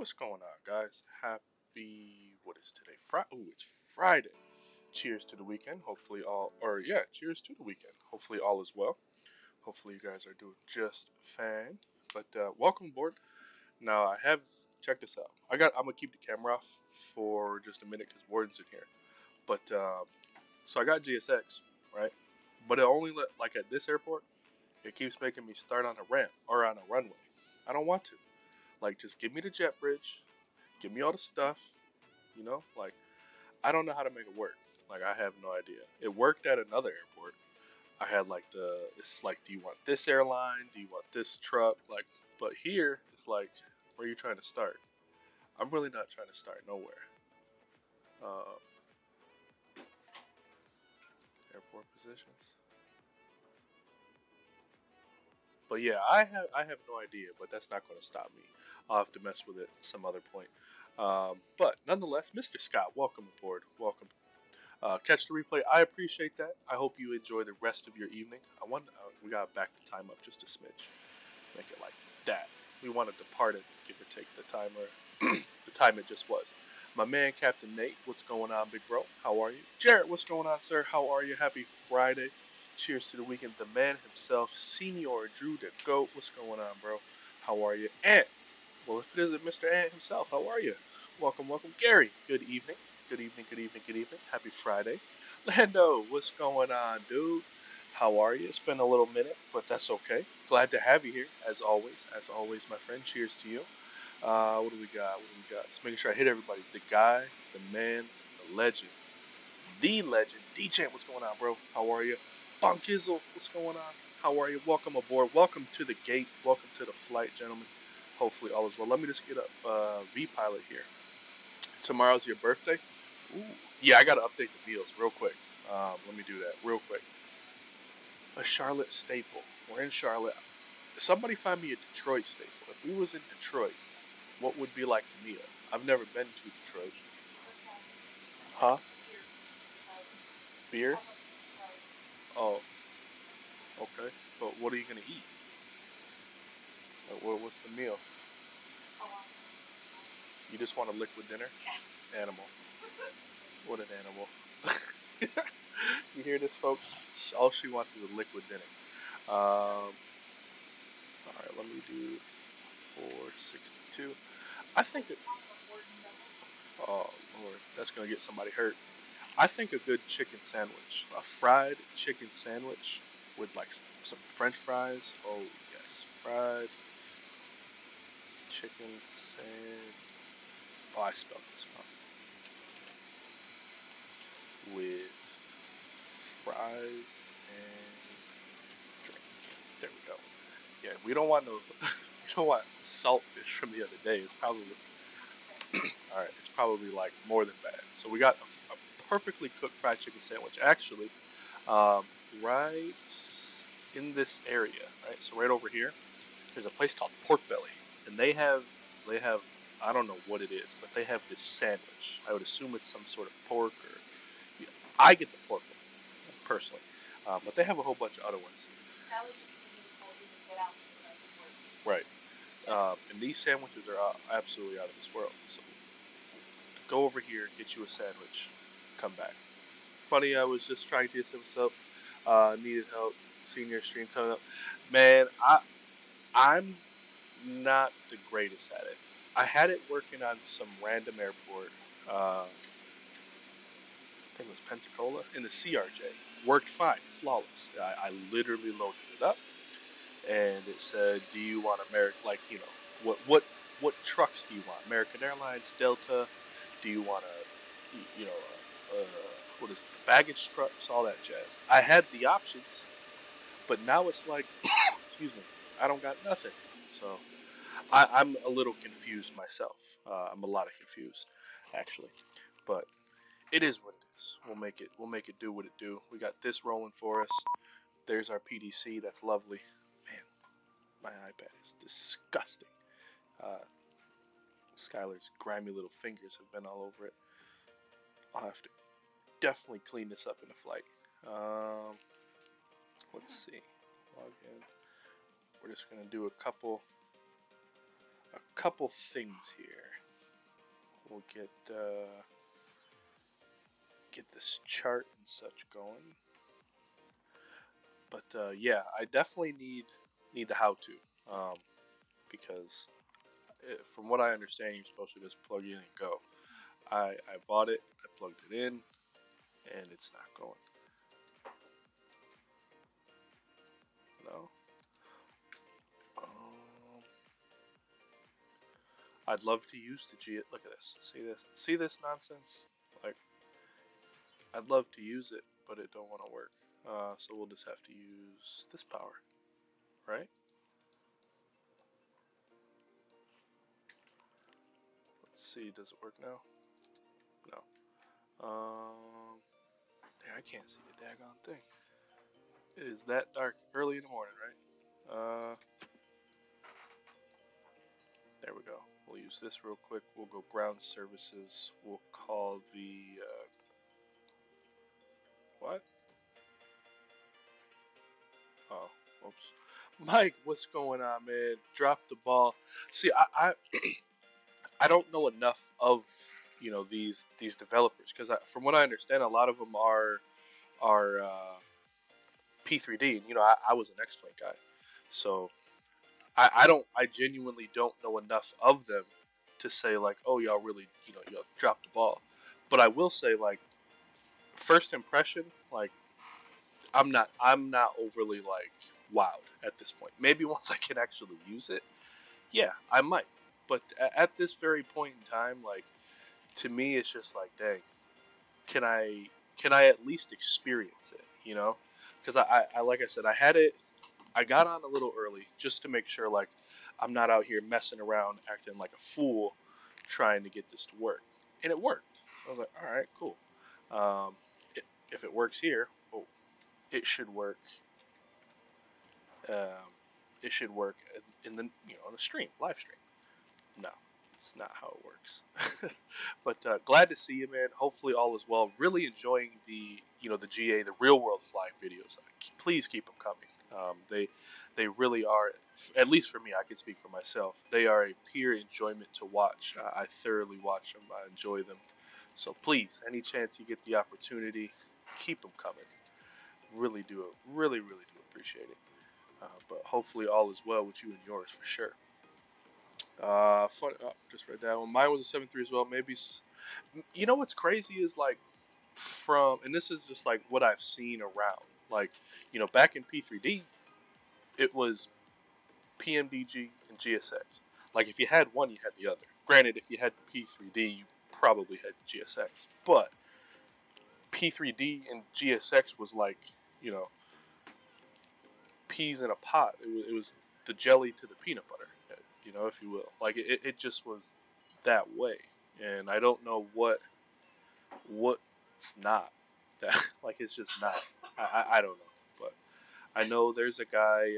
What's going on, guys? Happy, what is today? It's Friday. Cheers to the weekend. Hopefully cheers to the weekend. Hopefully all is well. Hopefully you guys are doing just fine. But welcome aboard. Now check this out. I'm gonna keep the camera off for just a minute because Warden's in here. But so I got GSX, right? But it only like at this airport, it keeps making me start on a ramp or on a runway. I don't want to. Like, just give me the jet bridge, give me all the stuff, like, I don't know how to make it work. Like, I have no idea. It worked at another airport. I had it's like, do you want this airline? Do you want this truck? Like, but here, it's like, where are you trying to start? I'm really not trying to start nowhere. Airport positions. But yeah, I have no idea, but that's not going to stop me. I'll have to mess with it some other point. But nonetheless, Mr. Scott, welcome aboard. Welcome. Catch the replay. I appreciate that. I hope you enjoy the rest of your evening. We got to back the time up just a smidge. Make it like that. We want to depart it, give or take the timer, the time it just was. My man, Captain Nate, what's going on, big bro? How are you? Jarrett, what's going on, sir? How are you? Happy Friday. Cheers to the weekend. The man himself, Senior Drew the GOAT. What's going on, bro? How are you? Ant. Well, if it isn't Mr. Ant himself, how are you? Welcome, welcome. Gary, good evening. Good evening, good evening, good evening. Happy Friday. Lando, what's going on, dude? How are you? It's been a little minute, but that's okay. Glad to have you here, as always. As always, my friend. Cheers to you. What do we got? Just making sure I hit everybody. The guy, the man, the legend. DJ, what's going on, bro? How are you? Bonkizzle, what's going on? How are you? Welcome aboard. Welcome to the gate. Welcome to the flight, gentlemen. Hopefully all is well. Let me just get up V-Pilot here. Tomorrow's your birthday? Ooh. Yeah, I got to update the deals real quick. Let me do that real quick. A Charlotte staple. We're in Charlotte. Somebody find me a Detroit staple. If we was in Detroit, what would be like the meal? I've never been to Detroit. Huh? Beer? Oh, okay. But what are you going to eat? What's the meal? You just want a liquid dinner? Animal. What an animal. You hear this, folks? All she wants is a liquid dinner. Alright, let me do 462. I think oh, Lord, that's going to get somebody hurt. I think a good chicken sandwich, a fried chicken sandwich with like some French fries. Oh yes, fried chicken sandwich. Oh, I spelled this wrong. With fries and drink. There we go. Yeah, we don't want saltfish from the other day. It's probably all right. It's probably like more than bad. So we got a perfectly cooked fried chicken sandwich. Actually, right in this area, right? So right over here, there's a place called Pork Belly, and they have I don't know what it is, but they have this sandwich. I would assume it's some sort of pork or. Yeah, I get the pork one personally, but they have a whole bunch of other ones. Right, and these sandwiches are absolutely out of this world. So go over here, get you a sandwich, come back. Funny, I was just trying to do myself. Needed help. Senior stream coming up. Man, I'm not the greatest at it. I had it working on some random airport. I think it was Pensacola in the CRJ. Worked fine, flawless. I literally loaded it up, and it said, "Do you want American? Like, what trucks do you want? American Airlines, Delta? Do you want what is it? The baggage trucks, all that jazz." I had the options, but now it's like, excuse me, I don't got nothing. So I'm a little confused myself. I'm a lot of confused, actually, but it is what it is. We'll make it do what it do. We got this rolling for us. There's our PDC. That's lovely. Man, my iPad is disgusting. Skylar's grimy little fingers have been all over it. I'll have to definitely clean this up in the flight. Let's see. Log in. We're just gonna do a couple. a couple things here. We'll get this chart and such going. But yeah, I definitely need the how-to, because from what I understand, you're supposed to just plug in and go. I bought it, I plugged it in, and it's not going. No. I'd love to use the G. Look at this. See this? See this nonsense? Like, I'd love to use it, but it don't want to work. So we'll just have to use this power, right? Let's see. Does it work now? No. Yeah, I can't see the daggone thing. It is that dark early in the morning, right? There we go. We'll use this real quick. We'll go ground services. We'll call the what? Oh, whoops. Mike, what's going on, man? Drop the ball. See, I don't know enough of these developers because from what I understand, a lot of them are P3D, and I was an X-Plane guy, so I genuinely don't know enough of them to say like, oh, y'all really y'all dropped the ball. But I will say, like, first impression, like, I'm not overly like wowed at this point. Maybe once I can actually use it, yeah, I might. But at this very point in time, like, to me, it's just like, dang, can I at least experience it? Because I like I said, I had it. I got on a little early just to make sure, like, I'm not out here messing around, acting like a fool, trying to get this to work, and it worked. I was like, all right, cool. If it works here, oh, it should work. It should work in the on the stream, live stream. No, it's not how it works. But glad to see you, man. Hopefully all is well. Really enjoying the the GA, the real world flying videos. Please keep them coming. They really are, at least for me, I can speak for myself. They are a pure enjoyment to watch. I thoroughly watch them. I enjoy them. So please, any chance you get the opportunity, keep them coming. Really do really do appreciate it. But hopefully all is well with you and yours for sure. Fun. Oh, just read that one. Mine was a 7.3 as well. Maybe. What's crazy is like and this is just like what I've seen around. Like back in P3D, it was Pmdg and GSX. Like if you had one, you had the other. Granted, if you had P3D, you probably had GSX. But P3D and GSX was like peas in a pot. It was the jelly to the peanut butter, if you will. Like it just was that way, and I don't know what's not that. Like it's just not. I don't know, but I know there's a guy,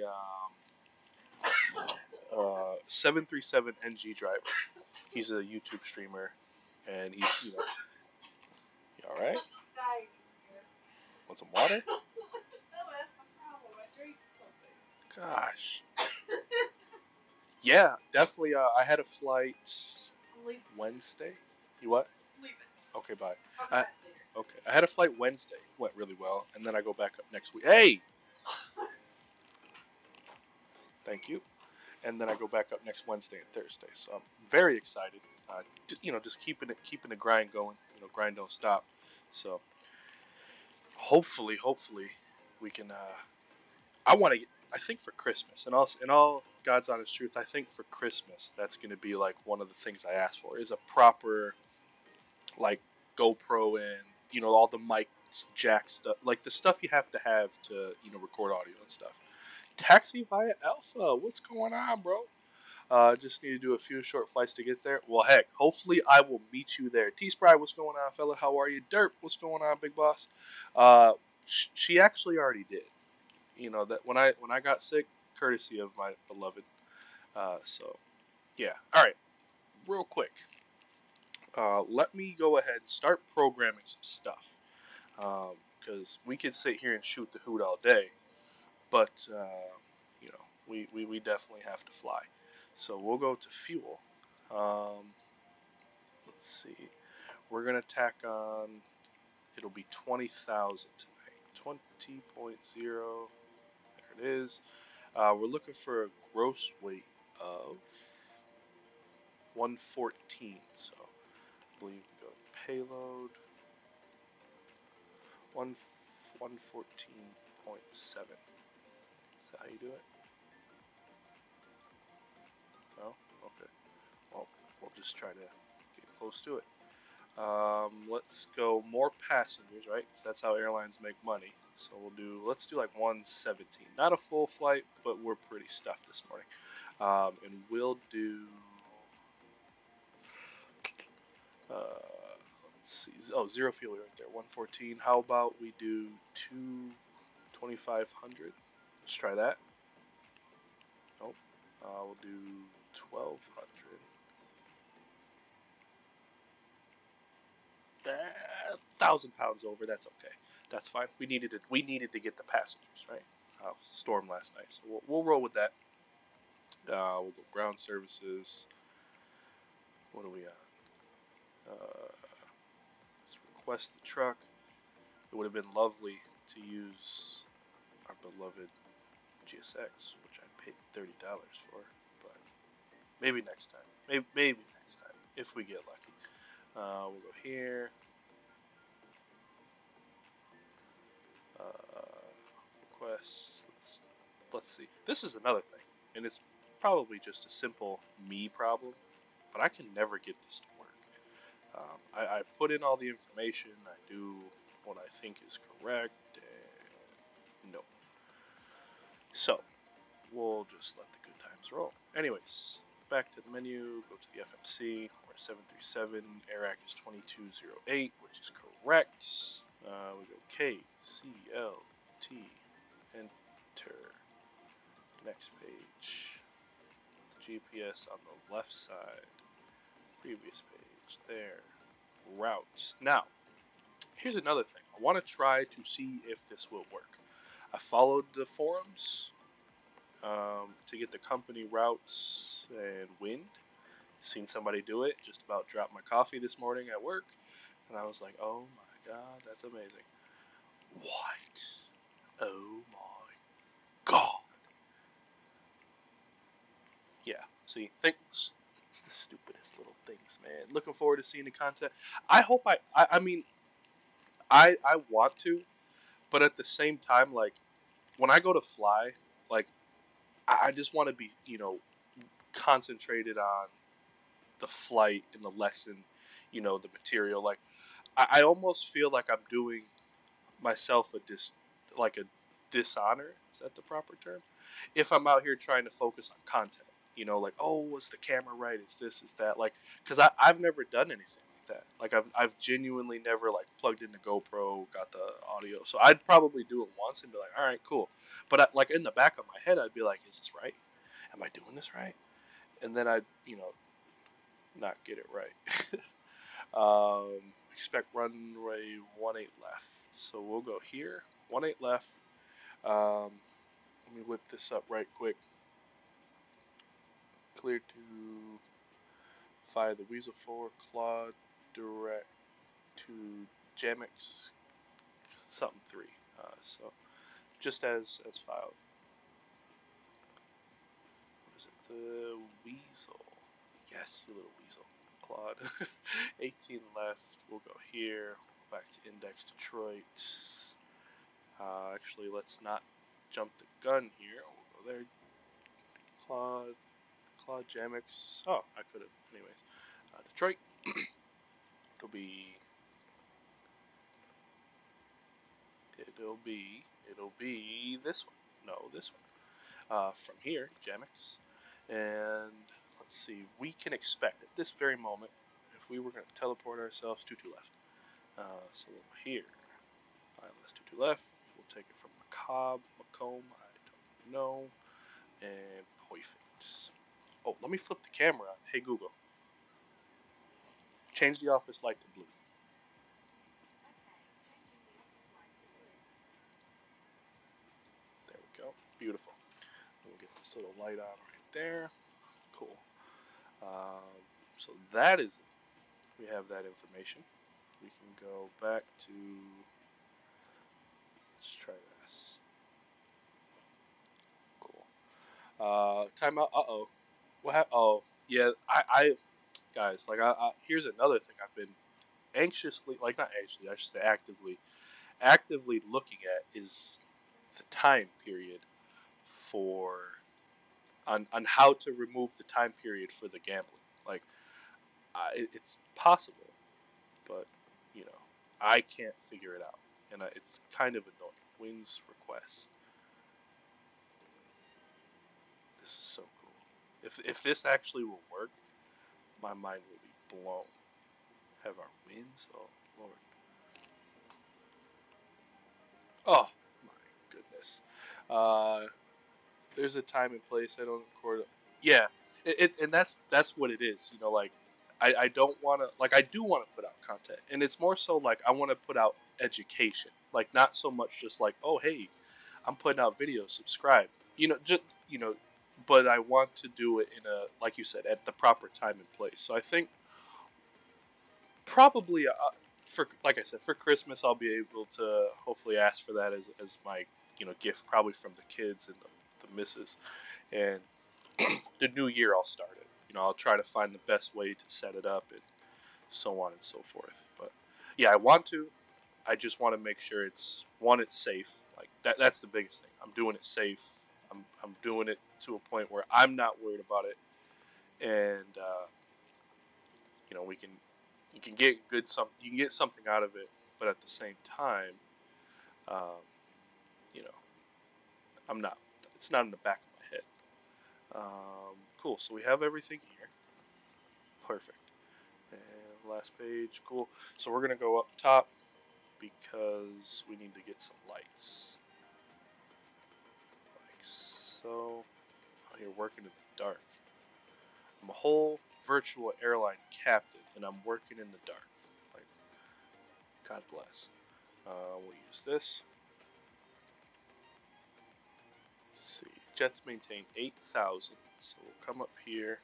737 NG driver. He's a YouTube streamer, and he's you all right? Want some water? Gosh. Yeah, definitely. I had a flight Wednesday. You what? Leave it. Okay, bye. Okay, I had a flight Wednesday. Went really well, and then I go back up next week. Hey. Thank you. And then I go back up next Wednesday and Thursday. So I'm very excited. Just keeping the grind going. Grind don't stop. So hopefully we can. I think for Christmas, and in all God's honest truth, I think for Christmas that's going to be like one of the things I ask for is a proper like GoPro and all the mic jack stuff, like the stuff you have to record audio and stuff. Taxi via Alpha, what's going on, bro? Just need to do a few short flights to get there. Well, heck, hopefully I will meet you there. T-Spry, what's going on, fella? How are you? Derp, what's going on, big boss? She actually already did. That when I got sick, courtesy of my beloved. So, yeah. All right, real quick. Let me go ahead and start programming some stuff. Because we could sit here and shoot the hoot all day, but we definitely have to fly. So we'll go to fuel. Let's see. We're gonna tack on. It'll be 20,000 tonight. 20.0. There it is. We're looking for a gross weight of 114. So I believe we go to payload. 114.7. Is that how you do it? No? Okay. Well, we'll just try to get close to it. Let's go more passengers, right? Because that's how airlines make money. So let's do like 117. Not a full flight, but we're pretty stuffed this morning. And we'll do, let's see, oh, zero fuel right there, 114. How about we do 2,500? Let's try that. Nope. We'll do 1,200. 1,000 pounds over. That's okay. That's fine. We needed it. We needed to get the passengers, right? Storm last night, so we'll roll with that. We'll go ground services. What are we on? Let's request the truck. It would have been lovely to use our beloved GSX, which I paid $30 for, but maybe next time. Maybe next time if we get lucky. We'll go here. Requests. Let's see. This is another thing, and it's probably just a simple me problem, but I can never get this to work. I put in all the information. I do what I think is correct, and no. So we'll just let the good times roll. Anyways, back to the menu. Go to the FMC. We're 737. AIRAC is 2208, which is correct. We go K, C, L, T, enter. Next page. The GPS on the left side. Previous page. There. Routes. Now, here's another thing. I want to try to see if this will work. I followed the forums to get the company routes and wind. Seen somebody do it. Just about dropped my coffee this morning at work. And I was like, oh my god, that's amazing. What? Oh my god. Yeah, see, it's the stupidest little things, man. Looking forward to seeing the content. I hope I mean, I want to, but at the same time, like, when I go to fly, like, I just want to be, concentrated on the flight and the lesson, the material. Like, I almost feel like I'm doing myself a dishonor. Is that the proper term? If I'm out here trying to focus on content, like, oh, was the camera right? Is this? Is that? Like, because I've never done anything like that. Like, I've genuinely never like plugged in the GoPro, got the audio. So I'd probably do it once and be like, all right, cool. But like in the back of my head, I'd be like, is this right? Am I doing this right? And then I'd not get it right. Expect runway 18 left. So we'll go here. 18 left. Let me whip this up right quick. Clear to fire the Weasel 4, Claude, direct to Jamix, something 3. So just as filed. What is it? The Weasel. Yes, you little weasel. Claude. 18 left. We'll go here. Back to Index Detroit. Actually, let's not jump the gun here. We'll go there. Claude Jamix. Oh, I could have. Anyways, Detroit. It'll be this one. No, this one. From here, Jamix, and let's see. We can expect at this very moment, if we were going to teleport ourselves, 2 left. So here, ILS 2 left. We'll take it from Macomb, I don't know, and perfect. Oh, let me flip the camera on. Hey Google, change the office light to blue. There we go. Beautiful. We'll get this little light on right there. Cool. So that is, we have that information. We can go back to, let's try this. Cool. Timeout. Uh-oh. Oh, yeah, guys, like, here's another thing I've been anxiously, like, not anxiously, I should say actively looking at is the time period for, on how to remove the time period for the gambling. Like, it's possible, but, you know, I can't figure it out, and it's kind of annoying. Wins request. This is so cool. If this actually will work, my mind will be blown. Have our wins? Oh, Lord. Oh, my goodness. There's a time and place. I don't record it. Yeah, and that's what it is. You know, like, I don't want to, like, I do want to put out content, and it's more so like I want to put out education, like, not so much just like, oh, hey, I'm putting out videos, subscribe. You know, just, you know, but I want to do it in a, like you said, at the proper time and place. So I think probably, for, like I said, for Christmas I'll be able to hopefully ask for that as my, you know, gift, probably from the kids and the missus, and the new year I'll start it. You know, I'll try to find the best way to set it up and so on and so forth. But yeah, I want to. I just want to make sure it's safe. Like, that's the biggest thing. I'm doing it safe. I'm doing it to a point where I'm not worried about it, and you know, you can get you can get something out of it, but at the same time, um, you know, I'm not. It's not in the back of my head. Cool. So we have everything here. Perfect. And last page. Cool. So we're gonna go up top because we need to get some lights, like so. Oh, you're working in the dark. I'm a whole virtual airline captain, and I'm working in the dark. Like, God bless. We'll use this. Let's see. Jets maintain 8,000, so we'll come up here.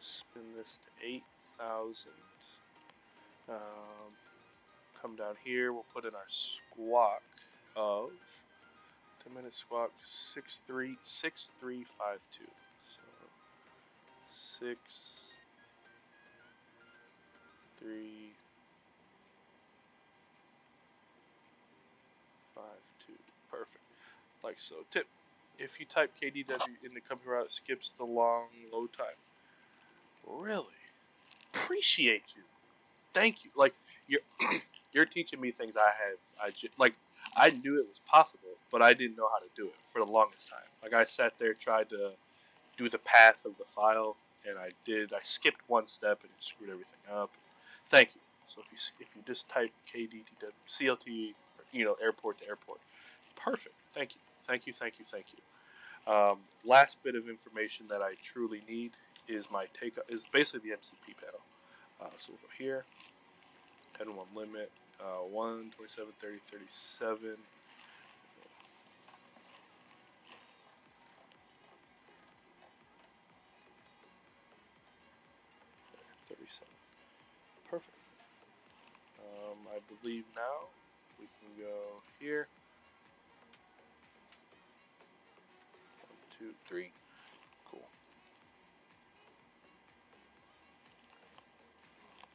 Spin this to 8,000. Come down here. We'll put in our squawk of 10-minute squawk 635352. So 6352. Perfect. Like so. Tip: if you type KDW in the company route, it skips the long load time. Really? Appreciate you. Thank you. Like, you're you're teaching me things I knew it was possible, but I didn't know how to do it for the longest time. Like, I sat there, tried to do the path of the file, and I skipped one step and it screwed everything up. Thank you. So if you just type KDTW CLT, you know, airport to airport, perfect. Thank you. Thank you. Thank you. Thank you. Last bit of information that I truly need is my takeoff, is basically the MCP panel. So we'll go here, head one limit, 1, 27, 30, 37. 37. Perfect. I believe now we can go here. 1, 2, 3. Cool.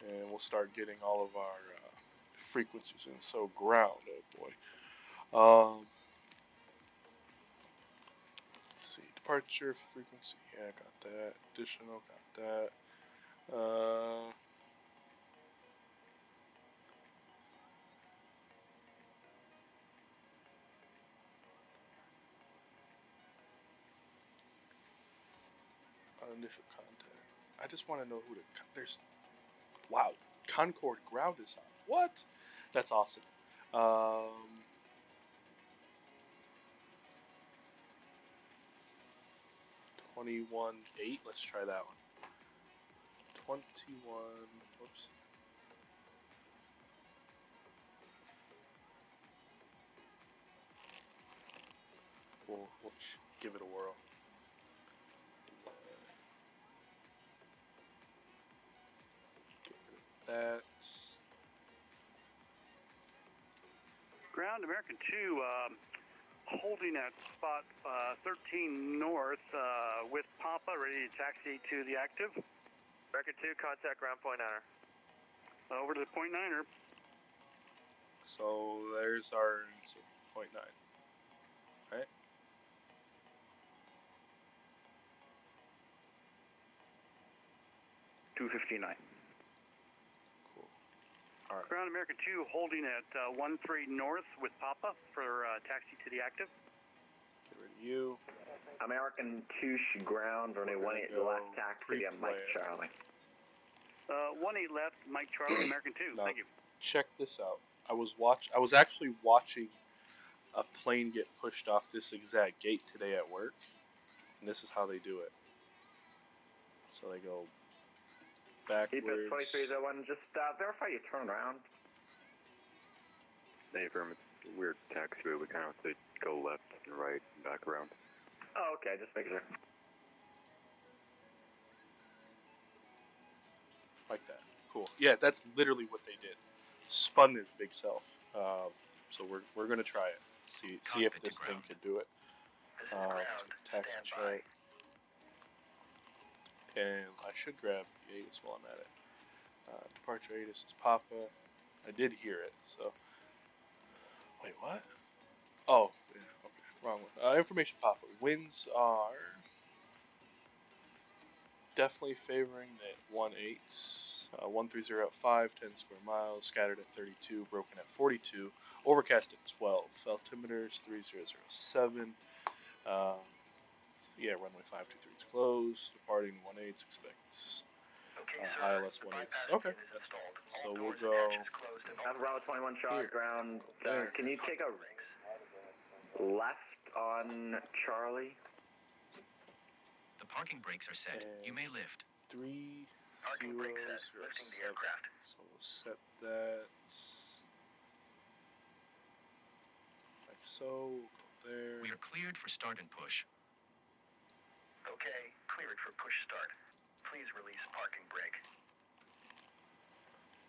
And we'll start getting all of our frequencies in. So ground, oh boy. Let's see, departure frequency. Yeah, got that. Additional, got that. Initial contact. I just want to know who there's. Wow, Concorde ground is on. What? That's awesome. 21.8. Let's try that one. 21. Whoops. We'll give it a whirl. Get rid of that. Ground American 2, holding at spot 13 north with Papa, ready to taxi to the active. American 2, contact ground point 9er. Over to the point 9er. So there's our answer, 0.9. Right? $259. Cool. All right. Ground American 2 holding at 13 north with Papa for taxi to the active. Get rid of you. American 2 should ground runway 18 the last taxi at Mike Charlie. 18 left, Mike Charlie, American 2. Now, Thank you. check this out. I was actually watching a plane get pushed off this exact gate today at work, and this is how they do it. So they go backwards. EPS 2301, just verify you turn around. Hey, firm, it's a weird taxiway. We kind of have to go left and right and back around. Oh, okay, just making sure. Like that. Cool. Yeah, that's literally what they did. Spun his big self. So we're gonna try it. See if this thing could do it. Taxi check. And I should grab the ATIS while I'm at it. Departure ATIS is Papa. I did hear it. So wait, what? Oh, yeah. Okay, wrong one. Information Papa. Winds are definitely favoring the 18. 130 at 5, 10 square miles, scattered at 32, broken at 42, overcast at 12. Altimeters 3007. Yeah, runway 523 is closed. Departing 18, expect ILS 18. Okay, that's fine. So we'll go. Bravo 21 Charlie ground. Can you take a left on Charlie? The parking brakes are set. And you may lift. 3007. Lifting the aircraft. So we'll set that like so. We'll go there. We are cleared for start and push. Okay, cleared for push start. Please release parking brake.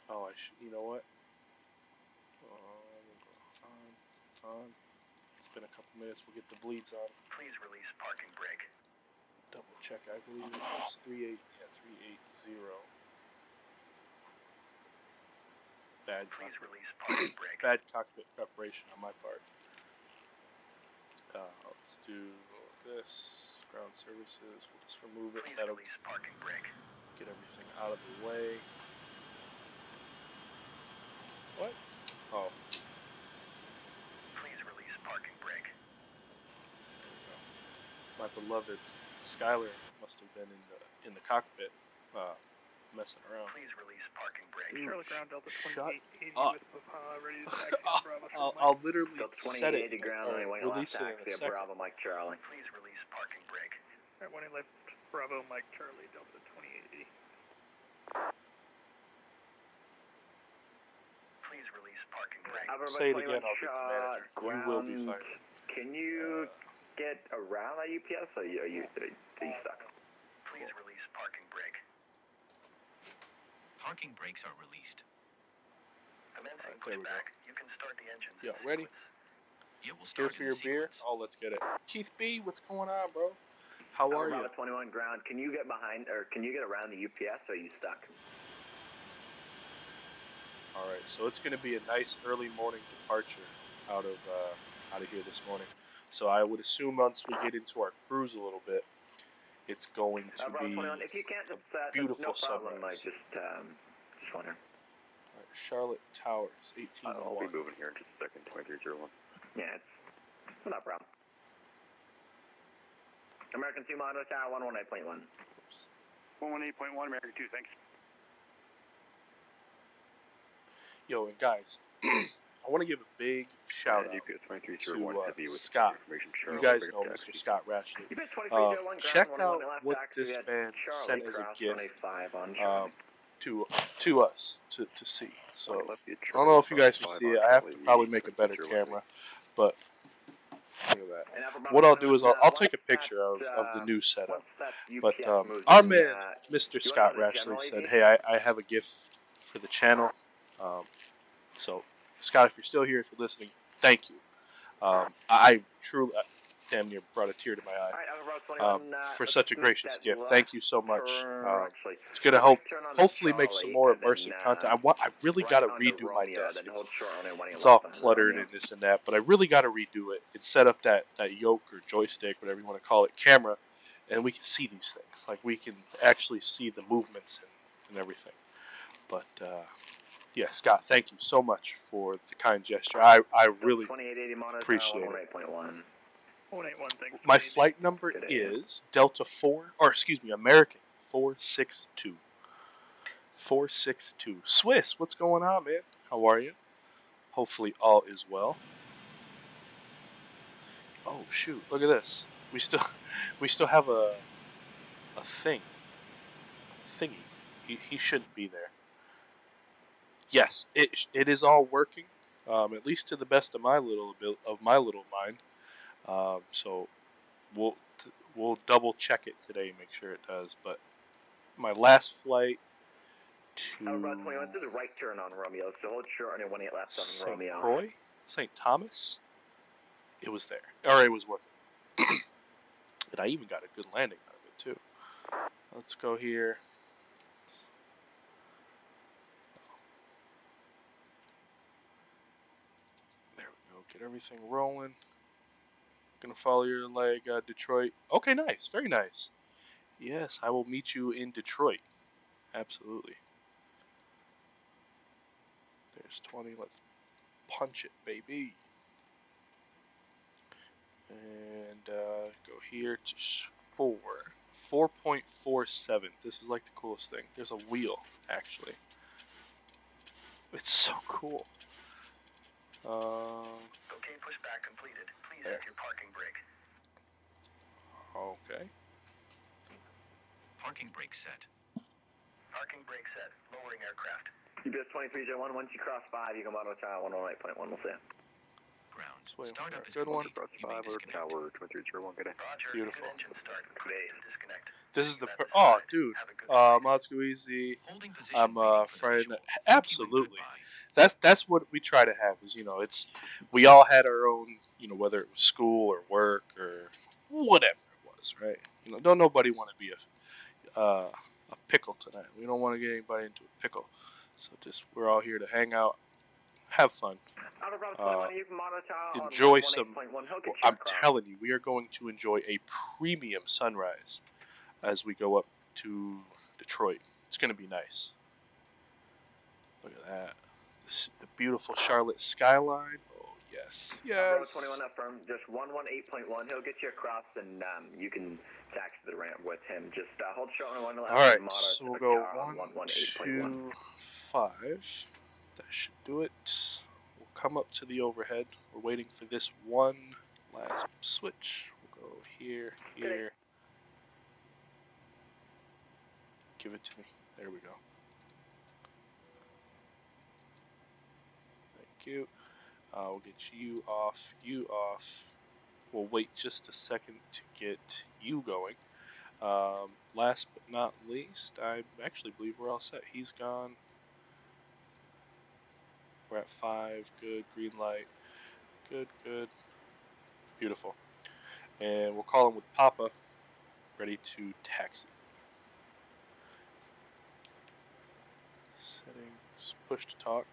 Oh, you know what? On. It's been a couple minutes. We'll get the bleeds on. Please release parking brake. Double check. I believe it was 380. Please release parking brake. Bad cockpit preparation on my part. Let's do this. Ground services. We'll just remove it. Please That'll release parking brake. get everything out of the way. What? Oh. Please release parking brake. There we go. My beloved Skylar must have been in the cockpit, messing around. Please release parking brake. Charlie ground Delta 2880 up. with Papa, ready to taxi Bravo. I'll literally Delta set it 2880 ground runway 18 release it in a taxi at second. Bravo Mike Charlie. Please release parking brake. Alright, 18 left, Bravo, Mike Charlie, Delta 2880. Please release parking brake. Say it again, I'll get the manager. You will be fired. Can you get around that UPS or are you stuck? Please release parking brake. Parking brakes are released. Commencing there we go. pushback. You can start the engines. Yo, ready? You will Here start for in your beer? sequence. Oh, let's get it. Keith B, what's going on, bro? How are you? Bravo 21 ground. Can you get behind or can you get around the UPS or are you stuck? All right, so it's going to be a nice early morning departure out of here this morning. So I would assume once we get into our cruise a little bit, it's going to Bravo be 21, if you can't, a beautiful no problem. I sunrise. just wonder. All right, Charlotte Towers, 1801. I'll be moving here in just a second, 2301. Yeah, it's not a problem. American 2 Mondo Tower 118.1. 118.1, American 2, thanks. Yo, and guys, I want to give a big shout out UPS 2301 heavy with Scott. information. You Charlie, guys pick know up Mr. taxi. Scott Ratchley. UPS 2301 ground, Check 11 out left what taxi this at man Charlie, sent as a cross gift 185 on Charlie. to us to see. So Left you at I don't know if you guys can Charlie, see it. I have to Charlie, probably make a better 2301. camera, but Look at that. And Alpha Bravo What I'll do is 21, I'll take a once picture that, of the new setup. once that But UPS moves our in, man, you Mr. wanna Scott know the actually general said, aviation? hey, I have a gift for the channel. So, Scott, if you're still here, if you're listening, thank you. I truly, damn near brought a tear to my eye. All right, Alpha Bravo 21, For let's such a make gracious that gift. left Thank you so much. actually, It's going to left turn on the hopefully make some Charlie, more and then, immersive content. I really right got to onto redo my Romeo, desk. then hold short on it when you It's left all on cluttered Romeo. and this and that, but I really got to redo it and set up that yoke or joystick, whatever you want to call it, camera, and we can see these things. Like, we can actually see the movements and everything. But, yeah, Scott, thank you so much for the kind gesture. I really 2880 monitor, appreciate it. 118.1. 181, thanks. My flight number Good idea. is Delta 4, or excuse me, American 462. 462. Swiss, what's going on, man? How are you? Hopefully all is well. Oh shoot! Look at this. We still have a thingy. He shouldn't be there. Yes, it is all working. At least to the best of my little mind. So we'll double check it today, make sure it does. But my last flight to Alpha Bravo 21, this is a right turn on Romeo, so hold short on it when you left on St. Romeo. Croix, St. Thomas. It was there, or it was working. And I even got a good landing out of it too. Let's go here. There we go. Get everything rolling. Gonna follow your leg, Detroit. Okay, nice. Very nice. Yes, I will meet you in Detroit. Absolutely. There's 20. Let's punch it, baby. And go here to 4. 4.47. This is like the coolest thing. There's a wheel, actually. It's so cool. Okay, pushback completed. Please There. have your parking brake. Okay. Parking brake set. Parking brake set. Lowering aircraft. UPS 2301, once you cross 5, you can monitor tower 108.1, we'll see. Ground. Just waiting Startup for is a good one. complete. You may Or disconnect. tower 2301, good day. Roger. Beautiful. Good engine start. Please disconnect. This is the That's oh, fine. dude. Have a good flight. Let's go easy. Holding position. I'm waiting for the Friday visual. night. Thank you and Absolutely. goodbye. That's what we try to have. Is we all had our own, whether it was school or work or whatever it was, right? Don't nobody want to be a pickle tonight. We don't want to get anybody into a pickle. So we're all here to hang out, have fun, Alpha Bravo 21, you can monitor tower enjoy on some. 118.1, he'll get you I'm across. telling you, we are going to enjoy a premium sunrise as we go up to Detroit. It's going to be nice. Look at that. The beautiful Charlotte skyline. Oh, yes. Bravo Yes. 21 affirm, just 118.1, he'll get you across and you can taxi the ramp with him. Just hold short on 1 left. All right, monitor so we'll tower go on 1, 118.1. 2, 5. That should do it. We'll come up to the overhead. We're waiting for this one last switch. We'll go here, here. Give it to me. There we go. Thank you. We'll get you off, you off. We'll wait just a second to get you going. Last but not least, I actually believe we're all set. He's gone. We're at 5. Good. Green light. Good, good. Beautiful. And we'll call him with Papa. Ready to taxi. Settings. Push to talk.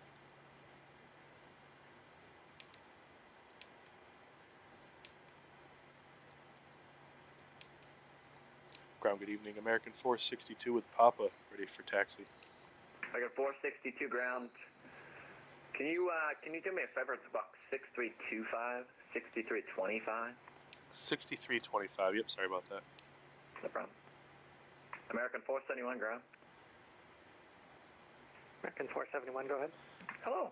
Ground, good evening. American 462 with Papa. Ready for taxi. I got 462 ground. Can you do me a favor? It's about 6325, 6325. 6325. Yep, sorry about that. No problem. American 471 ground. American 471, go ahead. Hello.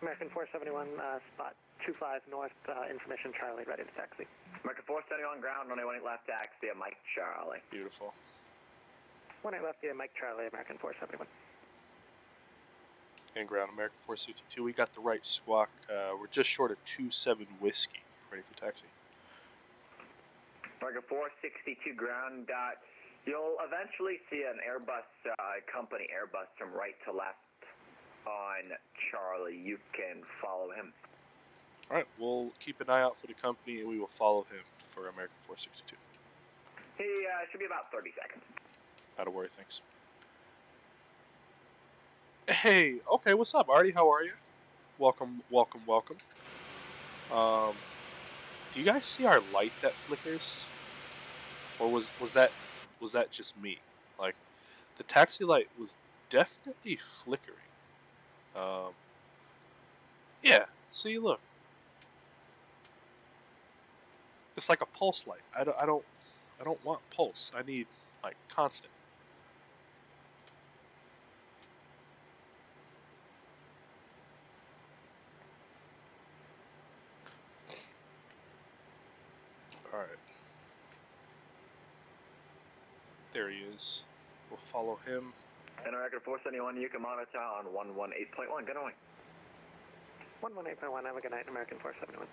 American 471, spot 25 north, information Charlie, ready to taxi. American 471 ground, runway 18 left taxi, Mike Charlie. Beautiful. 18 left via Mike Charlie, American 471. And ground, American 462. We got the right squawk. We're just short of 27 whiskey. Ready for taxi. American 462 ground. You'll eventually see an Airbus, company Airbus from right to left on Charlie. You can follow him. All right, we'll keep an eye out for the company, and we will follow him for American 462. He should be about 30 seconds. Not a worry, thanks. Hey, okay, what's up, Artie? How are you? Welcome, welcome, welcome. Do you guys see our light that flickers? Or was that just me? Like, the taxi light was definitely flickering. Yeah, see, look. It's like a pulse light. I don't want pulse. I need like constant. All right. There he is. We'll follow him. And American 471, you can monitor on 118.1. Good away. 118.1, have a good night, American 471.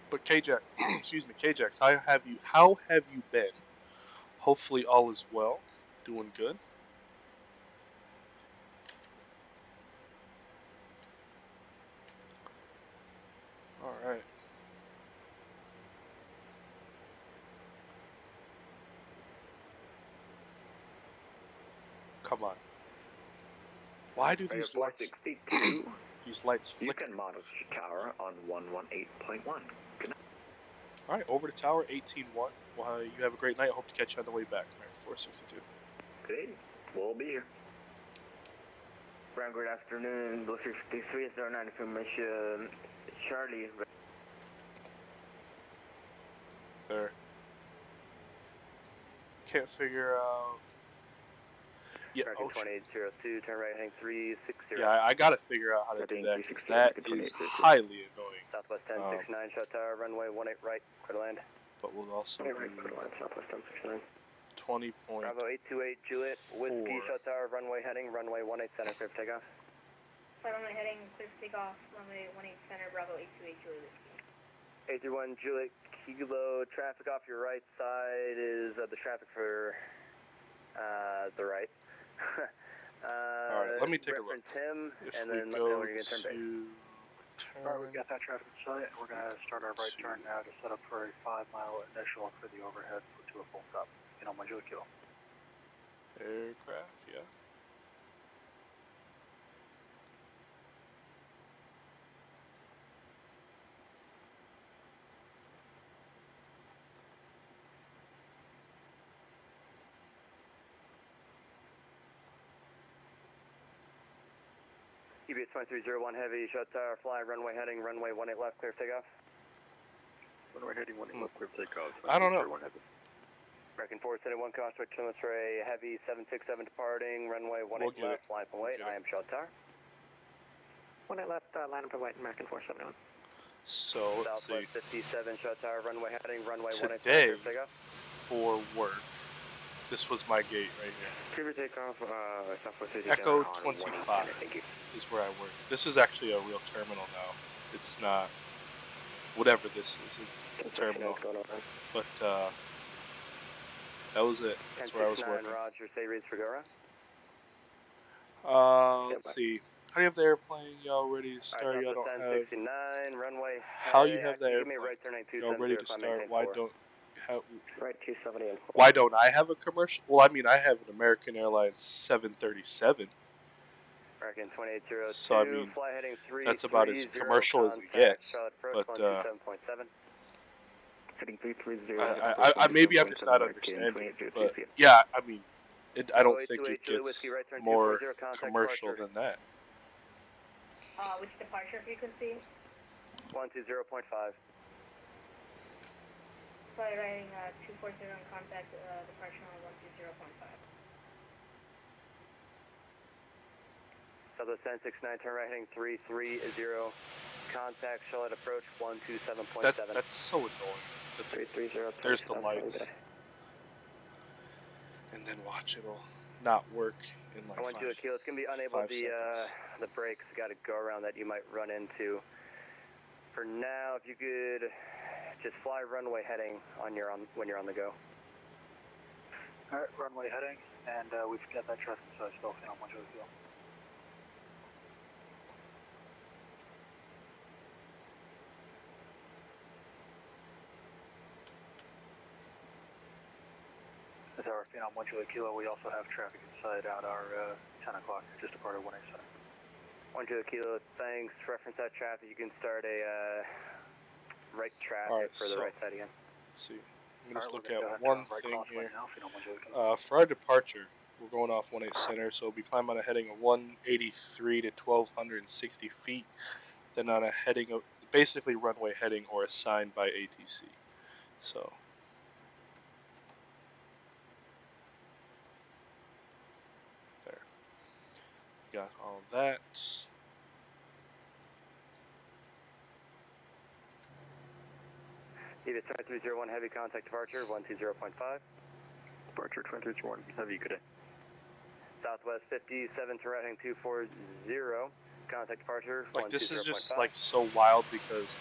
But KJax, excuse me, KJax, how have you been? Hopefully all is well. Doing good. All right. Come on. Why do these lights? 462. These lights You flicker. can monitor tower on 118.1. Good night. All right, over to tower 18-1. Well, you have a great night. Hope to catch you on the way back. American 462. Good. We'll be here. Brown, good afternoon. Blue 53 is 09 information. Charlie. There. Can't figure out. Yeah, American 2802, turn right heading 360. yeah, I gotta figure out how to do Heading that because 360, that American is 2802. highly annoying. Southwest 1069, shut tower, runway 18 right, clear to land. But we'll also Right, do clear to land, Southwest 1069. 20 point. Bravo 828, Juliet, Whiskey, shut tower, runway heading, runway 18 center, clear for takeoff. Runway heading, clear for takeoff, runway 18 center, Bravo 828, Juliet Whiskey. 831, Juliet, Kilo, traffic off your right side is the traffic for the right. Alright, let me take a look. Him, If and we then let me know go when you're going to turn base. to Alright, we've got that traffic in sight. We're going to start our right turn now to set up for a 5-mile initial for the overhead to a full stop. You know, Mojo Kilo. aircraft, yeah. EBS 2301 heavy, shut tower, fly, runway heading, runway 18 left, clear for takeoff. Runway heading 18 left, clear for takeoff. I don't know. American 471, crosswind limits for a heavy 767 departing, runway 18 We'll get left, fly from We'll wait, get I am shut tower. 18 left, line up for white, American 471. So let's see. Southwest 57, shut tower, runway heading, runway 18 left, Today, clear for takeoff. for work, this was my gate right here. Clear for takeoff, Southwest 57 Echo on 25 thank you. is where I work. This is actually a real terminal now. It's not whatever this is. It's a terminal. But that was it. That's where I was working. Roger, say reads for Gora. Let's see. How do you have the airplane? Y'all ready to start? Y'all don't have. 1069, runway. How you have the give me airplane? right turning Y'all ready to start? Why don't? Right 270 and Why don't I have a commercial? Well, I mean, I have an American Airlines 737. American 2802. So I mean, fly heading 330, that's about as commercial as it gets. But Heading 330. I maybe I'm just not understanding. But yeah, I mean, I don't think it gets more commercial than that. Which departure frequency? 120.5. Flight riding 240 and contact departure on 120.5. Southwest 1069, turn right heading 330, contact, Charlotte approach 127.7. That's so annoying. That 330. there's the lights. And then watch it'll not work in like 1 5 Kilo, it's going to be unable the brakes got to go around that you might run into. For now, if you could just fly runway heading when you're on the go. Alright, runway heading, and we've got that traffic size still on 1 Kilo. As our Phenom 1 Kilo, we also have traffic inside on our 10 o'clock, just a part of 1A Center. 1 Kilo, thanks. Reference that traffic. You can start a right traffic for the right side again. Let's see. I'm just Alright, look we're at gonna one right thing cross here. right now, Phenom 1 Kilo. For our departure, we're going off 1A Center, so we'll be climbing on a heading of 183 to 1,260 feet. Then on a heading of basically runway heading or assigned by ATC. So. There. Got all that. David 2301, heavy contact departure, 120.5. Departure 2301, heavy, good day. Southwest 57 to right heading 240, contact departure, Like this is 120.5. just like so wild because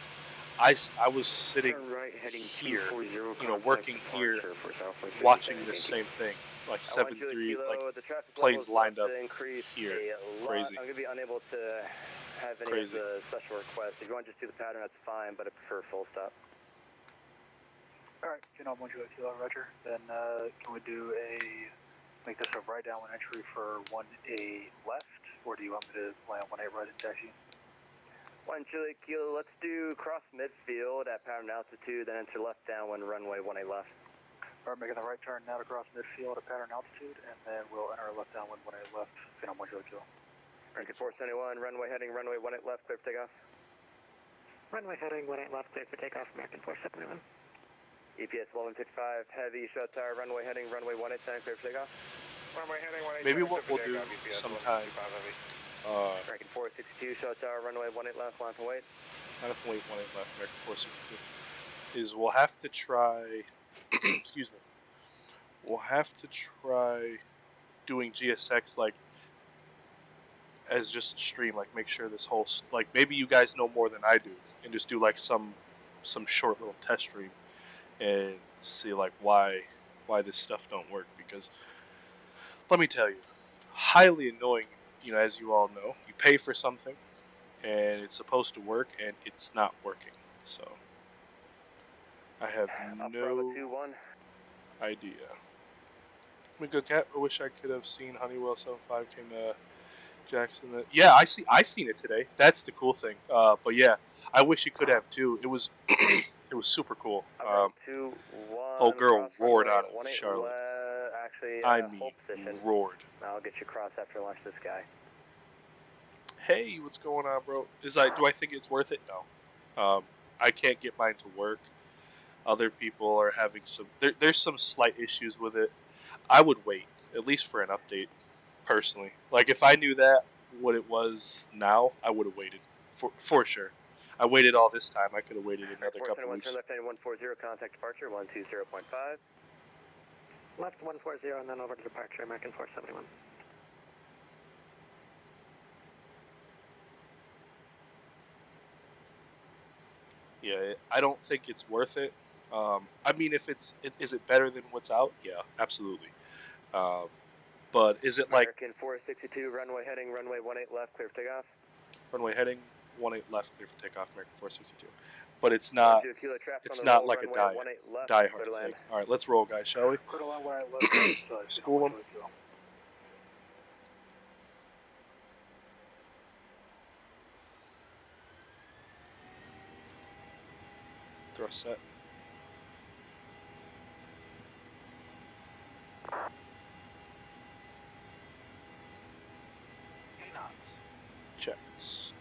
I was sitting right heading here, 240, you know, working here, watching this same thing, like 7-3, like planes lined up here, crazy. I'm going to be unable to have any of the special requests. If you want to just do the pattern, that's fine, but I prefer full stop. Alright, Phenom 1 Kilo, roger. Then can we do make this a right downwind entry for 1A left, or do you want me to land 1A right in taxi? 1 Kilo, let's do cross midfield at pattern altitude, then enter left downwind runway 1A left. Alright, making the right turn now to cross midfield at pattern altitude, and then we'll enter left downwind 1A left, Phenom 1 Kilo. American 471, runway heading, runway 1A left, clear for takeoff. Runway heading 1A left, clear for takeoff, American 471. EPS 1155, heavy, shut tower, runway heading, runway 1A center, clear for takeoff. Runway heading 1A maybe what we'll do sometime, American 462, shut tower, runway 1A left, line and wait. Line and wait, 1A left, American 462, is we'll have to try, excuse me, we'll have to try doing GSX like as just a stream, like make sure this whole, like maybe you guys know more than I do, and just do like some short little test stream and see like why this stuff don't work, because let me tell you, highly annoying, you know, as you all know, you pay for something and it's supposed to work and it's not working. So I have no idea. I mean, good cat. I wish I could have seen Honeywell 75 came to Jackson. Yeah, I seen it today. That's the cool thing. But yeah, I wish you could have too. It was it was super cool. Old girl roared out of Charlotte. I mean, roared. I'll get you across after lunch, this guy. Hey, what's going on, bro? Do I think it's worth it? No. I can't get mine to work. Other people are having there's some slight issues with it. I would wait, at least for an update, personally. Like, if I knew that, what it was now, I would have waited, for sure. I waited all this time. I could have waited another couple of weeks. Turn left heading 140, contact departure, 120.5. Left 140 and then over to departure, American 471. Yeah, I don't think it's worth it. I mean, is it better than what's out? Yeah, absolutely. But is it like American 462, runway heading, runway 18 left, clear for takeoff. Runway heading, 18 left, clear for takeoff, American 462. But it's not. It's not like a die hard thing. All right, let's roll, guys, shall we? School them. Thrust set. Checks.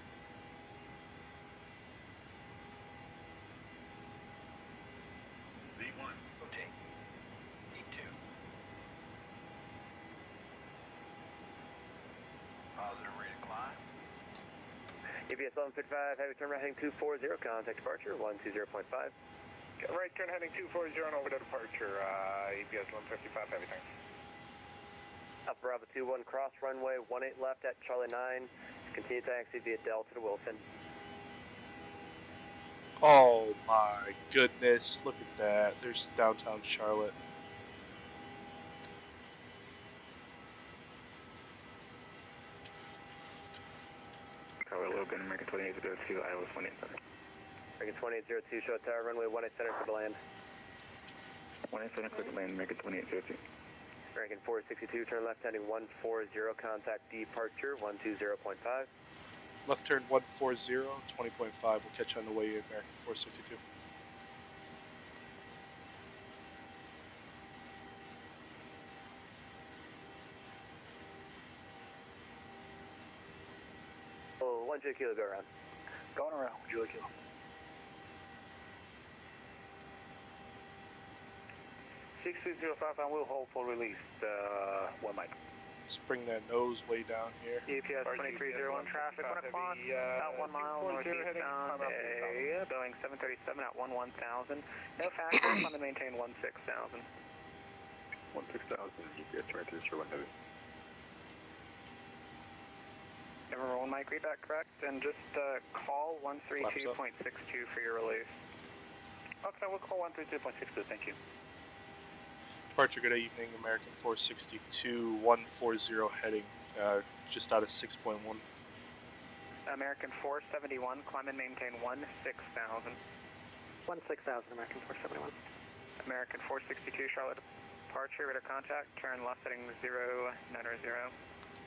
V1, rotate. E2. Positive rate of climb. EPS 1155, heavy turn right heading 240, contact departure 120.5. Right turn heading 240 and over to departure, EPS 155, heavy thanks. Alpha Bravo 21, cross runway 18 left at Charlie 9. Continue taxi via Delta to Wilson. Oh my goodness, look at that. There's downtown Charlotte. Tower Logan, American 2802, Iowa 28 Center. American 2802, show tower runway 18 center for the land. 18 center, clear to land, American 2802. American 462, turn left heading 140, contact departure 120.5. Left turn 140, 20.5. We'll catch you on the way in, American 462. Oh, 12 kilo, go around. Going around, 1 kilo. and we'll hold for release, 1 mic. Let's bring that nose way down here. EPS 2301 traffic, 1 o'clock, about 1 mile northeast bound, Boeing 737 at 11,000. No factors, on to maintain 16,000. 16,000, EPS 2301 heavy. Number 1 mic, read that correct, and just call 132.62 for your release. Okay, we'll call 132.62, thank you. Departure, good evening, American 462, 140 heading, just out of 6.1. American 471, climb and maintain 16,000. 16,000, American 471. American 462, Charlotte departure, radar contact, turn left heading 090.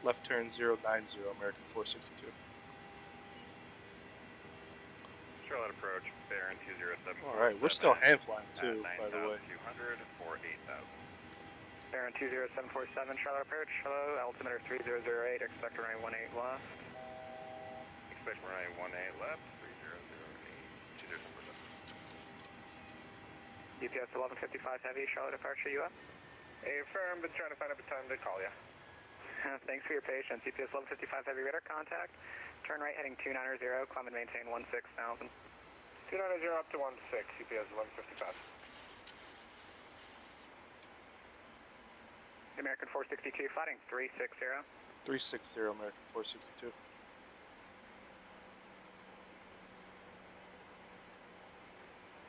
Left turn 090, American 462. Charlotte approach, Baron 207. Alright, we're still hand flying too, by the way. 9,200 for 8,000. Baron 20747, Charlotte approach, hello, altimeter 3008, expect runway 18 left. Expect runway 18 left, 3008, 207. UPS 1155 heavy, Charlotte departure, you up? Affirm, but trying to find a time to call you. Thanks for your patience. UPS 1155 heavy radar contact. Turn right heading 290, climb and maintain 16,000. 290 up to 16, UPS 155. American 462, fighting 360. 360, American 462.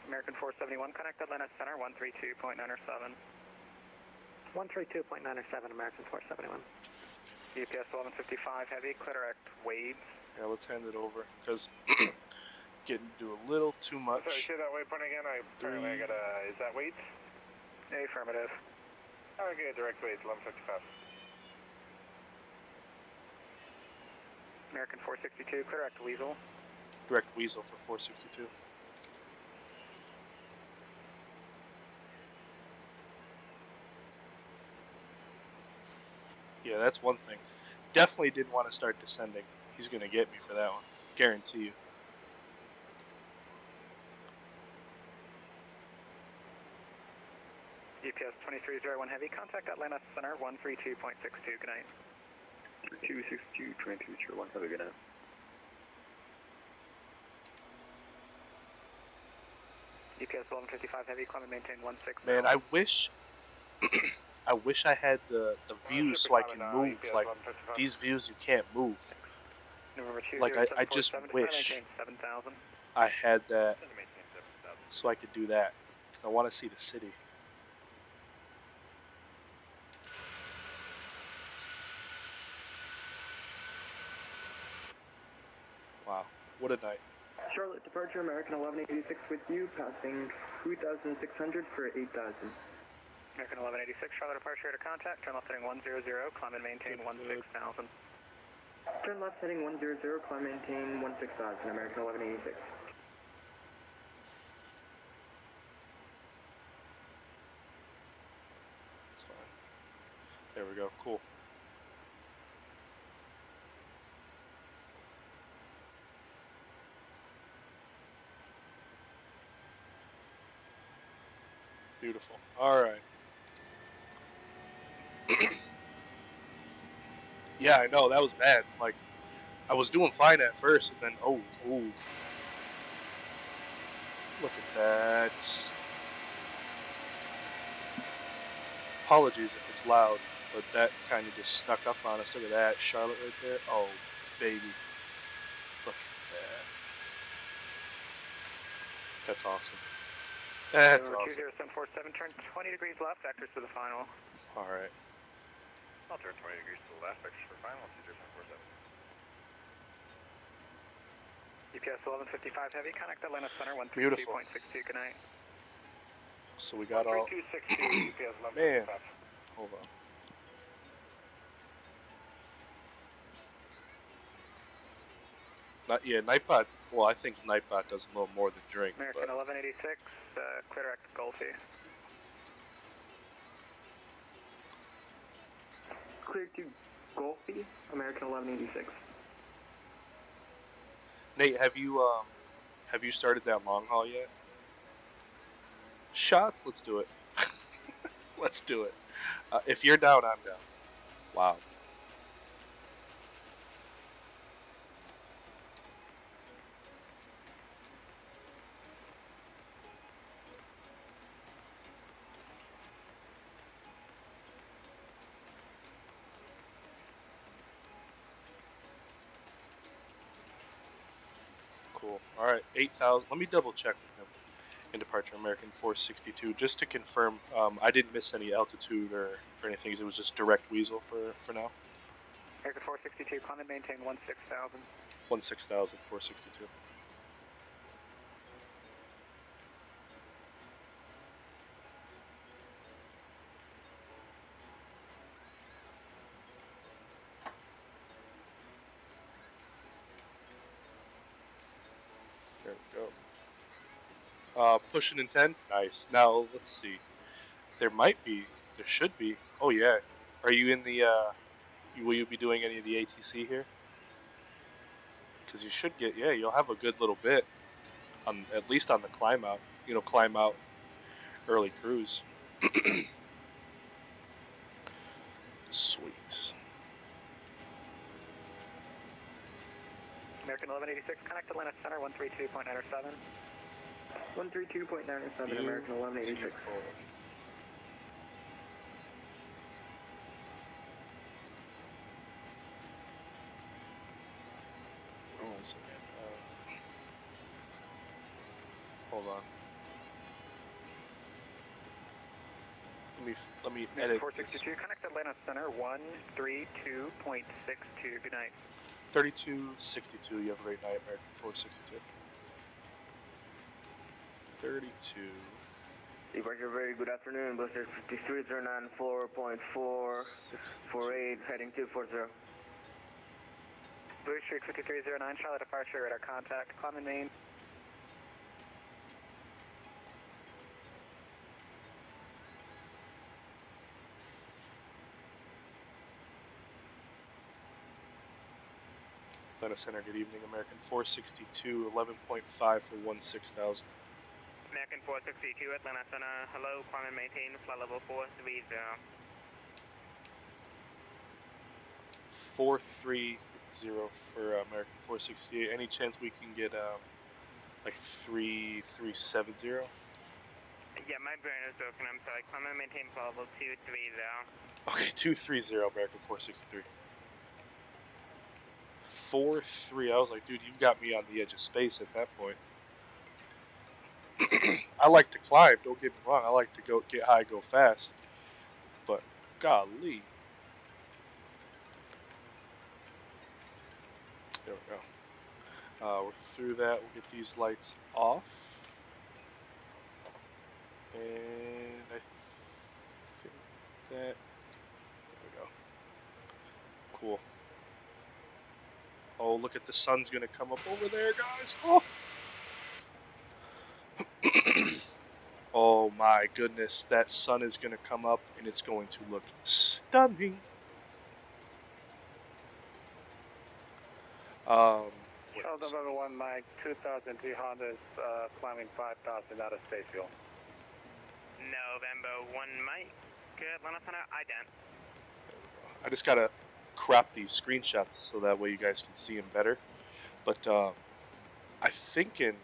American 471, connect Atlanta Center, 132.907. 132.907, American 471. UPS 1155 heavy, clear direct waves. Yeah, let's hand it over, because getting to do a little too much. Sorry, say that waypoint again. Apparently I got a, is that weights? Affirmative. Okay, direct weights, 1155. American 462, clear direct Weasel. Direct Weasel for 462. Yeah, that's one thing. Definitely didn't want to start descending. He's going to get me for that one. Guarantee you. UPS 2301 heavy, contact Atlanta Center, 132.62, good night. 262, 2201 heavy, good night. UPS 1155 heavy, climb and maintain 16. Man, I wish I wish I had the views so I can move. Like, these views you can't move. Like, I just wish I had that so I could do that. I want to see the city. Wow, what a night. Charlotte departure, American 1186 with you, passing 2,600 for 8,000. American 1186, Charlotte departure to contact, turn left heading 100, climb and maintain 16,000. Turn left heading 100, climb and maintain 16,000, American 1186. That's fine. There we go, cool. Beautiful. All right. Yeah, I know that was bad. Like, I was doing fine at first, and then oh, look at that. Apologies if it's loud, but that kind of just snuck up on us. Look at that, Charlotte right there. Oh, baby, look at that. That's awesome. That's awesome. 20747, turn 20 degrees left, vectors for the final. All right. I'll turn 20 degrees to the left, vectors for final, 20747. UPS 1155 heavy, connect Atlanta Center 132.62, Beautiful. good night. So we got all. 3262, UPS 1155. Man, hold on. Nightbot. Well, I think Nightbot does a little more than drink. American But 1186, clear direct to Golfy. Clear to Golfy, American 1186. Nate, have you started that long haul yet? Shots. Let's do it. Let's do it. If you're down, I'm down. Wow. Cool. All right, 8,000. Let me double check with him in departure American 462 just to confirm. I didn't miss any altitude or anything. It was just direct Weasel for now. American 462, climb and maintain 16,000. 16,000, 462. There we go. Pushing in 10. Nice. Now, let's see. There should be. Oh, yeah. Are you in the, will you be doing any of the ATC here? Because you should get, yeah, you'll have a good little bit, at least on the climb out. You know, climb out early cruise. Sweet. American 1186, connect Atlanta Center 132.97. 132.97, American 1186. Hold on. Let me edit 462, this. connect Atlanta Center 132.62, good night. 3262, you have a great night, American 462. 32. Departure, very good afternoon. Buster 5309.4.448, heading 240. Blue Streak 5309, Charlotte departure, radar contact, climb and main. Atlanta Center, good evening, American 462, 11.5 for 16,000. American 462, Atlanta Center, hello, climb and maintain, flight level 430. 430 for American 468. Any chance we can get like 3370? Yeah, my brain is broken, I'm sorry, climb and maintain, flight level 230. Okay, 230 American 463. 4-3. I was like, dude, you've got me on the edge of space at that point. I like to climb, don't get me wrong. I like to go get high, go fast. But golly. There we go. We're through that. We'll get these lights off. And I think that. There we go. Cool. Oh, look at the sun's gonna come up over there, guys. Oh, oh my goodness, that sun is gonna come up and it's going to look stunning. November 1 Mike, 2,300 is climbing 5,000 out of space fuel. November 1 Mike, Atlanta Center, ident. I just gotta crop these screenshots so that way you guys can see them better. But I'm thinking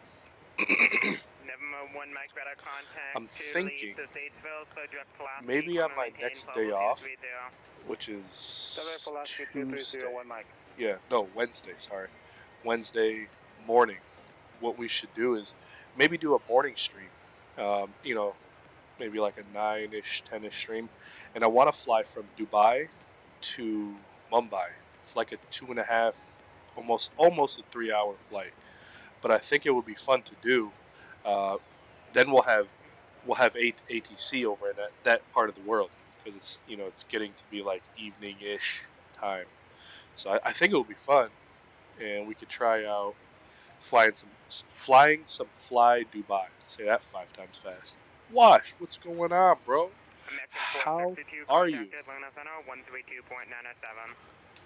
maybe on my next day off, which is Tuesday. Yeah, no, Wednesday, sorry. Wednesday morning. What we should do is maybe do a morning stream. You know, maybe like a 9-ish, 10-ish stream. And I want to fly from Dubai to Mumbai. It's like a 2.5, almost a 3-hour flight. But I think it would be fun to do. Then we'll have ATC over in that part of the world, because it's, you know, it's getting to be like evening-ish time. So I think it will be fun, and we could try out flying some Fly Dubai. Say that 5 times fast. Wash, what's going on, bro? How are you?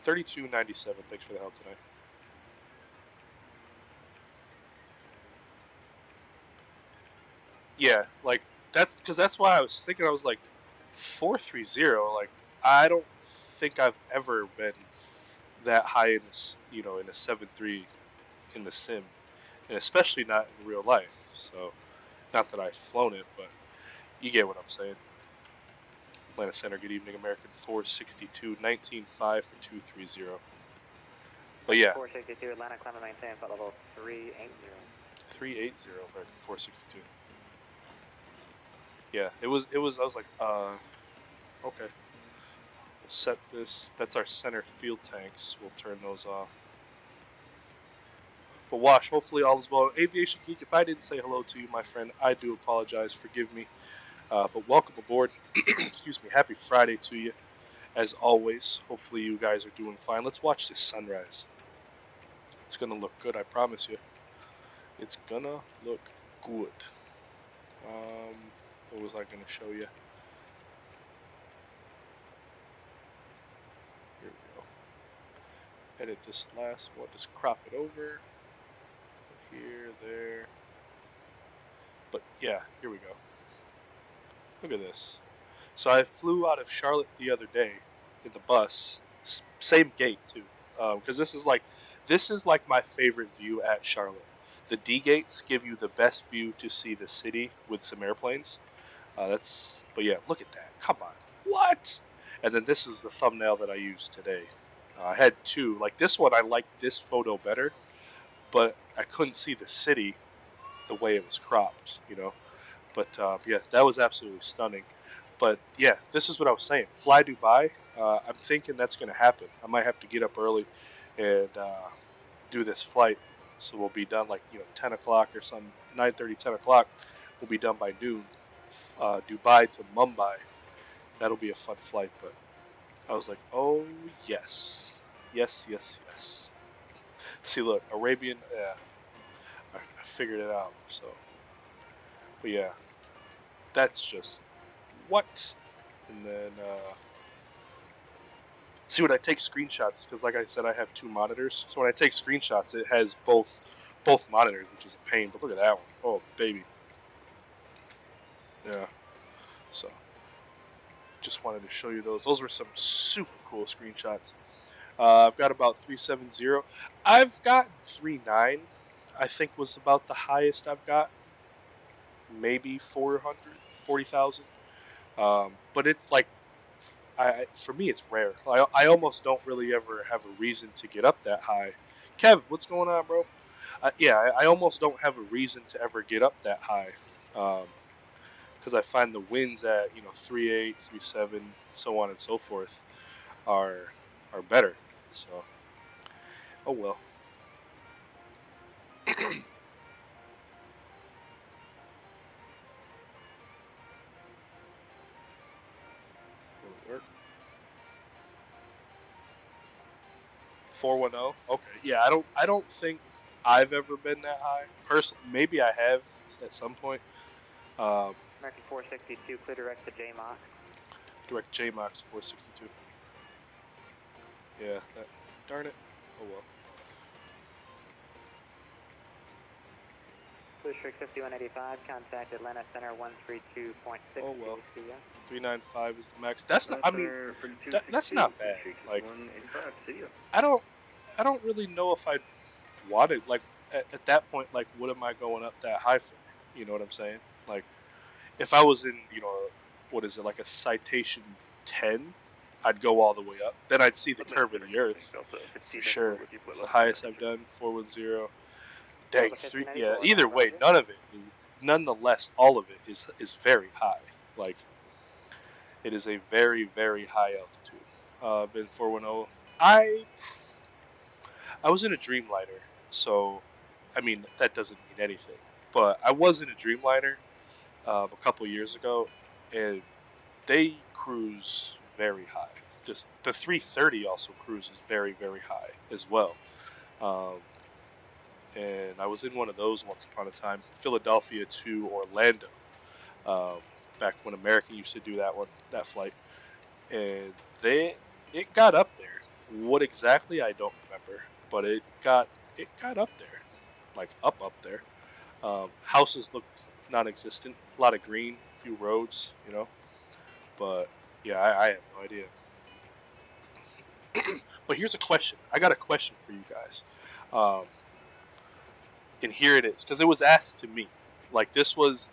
3297. Thanks for the help tonight. Yeah, like that's why I was thinking. I was like 430. Like, I don't think I've ever been that high in this, you know, in a 7.3 in the sim, and especially not in real life. So, not that I've flown it, but you get what I'm saying. Atlanta Center, good evening, American 462, 19.5 for 230. But yeah. 462, Atlanta, climb and maintain, flight level 380. 380, American 462. Yeah, it was, I was like, okay. We'll set this, that's our center field tanks, we'll turn those off. But Wash, hopefully all is well. Aviation Geek, if I didn't say hello to you, my friend, I do apologize, forgive me. But welcome aboard. Excuse me, happy Friday to you, as always. Hopefully you guys are doing fine. Let's watch this sunrise. It's gonna look good, I promise you. It's gonna look good. What was I gonna show you? Here we go. Edit this last one, just crop it over. Here, there. But yeah, here we go. Look at this. So I flew out of Charlotte the other day in the bus. Same gate too, because this is like my favorite view at Charlotte. The D gates give you the best view to see the city with some airplanes. But yeah, look at that. Come on, what? And then this is the thumbnail that I used today. I had two. Like this one, I liked this photo better, but I couldn't see the city the way it was cropped, you know. But yeah, that was absolutely stunning. But yeah, this is what I was saying. Fly Dubai. I'm thinking that's going to happen. I might have to get up early and do this flight. So we'll be done like, you know, 10 o'clock or something. 9:30, 10 o'clock. We'll be done by noon. Dubai to Mumbai. That'll be a fun flight. But I was like, oh, yes. Yes, yes, yes. See, look, Arabian. Yeah, I figured it out. So, but yeah. That's just what. And then see, when I take screenshots, because like I said, I have two monitors. So when I take screenshots, it has both monitors, which is a pain. But look at that one. Oh baby. Yeah. So just wanted to show you those. Those were some super cool screenshots. I've got about 370. I've got 39. I think was about the highest I've got. Maybe 40,000. But it's like, for me, it's rare. I almost don't really ever have a reason to get up that high. Kev, what's going on, bro? Yeah, I almost don't have a reason to ever get up that high. Because I find the winds at, you know, 3.8, 3.7, so on and so forth, are better. So, oh well. Will it work? 410. Okay. Yeah, I don't think I've ever been that high. Personally, maybe I have at some point. American 462, clear direct to JMOX. Direct JMOX 462. Yeah, darn it. Oh well. District 5185, contact Atlanta Center 132.6. Oh well. 395 is the max. That's not. I mean, that's not bad. Like, I don't really know if I wanted, like, at that point, like, what am I going up that high for? You know what I'm saying? Like, if I was in, you know, what is it, like a citation 10, I'd go all the way up. Then I'd see the curve of the earth for sure. It's the highest I've done. 410. Dang, yeah. Either way, nonetheless, all of it is very high. Like, it is a very, very high altitude. Been 410. I was in a Dreamliner, so I mean that doesn't mean anything. But I was in a Dreamliner a couple years ago, and they cruise very high. Just the 330 also cruises very, very high as well. And I was in one of those once upon a time, Philadelphia to Orlando, back when American used to do that flight, and it got up there. What exactly I don't remember, but it got up there, like up there. Houses looked non-existent, a lot of green, a few roads, you know. But yeah, I have no idea. But here's a question. I got a question for you guys. And here it is, because it was asked to me. Like, this was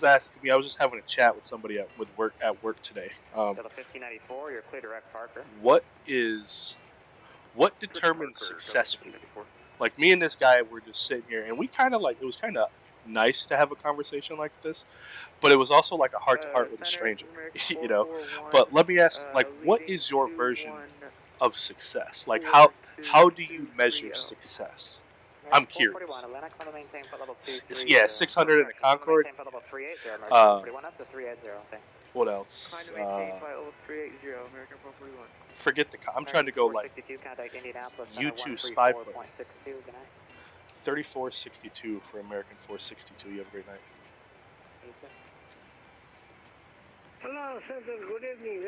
asked to me. I was just having a chat with somebody at work today. 1594, you're clear direct Parker. What determines success for you? Like, me and this guy were just sitting here, and we kind of, like, it was kind of nice to have a conversation like this, but it was also like a heart-to-heart with a stranger, you know. But let me ask, like, what is your version of success? Like, how do you measure success? I'm curious. Yeah, 600 in the Concorde. What else? Forget the. I'm trying to go like U2 spy plane. 3462 for American 462. You have a great night. Hello, Center. Good evening.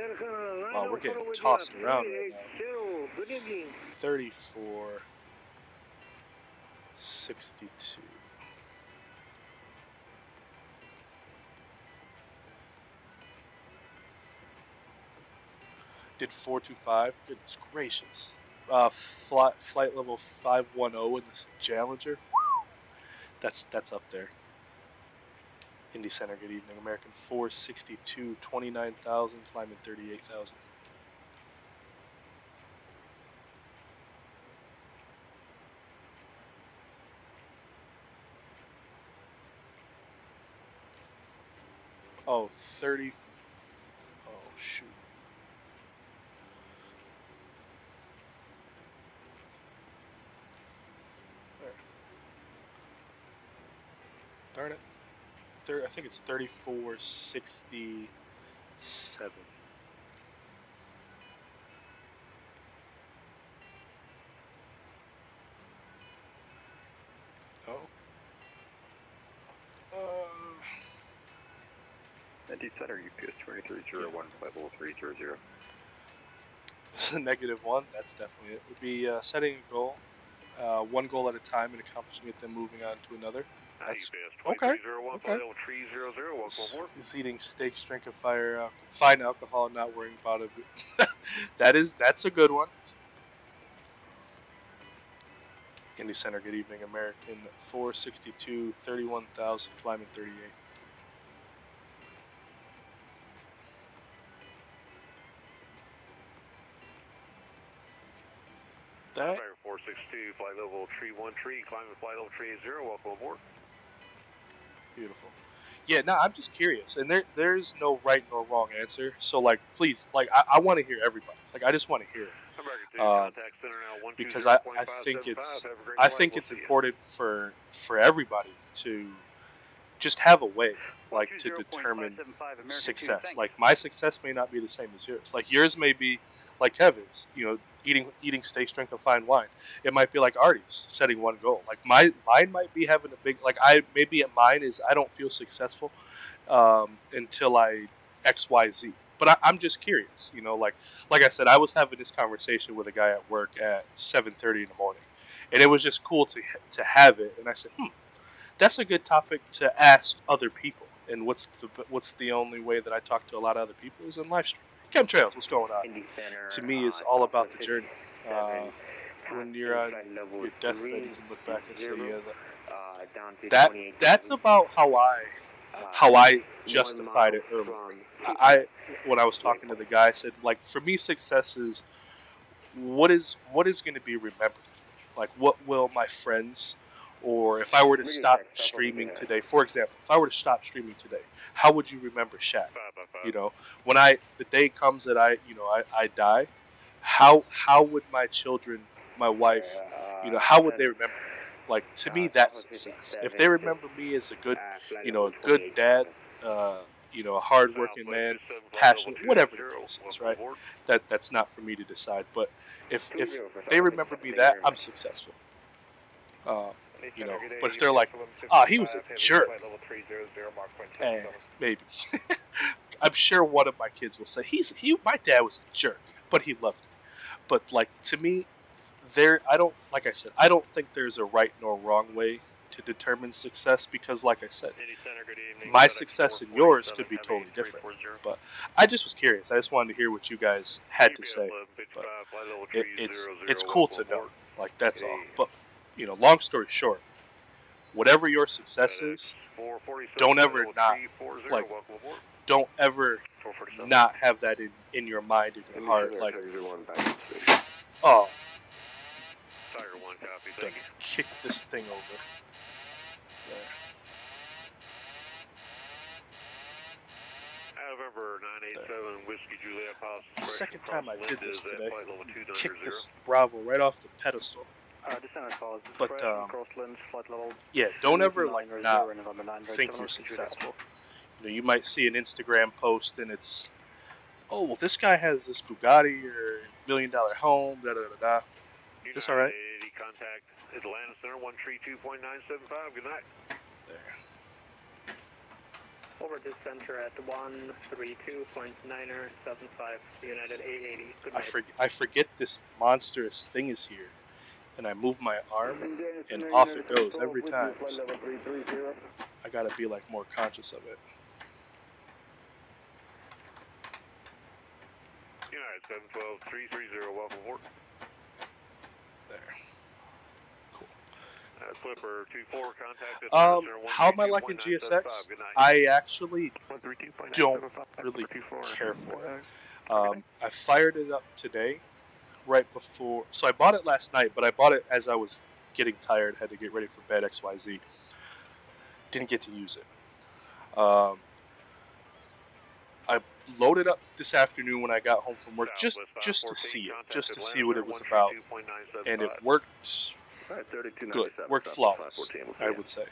Oh, we're getting tossed around right now. Good evening. 3462. Did 425. Goodness gracious. Flight level 510 in this Challenger. That's up there. Indy Center, good evening. American 462, 29,000, climbing 38,000. Oh, 30. Oh, shoot. There. Darn it. I think it's 3467. Oh. Indy Center, UPS 2301, flight level 300. -1, that's definitely it. Would be setting a goal, one goal at a time and accomplishing it, then moving on to another. That's okay. He's eating steaks, drinking fine alcohol, not worrying about it. That's a good one. Indy Center, good evening. American 462, 31,000, climbing 38. That 462, flight level 313, climbing flight level 380, welcome aboard. Beautiful. Yeah, no, I'm just curious, and there's no right nor wrong answer. So, like, please, like, I want to hear everybody. Like, I just want to hear it, because I think it's important for everybody to just have a way, like, to determine success. Like, my success may not be the same as yours. Like, yours may be like Kevin's, you know, eating steaks, drinking fine wine. It might be like Artie's, setting one goal. Like mine might be having a big, like maybe at mine is I don't feel successful until I XYZ. But I'm just curious, you know, like I said, I was having this conversation with a guy at work at 7:30 in the morning, and it was just cool to have it. And I said, that's a good topic to ask other people. And what's the only way that I talk to a lot of other people is in live stream. Chemtrails, what's going on? To me, it's all about the journey. When you're on your deathbed, you can look back and say, yeah, that's about how I justified it earlier. When I was talking to the guy, I said, like, for me, success is what is going to be remembered. Like, what will my friends, or if I were to stop streaming today, for example, if I were to stop streaming today, how would you remember Shaq? You know, when the day comes that I die, how would my children, my wife, how would they remember me? Like, to me, that's success. If they remember me as a good, a good dad, a hardworking man, passionate, whatever the case is, right? That's not for me to decide. But if they remember me that, I'm successful. But if they're like, he was a jerk, maybe. I'm sure one of my kids will say, my dad was a jerk, but he loved me. But, like, to me, I don't think there's a right nor wrong way to determine success, because, like I said, my success and yours could be totally different. But I just was curious. I just wanted to hear what you guys had to say. But it's cool to know. Like, that's all. But, long story short, whatever your success is, don't ever not have that in your mind, in your heart. Like, oh, kick this thing over. There. November 987 Whiskey Juliet House. Second time I did this today. Kicked this Bravo right off the pedestal. But yeah, don't ever not think you're successful. You might see an Instagram post and it's, oh, well, this guy has this Bugatti or $1 million home, da da da da. This all right? Contact Atlanta Center 132.975. Good night. There. Over to center at 132.975. United 880. Good night. I forget this monstrous thing is here, and I move my arm, and off it goes every time. So I gotta be like more conscious of it. United 712-330. Welcome aboard. There. Flipper 24 contacted. How am I liking GSX? I actually don't really care for it. I fired it up today, right before. So I bought it last night, but I bought it as I was getting tired, had to get ready for bed, XYZ. Didn't get to use it. I loaded up this afternoon when I got home from work, just to see it, just to see what it was about, and it worked good, worked flawless, I would say.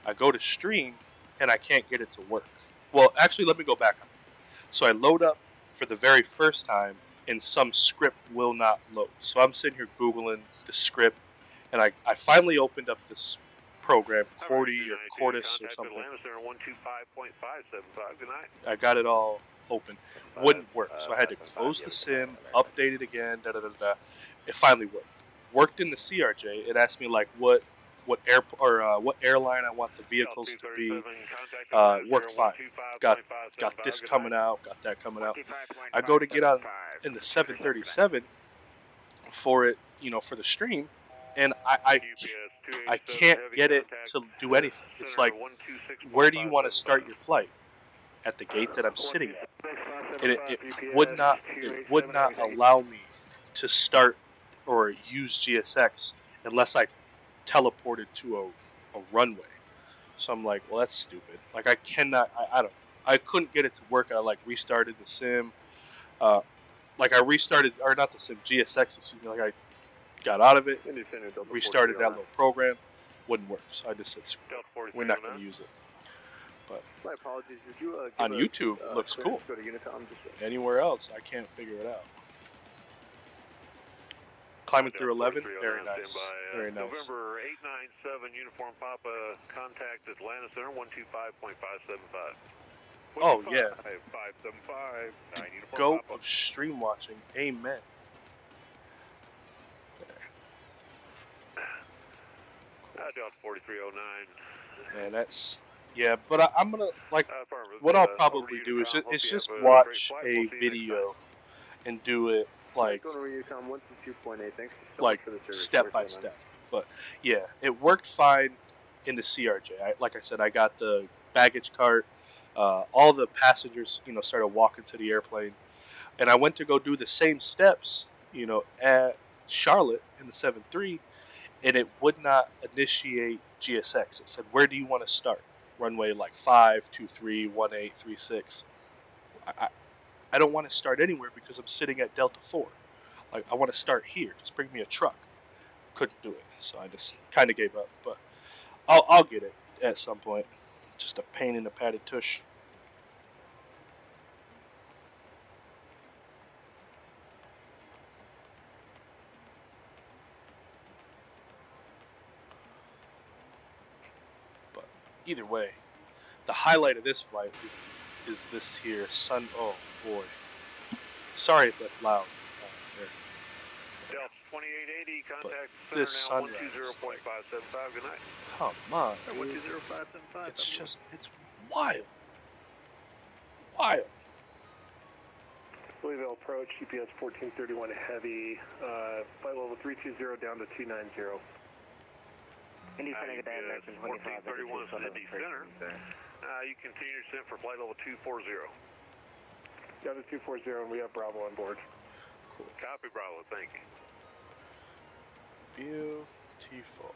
I go to stream, and I can't get it to work. Well, actually, let me go back. So I load up for the very first time, and some script will not load. So I'm sitting here Googling the script, and I finally opened up this program, Cordy or Cordis or something. I got it all open. Wouldn't work, so I had to close the sim, update it again, da da da da. It finally worked. Worked in the CRJ. It asked me like what airline I want the vehicles to be. Worked fine. Got this coming out. Got that coming out. I go to get on in the 737 for it, for the stream, and I can't get it to do anything. It's like, where do you want to start your flight? At the gate that I'm sitting at. And it would not allow me to start or use GSX unless I teleported to a runway. So I'm like, well, that's stupid. Like, I cannot, I couldn't get it to work. I restarted the sim. I restarted, or not the sim, GSX, excuse me. I got out of it, restarted that little program, wouldn't work. So I just said, we're not going to use it. But my apologies. Did you, on YouTube, it looks cool. Anywhere else, I can't figure it out. Climbing through 11, very nice. Very nice. November 897 Uniform Papa, contact Atlanta Center 125.575. Oh, yeah. 575. The goat of stream watching. Amen. Delta 4309. Man, that's yeah. But I'm gonna like affirmative. what I'll Over to probably you, do is Tom. Hope it's you just have a great watch flight. a We'll see you next video and do it like Going over Yukon 122.8. Thanks so like much for the service. step by step. But yeah, it worked fine in the CRJ. Like I said, I got the baggage cart. All the passengers, started walking to the airplane, and I went to go do the same steps, at Charlotte in the 7-3, and it would not initiate GSX. It said, "Where do you want to start?" Runway like 523 1836. I don't want to start anywhere because I'm sitting at Delta 4. Like, I want to start here. Just bring me a truck. Couldn't do it, so I just kind of gave up. But I'll get it at some point. Just a pain in the padded tush. But either way, the highlight of this flight is this here sun. Oh boy, sorry if that's loud. Delta 2880, contact This center now sunrise, 120.575. Good night. Come on, dude. 120.575. It's wild. Wild. Louisville approach, GPS 1431 heavy, flight level 320 down to 290. Indy Center, good day, American 1431 Sydney Center. You continue your descent for flight level 240. Down to 240, and we have Bravo on board. Cool. Copy, Bravo. Thank you. Beautiful.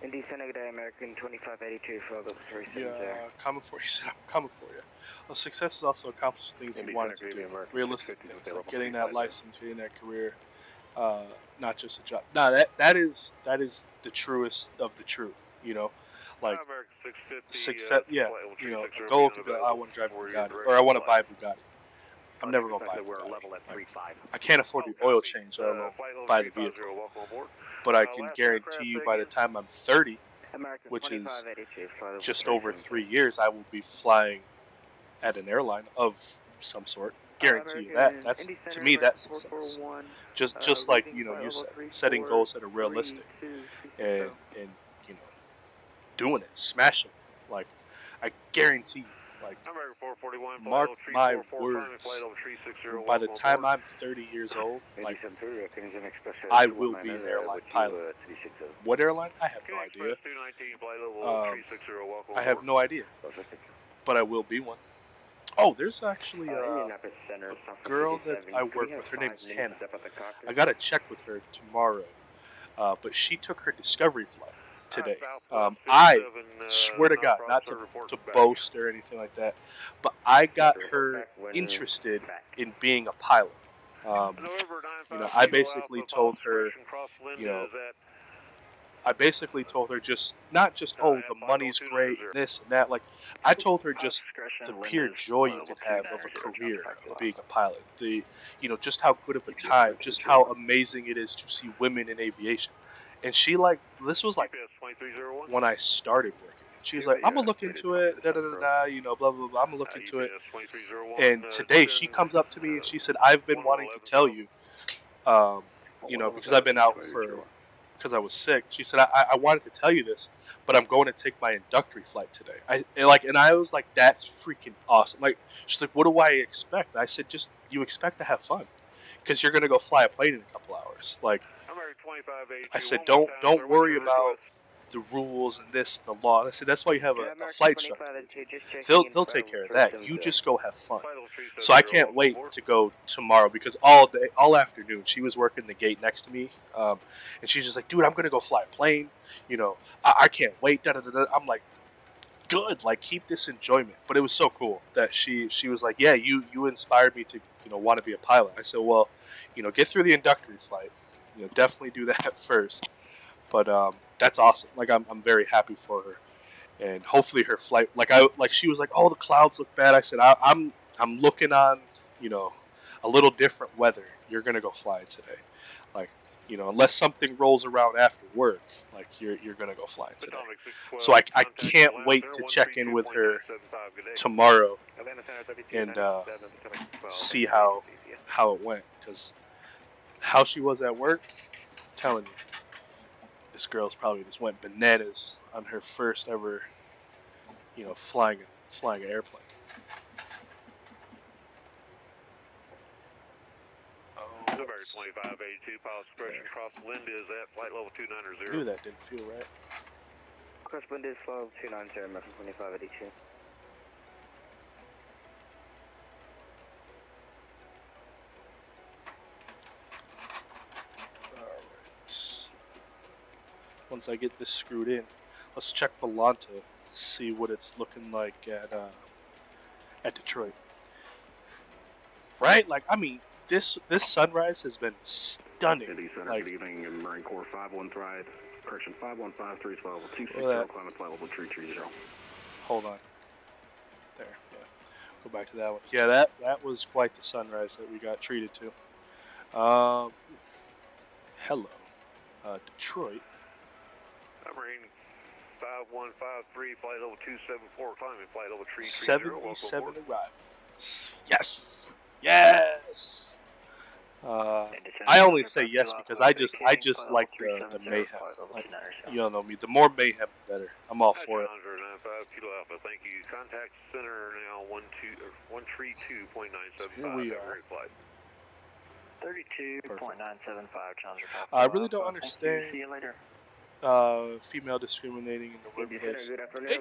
Indy Center, good day, American 2582 for level 370. Yeah, coming for you. He said, "I'm coming for you." Well, success is also accomplishing things you wanted to do. Realistic things, like getting that license, getting that career, not just a job. No, that is the truest of the true. Like American 650, success. Yeah, flight level a goal could be like, I want to drive a Bugatti, or I want to buy a Bugatti. I'm never gonna buy a We're Bugatti. level at 35. I can't afford the oil change. I don't know, buy the vehicle. But I can guarantee you, by the time I'm 30, American which is 2582 for level just over 370. 3 years, I will be flying at an airline of some sort. Guarantee you that. That's, to me, that's success. Just like you said, setting goals that are realistic, and doing it, smashing. Like, I guarantee you, like, mark my words, by the time I'm 30 years old, like, I will be an airline pilot. What airline? I have no idea. I have no idea. But I will be one. Oh, there's actually a girl that I work with. Her name is Hannah. I got to check with her tomorrow. But she took her discovery flight today. I swear to God, not to boast or anything like that, but I got her interested in being a pilot. I basically told her, not just, oh, the money's great, this and that. Like, I told her just the pure joy you can have of a career of being a pilot. Just how good of a time, just how amazing it is to see women in aviation. And she, this was when I started working. She was like, I'm gonna look into it, blah, blah, blah, I'm gonna look into it. And today she comes up to me and she said, I've been wanting to tell you, because I've been out because I was sick. She said, I wanted to tell you this, but I'm going to take my introductory flight today. And I was like, that's freaking awesome. Like, she's like, what do I expect? I said, just, you expect to have fun, because you're gonna go fly a plane in a couple hours. Like, I said, don't worry about the rules and this and the law. I said, that's why you have a flight instructor. They'll take care of that. You just go have fun. So I can't wait to go tomorrow, because all afternoon, she was working the gate next to me, and she's just like, dude, I'm gonna go fly a plane. I can't wait. Da, da, da, da. I'm like, good. Like, keep this enjoyment. But it was so cool that she was like, yeah, you inspired me to want to be a pilot. I said, well, get through the introductory flight. Definitely do that first. But that's awesome. Like, I'm very happy for her, and hopefully her flight. She was like, oh, the clouds look bad. I said, I'm looking on a little different weather. You're gonna go fly today. Like, unless something rolls around after work, like you're gonna go fly today. So I can't wait to check in with her tomorrow and see how it went, because how she was at work, I'm telling you, this girl's probably just went bananas on her first ever, flying an airplane. American 2582, pilot suppression across wind is at flight level 290. I knew that didn't feel right. Cross wind is level 290, American 2582. Alright. Once I get this screwed in, let's check Volanta, see what it's looking like at Detroit. Right? Like, I mean, this sunrise has been stunning. Like, good evening, Marine Corps 513, correction 515, 312, 260, climate flight level 330. Hold on. There, yeah. Go back to that one. Yeah, that was quite the sunrise that we got treated to. Hello, Detroit. Marine 5153, flight level 274, climbing flight level 330. 77 arrivals. Yes. Yes. I only say yes because I just like the mayhem. Like, you don't know me. The more mayhem, the better. I'm all for it. Kilo Alpha, thank you. Contact center now 132.975. Here we are. 32.975. I really don't understand. See you later. Female discriminating in the workplace.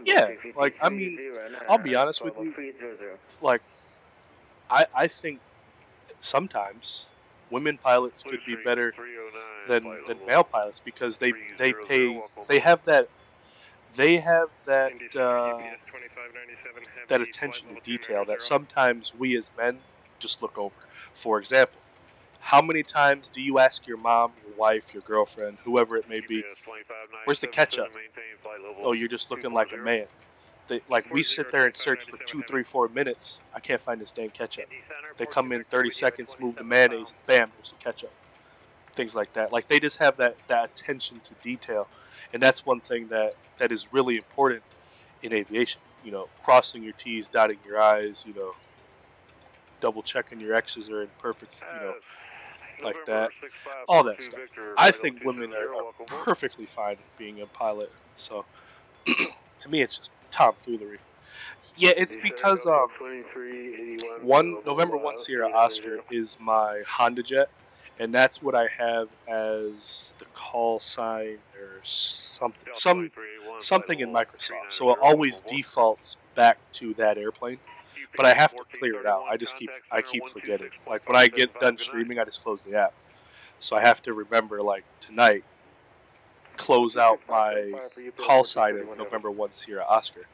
Yeah, like, I mean, I'll be honest with you. Like, I think sometimes women pilots could be better than male pilots because they have that attention to detail that sometimes we as men just look over. For example, how many times do you ask your mom, your wife, your girlfriend, whoever it may be, where's the ketchup? Oh, you're just looking like a man. We sit there and search for 2, 3, 4 minutes. I can't find this dang ketchup. They come in 30 seconds, move the mayonnaise, bam, there's the ketchup. Things like that. Like, they just have that attention to detail. And that's one thing that is really important in aviation. Crossing your T's, dotting your I's, double checking your X's are in perfect, like that. All that stuff. I think women are perfectly fine being a pilot. So, to me, it's just tomfoolery. Yeah, it's because November 1 Sierra Oscar is my Honda jet, and that's what I have as the call sign or something in Microsoft. So it always defaults back to that airplane, but I have to clear it out. I keep forgetting. Like, when I get done streaming, I just close the app. So I have to remember, like, tonight, close out my call sign of November 1 Sierra Oscar,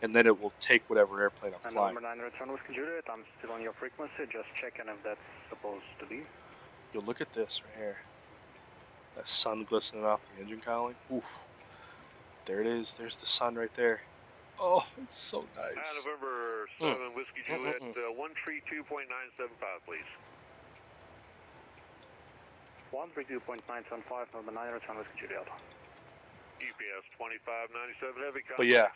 and then it will take whatever airplane I'm flying. Number 9 return with Juliet. I'm still on your frequency, just checking if that's supposed to be. Yo, look at this right here. That sun glistening off the engine cowling. Oof. There it is. There's the sun right there. Oh, it's so nice. November 7 Whiskey Juliet, 132.975, please. 132.975, number 9 return with Juliet. UPS 2597 heavy. But yeah,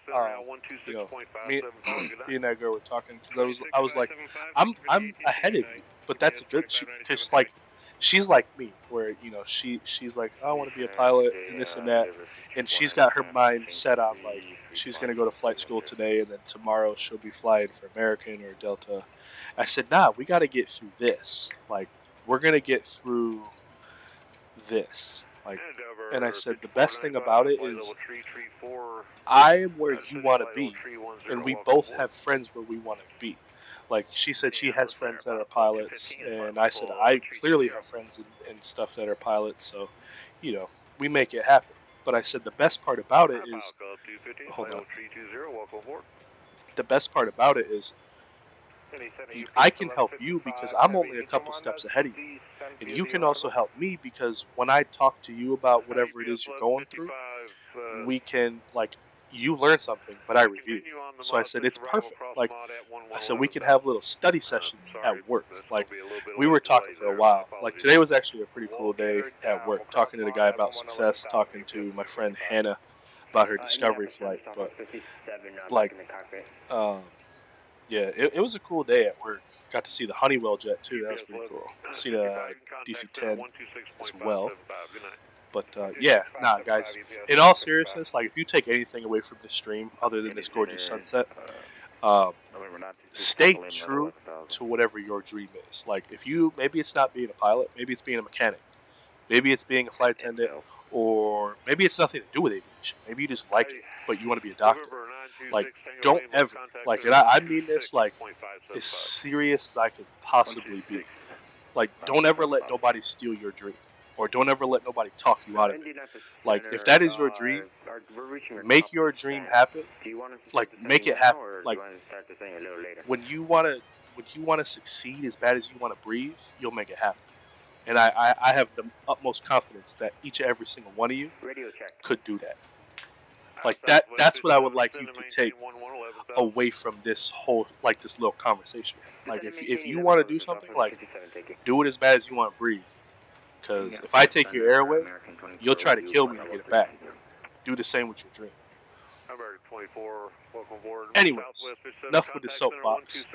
me and that girl were talking because I was like, I'm ahead of you, but that's good. Because like, she's like me, where she's like, I want to be a pilot and this and that, and she's got her mind set on like she's gonna go to flight school today, and then tomorrow she'll be flying for American or Delta. I said, nah, we got to get through this. Like, we're gonna get through this. Like, and I said, the best thing about it is I am where you want to be, and we both have friends where we want to be. Like, she said she has friends that are pilots, and I said I clearly have friends and stuff that are pilots, so, we make it happen. But I said the best part about it is, hold on. The best part about it is I can help you because I'm only a couple steps ahead of you. And you can also help me because when I talk to you about whatever it is you're going through, we can, like, you learn something, but I review. So I said, it's perfect. Like, I said, we can have little study sessions at work. Like, we were talking for a while. Like, today was actually a pretty cool day at work, talking to the guy about success, talking to my friend Hannah about her discovery flight. But, like, yeah, it was a cool day at work. Got to see the Honeywell jet, too. That was pretty cool. See the DC-10 as well. But yeah, nah, guys. In all seriousness, like if you take anything away from this stream other than this gorgeous sunset, stay true to whatever your dream is. Like if you, maybe it's not being a pilot, maybe it's being a mechanic, maybe it's being a flight attendant, or maybe it's nothing to do with aviation. Maybe you just like it, but you want to be a doctor. Like, don't ever, like, and I mean this like as serious as I could possibly be. Like, don't ever let nobody steal your dream, or don't ever let nobody talk you out of it. Like, if that is your dream, make your dream happen. Like, make it happen. Like, when you wanna succeed as bad as you wanna breathe, you'll make it happen. And I have the utmost confidence that each and every single one of you could do that. Like that's what I would like you to take away from this whole, like, this little conversation. Like if you want to do something, like, do it as bad as you want to breathe. Because if I take your air away, you'll try to kill me to get it back. Do the same with your dream. Anyways, enough with the soapbox.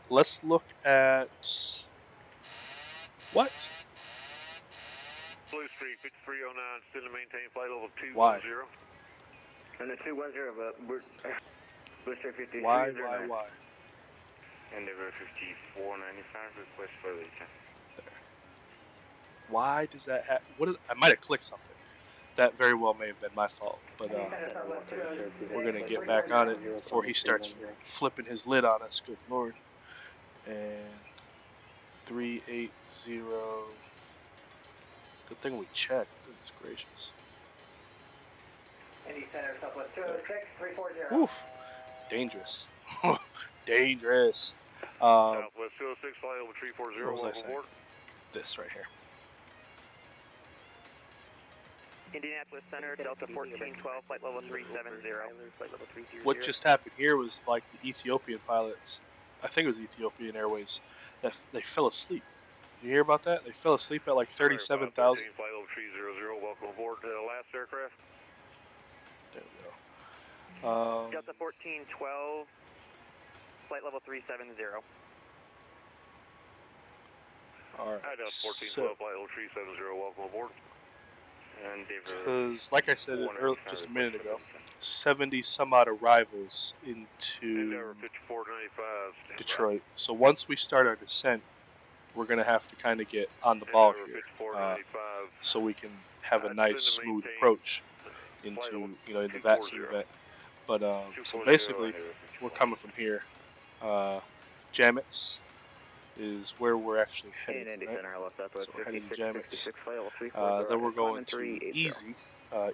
Let's look at what? Blue Street 5309, still to maintain flight level 210. Why? And the 210, but we're Blue Street 5309. Why? Endeavor 5495, request for Lisa. Why does that happen? I might have clicked something. That very well may have been my fault, but we're going to get back on it before he starts flipping his lid on us. Good Lord. And 380. Good thing we checked. Goodness gracious. Indy Center, Southwest 206, 340. Oof. Dangerous. Dangerous. Southwest 206, flight over 340. What was I saying? This right here. Indianapolis Center, Delta 1412, flight level 370. Flight level 330. What just happened here was like the Ethiopian pilots, I think it was Ethiopian Airways, that they fell asleep. You hear about that? They fell asleep at like 37,000. Flight level 300, welcome aboard to the last aircraft. There we go. Delta 1412, flight level 370. Alright, Hi, Delta 1412, flight level 370, welcome aboard. Because, like I said just a minute ago, 70 some odd arrivals into Detroit. So once we start our descent, we're going to have to kind of get on the ball here, so we can have a nice smooth approach into, in the Vatsim event. But so basically, we're coming from here. Jamix is where we're actually heading. Right? So we're heading to Jamix. Then we're going to Easy.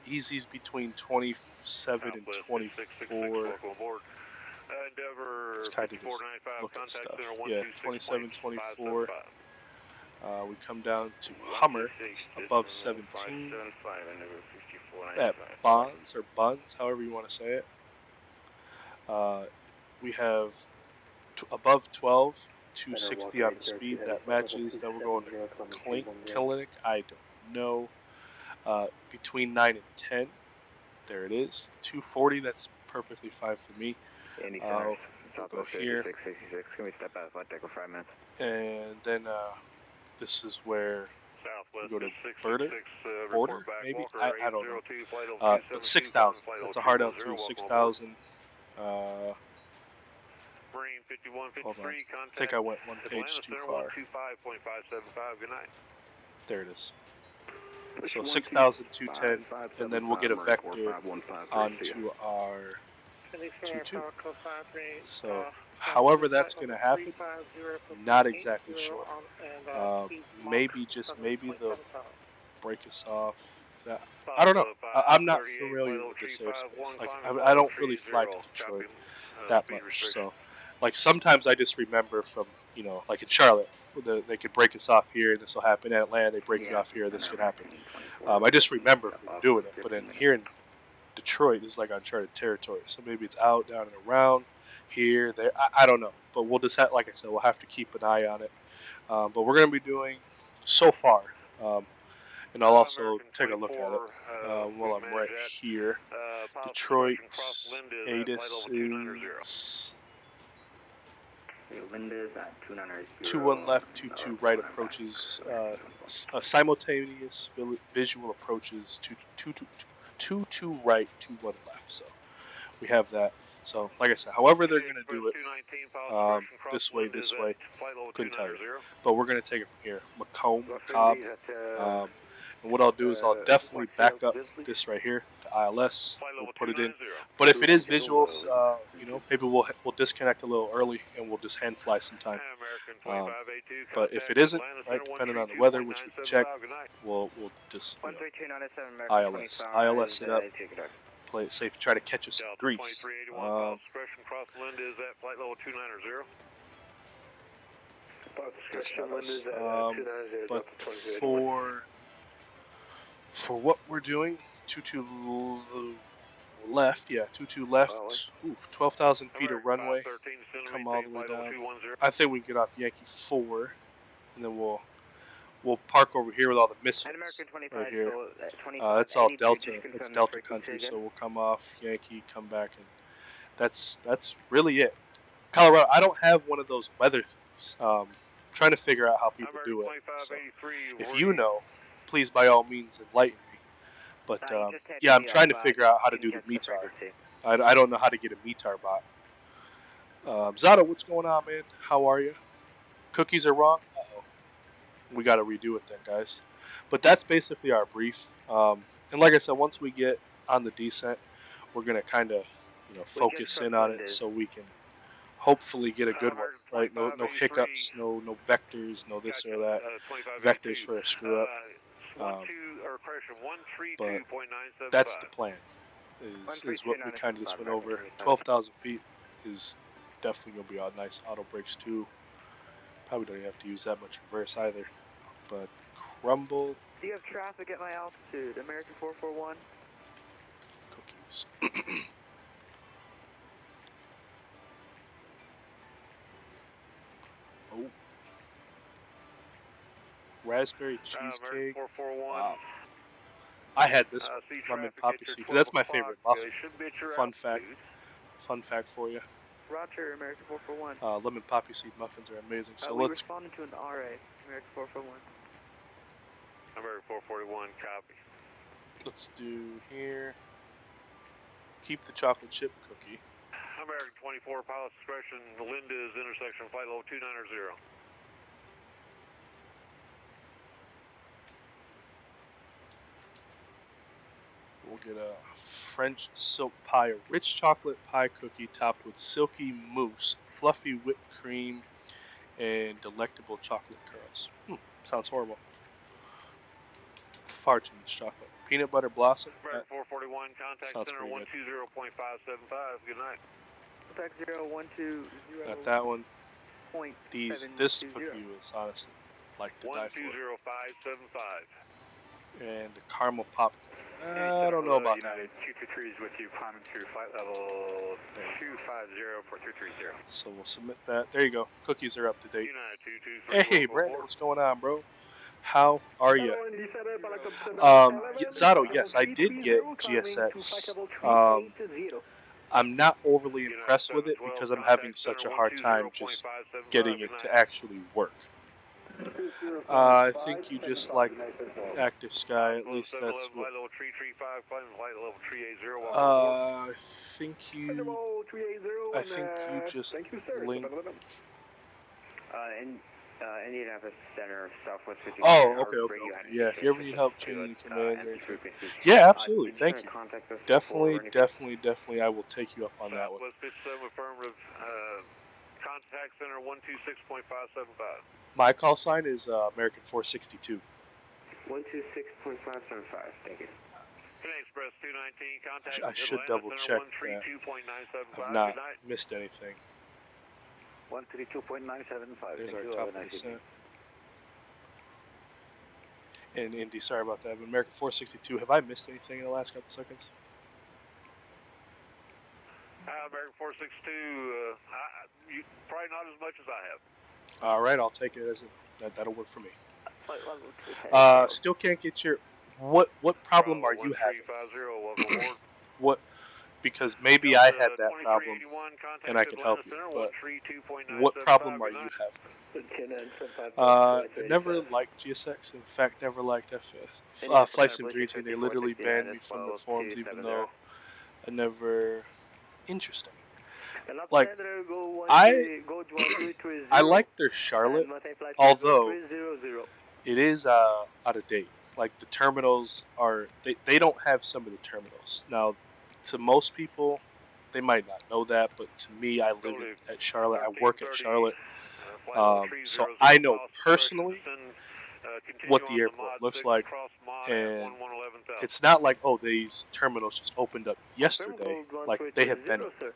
Easy's between 27 and 24. It's kind of just looking stuff. Yeah, 27, 24. We come down to Hummer, above 17. At Bonds, or Buns, however you want to say it. We have above 12, 260 on the speed. That matches. Then we're going to Clinic. I don't know. Between 9 and 10. There it is. 240. That's perfectly fine for me. We'll go here. And then this is where we go to Border, maybe? I don't know. But 6,000. That's a hard out too. 6,000. Hold on. I think I went one page too far. There it is. So 6,210, and then we'll get a vector onto our 22. So, however that's going to happen, not exactly sure. Maybe they'll break us off. I don't know. I'm not familiar with this airspace. Like, I don't really fly to Detroit that much. So, like, sometimes I just remember from, like in Charlotte, they could break us off here, and this will happen. In Atlanta, they break you off here, this could happen. I just remember from doing it. But here in Detroit, this is like uncharted territory. So maybe it's out, down, and around, here, there. I don't know. But we'll just have, like I said, we'll have to keep an eye on it. But we're going to be doing so far. And I'll also take a look at it while I'm right here. Detroit, ATIS is Wind is at 290. 21 left, 22 right approaches, simultaneous visual approaches, 22 right, 21 left. So we have that. So like I said, however they're going to do it, this way, couldn't tell you. But we're going to take it from here. Macomb, Cobb. And what I'll do is I'll definitely back up this right here to ILS. We'll put it in. But if it is visuals, you know, maybe we'll disconnect a little early and we'll just hand fly sometime. But if it isn't, right, depending on the weather, which we can check, we'll just ILS it up. Play it safe, try to catch us some grease. But for what we're doing, 22 left, yeah, 22 left. 12,000 feet of runway. Come all the way down. I think we can get off Yankee 4, and then we'll park over here with all the misfits right here. It's all Delta. It's Delta country, so we'll come off Yankee, come back, and that's really it. Colorado, I don't have one of those weather things. I'm trying to figure out how people do it. So if you know, please by all means enlighten me. But yeah, I'm trying to figure out how to do the METAR. I don't know how to get a METAR bot. Zato, what's going on, man? How are you? Cookies are wrong? Uh-oh. We got to redo it then, guys. But that's basically our brief. And like I said, once we get on the descent, we're going to kind of, you know, focus in on it so we can hopefully get a good one, right? No hiccups, no vectors, no this or that. Vectors for a screw up. But that's the plan. Is what we kind of just went over. 12,000 feet is definitely going to be a nice auto brakes too. Probably don't even have to use that much reverse either. But crumble. Do you have traffic at my altitude? American 441. Cookies. Oh. Raspberry cheesecake. Wow. I had this lemon poppy seed. That's my favorite muffin. Fun fact for you. Roger, American 441. Lemon poppy seed muffins are amazing. So we let's. responded to an RA. American 441. American 441, copy. Let's do here. Keep the chocolate chip cookie. American 24, pilot discretion. Linda's intersection, flight level 290. We'll get a French silk pie, a rich chocolate pie cookie topped with silky mousse, fluffy whipped cream, and delectable chocolate curls. Sounds horrible. Far too much chocolate. Peanut butter blossom. 441, contact center 120.575. Good night. Contact 0120. Got that one. This cookie was honestly like to die for. 120.575. And the caramel popcorn. I don't know about that. 223 is with you, climbing through flight level 250 for 330. So we'll submit that. There you go. Cookies are up to date. Hey, Brandon, what's going on, bro? How are you? Zato, yes, I did get GSX. I'm not overly impressed with it because I'm having such a hard time just getting it to actually work. I think you just like Active Sky, at least that's what. I think you just link. Indianapolis Center, Southwest 50. Oh, okay. Yeah, if you ever need help changing command or anything. Yeah, absolutely. Thank you. Definitely. I will take you up on that one. Southwest 57 affirmative. Contact center 126.575. My call sign is American 462. 126.575. Thank you. Express 219. Contact I should double check that. I've not missed anything. 132.975. There's our top percent. And Indy, sorry about that. But American 462. Have I missed anything in the last couple seconds? American 462. Probably not as much as I have. All right, I'll take it as that'll work for me. Still can't get your. What problem are you having? Welcome aboard. What because maybe I had that problem and I can help you. But what problem are you having? I never liked GSX. In fact, never liked FS. Flight Sim 3. They literally banned me from the forums, even though I never. Interesting. Like, I like their Charlotte, although it is out of date. Like, the terminals are, they don't have some of the terminals. Now, to most people, they might not know that, but to me, I live at Charlotte. I work at Charlotte. So I know personally what the airport looks like, and it's not like, oh, these terminals just opened up yesterday. Like, they have been open.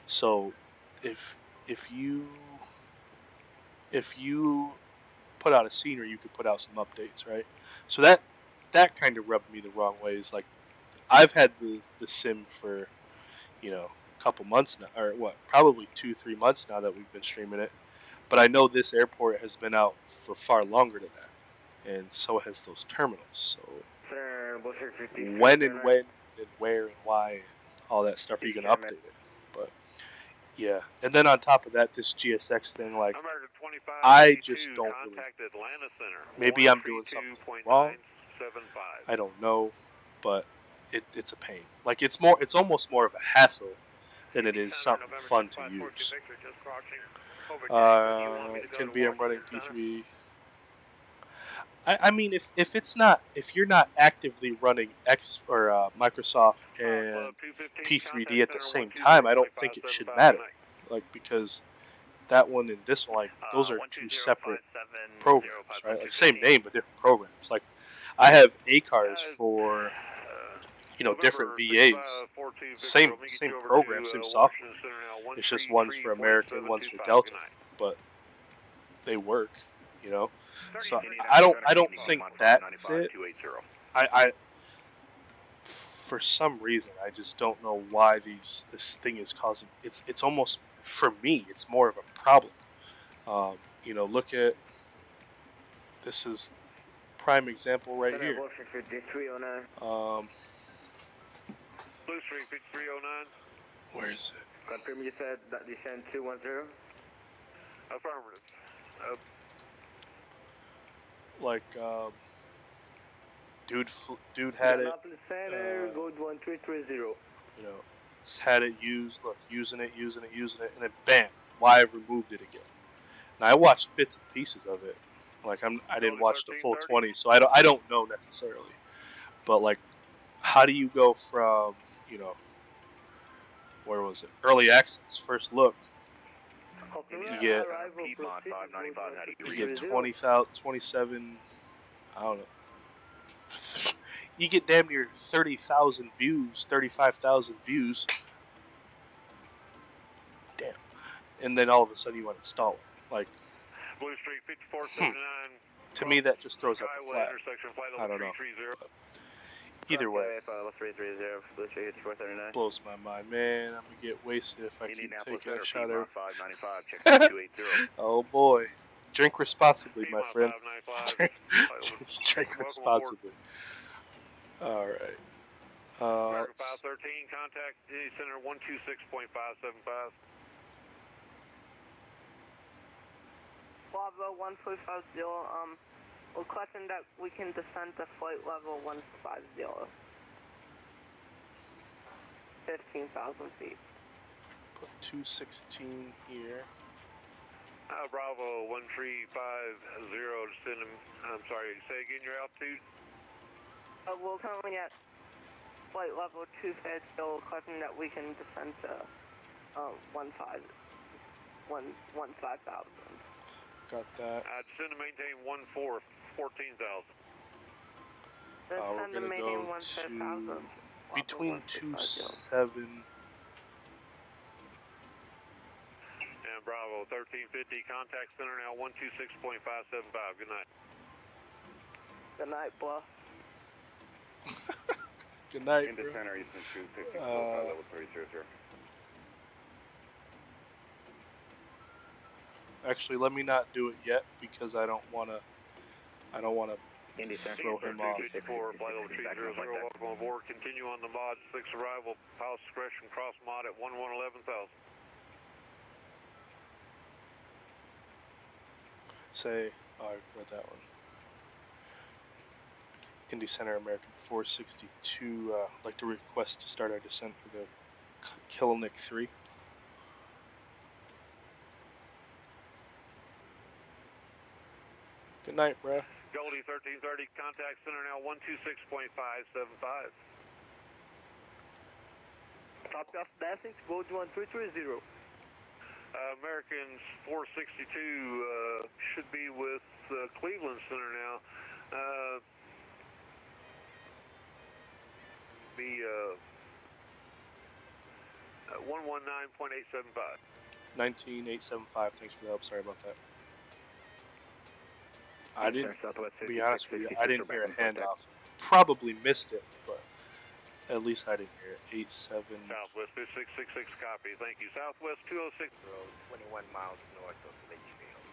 So if you put out a scenery, you could put out some updates, right? So that kind of rubbed me the wrong way. Is like, I've had the sim for, a couple months now, or what, probably 2-3 months now that we've been streaming it. But I know this airport has been out for far longer than that, and so has those terminals. So when and where and why and all that stuff, are you gonna update it? But yeah, and then on top of that, this GSX thing, like, I just don't really. Maybe I'm doing something wrong. I don't know, but it's a pain. Like, it's almost more of a hassle than it is something fun to use. Can be I'm running P3. I mean, if you're not actively running Microsoft and P3D at the same time, I don't think it should matter. Like, because that one and this one, like, those are two separate programs, right? Like, same name but different programs. Like, I have ACARs for different VAs, same program, same software. It's just one's for American, one's for Delta, but they work, So I don't think that's it. I for some reason, I just don't know why this thing is causing. It's almost, for me, it's more of a problem. Look at, this is prime example right here. Blue Street 5309. Where is it? Confirm you said that descend 210? Affirmative. Like, dude had it. Code 1330. Had it used. Look, using it, and then bam, why I removed it again. Now I watched bits and pieces of it. Like, I didn't watch the full 20, so I don't know necessarily. But, like, how do you go from, where was it? Early access, first look. You get 20,000, 27. I don't know. You get damn near 30,000 views, 35,000 views. Damn. And then all of a sudden you want to install it. Like, Blue Street 5479. To me, that just throws up the flag. I don't know. But either way, blows my mind, man. I'm gonna get wasted if I keep taking a shot every. Oh boy, drink responsibly, my friend. Drink responsibly. All right. 513, contact center 126.575. Bravo 150. We're requesting that we can descend to flight level 150. 15,000 feet. Put 216 here. Bravo 1350, descend. I'm sorry, say again your altitude? We're currently at flight level 250, requesting that we can descend to 15,000. Got that. Descend to maintain 14,000. We're gonna go to between 27. And Bravo 1350, contact center now 126.575. Good night. Good night, bro. Good night, Into bro. center, Eastern 250, level 300. Actually, let me not do it yet because I don't wanna throw him off. 254, flight level 300, welcome aboard. Continue on the mod 6 arrival, house discretion, cross mod at 11,000. Say, oh, I read that one. Indy Center, American 462, like to request to start our descent for the Kilnick 3. Good night, bruh. Goldie 1330, contact center now 126.575. Copy off Basics, Road 1330. Americans 462 should be with Cleveland Center now. Be 119.875. 19875. Thanks for the help. Sorry about that. I didn't. To be honest with you, I didn't hear a handoff. Probably missed it, but at least I didn't hear it. 87. Southwest 2666. Copy. Thank you. Southwest 206. Road 21 miles north of Litchfield.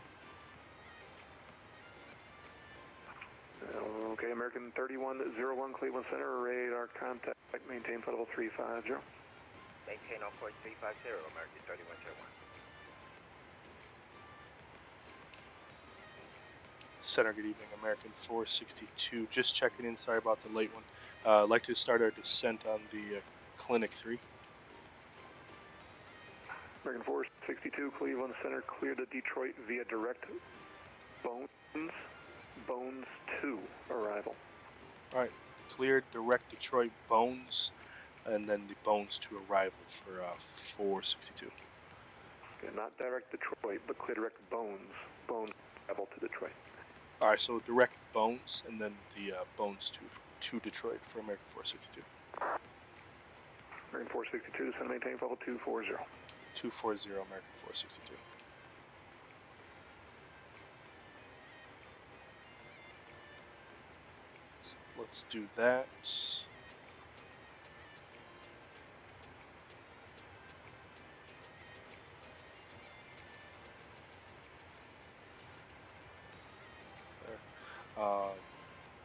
Okay, American 3101 Cleveland Center, radar contact, maintain flight level 350. Maintain on course 350, American 3101. Center, good evening. American 462. Just checking in. Sorry about the late one. I'd like to start our descent on the Clinic 3. American 462, Cleveland Center, clear to Detroit via direct Bones 2 arrival. Alright, cleared direct Detroit Bones, and then the Bones 2 arrival for 462. Okay, not direct Detroit, but clear direct Bones arrival to Detroit. Alright, so direct Bones, and then the Bones 2 to Detroit for American 462. American 462, descend maintain level 240. 240, American 462. Let's do that.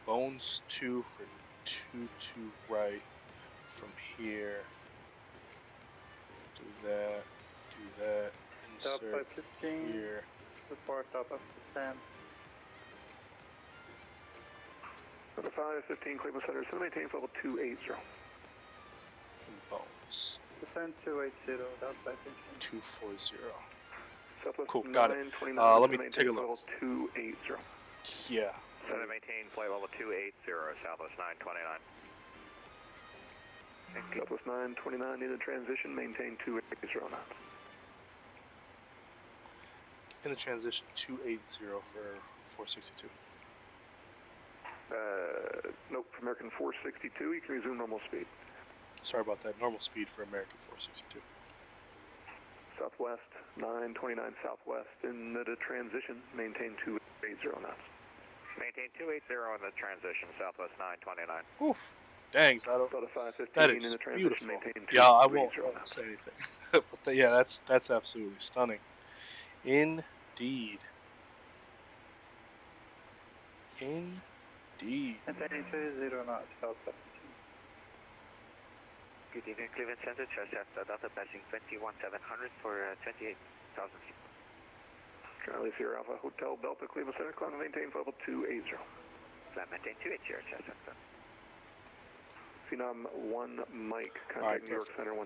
Bones 2 for 2 to right from here. Do that, insert here. Report top of the stand. 515 Cleveland Center, descend maintain level 280. Bones. Descend 280, outside 240. Southwest Cool, got it. Let me take a look. Level 280. Yeah. Center maintain flight level 280, Southwest 929. Southwest 929, need a transition, maintain 280 knots. In the transition, 280 for 462. Nope, for American 462, you can resume normal speed. Sorry about that. Normal speed for American 462. Southwest 929 Southwest, in the transition, maintain 280 knots. Maintain 280 on the transition, Southwest 929. Oof. Dang, so I don't. That is in the transition, beautiful. maintain Yeah, I won't say anything. But yeah, that's absolutely stunning. Indeed. Indeed. Maintain 20 knots, southwest. Good evening, Cleveland Center, Delta passing 21700 for 28,000 feet. Charlie Sierra Alpha Hotel Delta Cleveland Center, climb and maintain level 280. Flight maintain 280, Chester. Phenom 1 Mike, contact New York Center 125.32.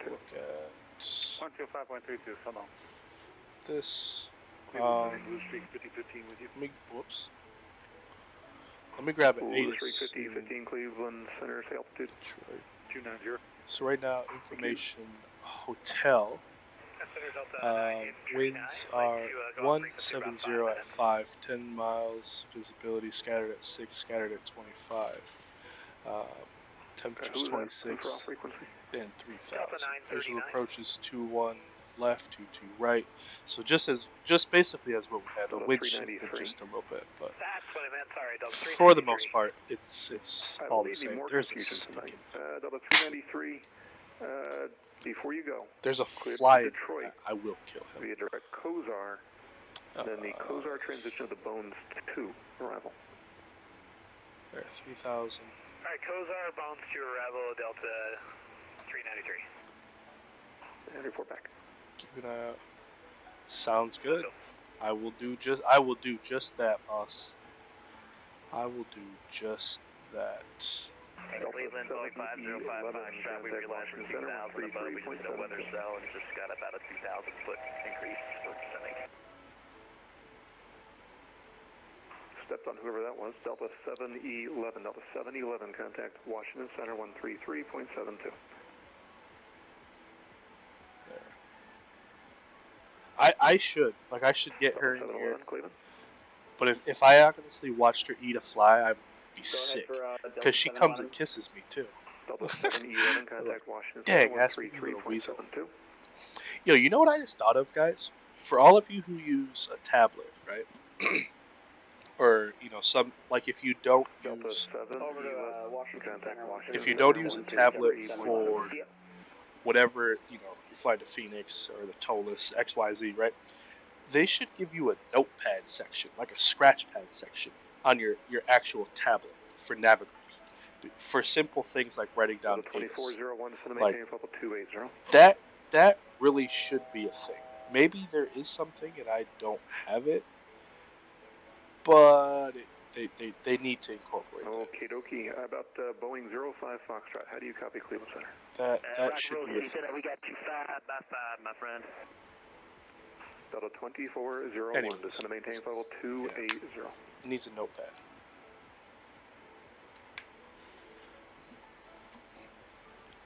Look at 125.32, hold on. this. Blue Streak 5015 with you. Whoops. Let me grab an Blue ATIS. Streak 5015 Cleveland Center, altitude. Detroit. 290. So right now, information hotel. Winds are 170 at 5, 10 miles, visibility scattered at 6, scattered at 25. Temperatures 26 and 3,000. Visual approaches 2-1 left, 2-2 right. So just basically as what we had, a wind shifted just a little bit, but for the most part, it's all the same. There's a stinking. Delta 393. Before you go, there's a fly. I will kill him. Via direct Kozar Then the Kozar transition of the Bones 2 arrival. There, 3,000. Alright, Kozar, Bones 2 arrival, Delta 393. And report back. Keep an eye out. Sounds good. I will do just that, boss. I will do just that. Cleveland, Boeing 5055, traffic realized for 2,000 above. We just did a weather cell and just got about a 2,000 foot increase for descending. Stepped on whoever that was. Delta 7E11. Delta 7E11, contact Washington Center 133.72. I should get her in here. Cleveland. But if I honestly watched her eat a fly, I'd be sick. Because she comes and kisses me too. Dang, ask me, you little weasel. Yo, you know what I just thought of, guys? For all of you who use a tablet, right? Or, you know, some, like if you don't use a tablet for whatever, you know, you fly to Phoenix or the Tolis, XYZ, right? They should give you a notepad section, like a scratch pad section on your actual tablet for Navigraph. For simple things like writing down dates. Like, that really should be a thing. Maybe there is something and I don't have it, but they need to incorporate that. Okie dokie. About Boeing 05 Foxtrot. How do you copy Cleveland Center? That should be a thing. We got 25 by 5, my friend. Delta 2401. Descend to maintain level 280. It needs a notepad.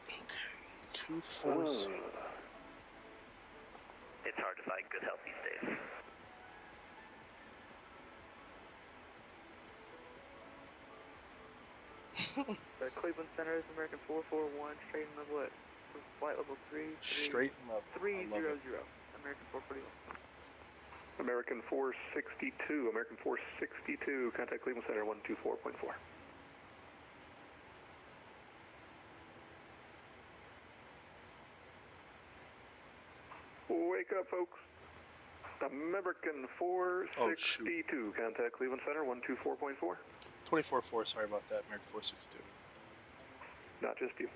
Okay. 240. It's hard to find good help these days. The Cleveland Center is American 441, straight and level at flight level 3. Straight and level. 300. American 441. American 462. American 462. Contact Cleveland Center 124.4. Wake up, folks. American 462. Contact Cleveland Center 124.4. 24-4, sorry about that, American 462. Not just you.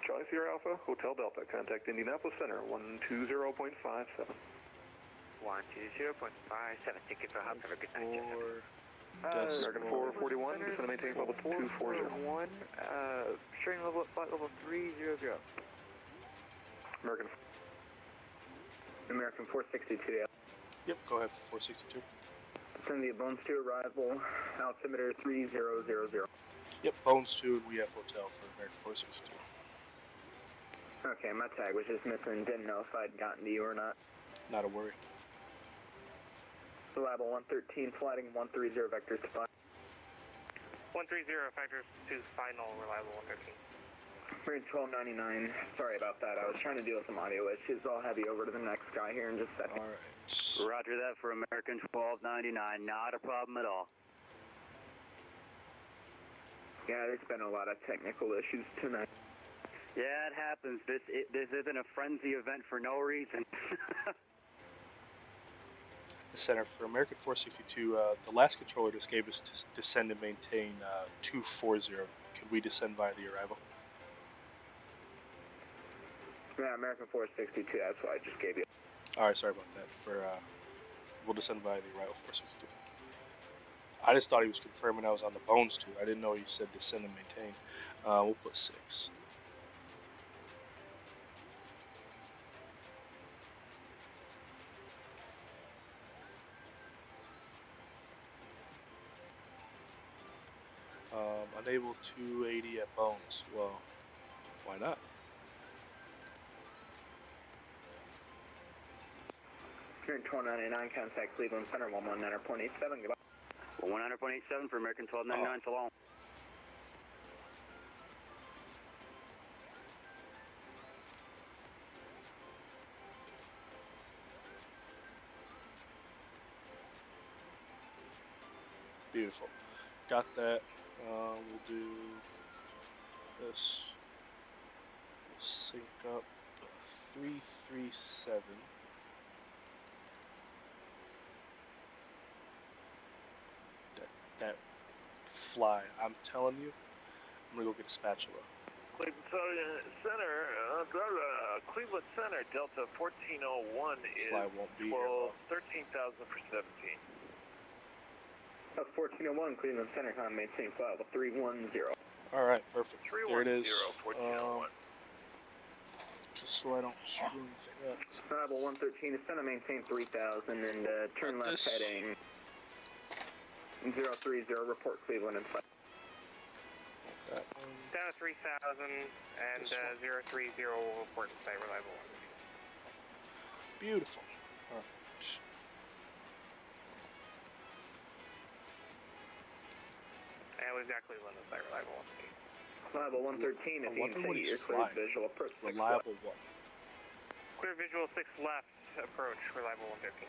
Charlie Sierra Alpha, Hotel Delta. Contact Indianapolis Center 120.57. 120.57. Thank you for help. Have a good night. American 441, descend to maintain level 240. Straight level at flight level 300. American 462. Yep, go ahead for 462. Send the Bones 2 arrival, altimeter 3000. Yep, Bones 2 and we have hotel for American 462. Okay, my tag was just missing. Didn't know if I'd gotten to you or not. Not a worry. Reliable 113, flighting 130 vectors to fly. 130 factors to final, reliable 113. We're in 1299. Sorry about that. I was trying to deal with some audio issues. I'll have you over to the next guy here in just a second. Alright. Roger that for American 1299. Not a problem at all. Yeah, there's been a lot of technical issues tonight. Yeah, it happens. This isn't a frenzy event for no reason. The center for American 462, the last controller just gave us to descend and maintain 240. Can we descend via the arrival? Yeah, American 462, that's what I just gave you. Alright, sorry about that. We'll descend via the arrival 462. I just thought he was confirming I was on the Bones too. I didn't know he said descend and maintain. We'll put 6. Unable 280 at Bones. Well, why not? Here in 1299, contact Cleveland Center 119.87. Goodbye. 100.87 for American 1299. So long. Beautiful. Got that. We'll do this. We'll sync up 337. fly. I'm telling you, I'm gonna go get a spatula. Cleveland Center, Delta 1401 is Fly won't be 13,000 for 17. 1401 Cleveland Center, time maintain flight level 310. All right, perfect. There it is. 1401. Just so I don't screw anything up. Level 113 is center maintain 3000 and turn left heading 030. Report Cleveland and flight. That one. Down to 3000 and 030 will report and say reliable. Beautiful. All right. And we've got Cleveland and say reliable. Level 113 if you can see your clear visual approach. Reliable one. Clear visual 6 left approach, reliable 113.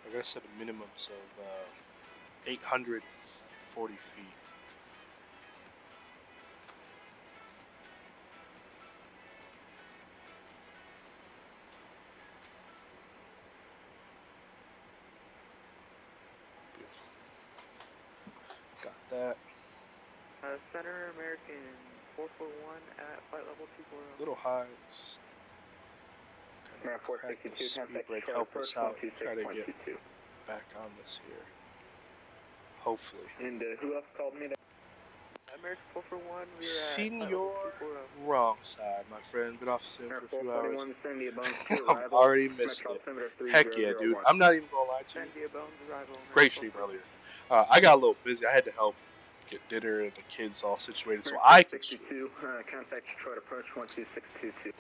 I gotta set a minimums of 840 feet. Beautiful. Got that. Center American 441 at flight level 240. Little heights. American 462, Speed contact break, short help approach us out. Try to 126.22. get back on this here. Hopefully. And who else called me? American 441, we're Senior, wrong side, my friend. Been off sim for a few hours. I'm already missing it. Heck yeah, dude. I'm not even gonna lie to you. Great stream earlier. I got a little busy. I had to help get dinner and the kids all situated so I could stream. Contact Detroit approach 12622.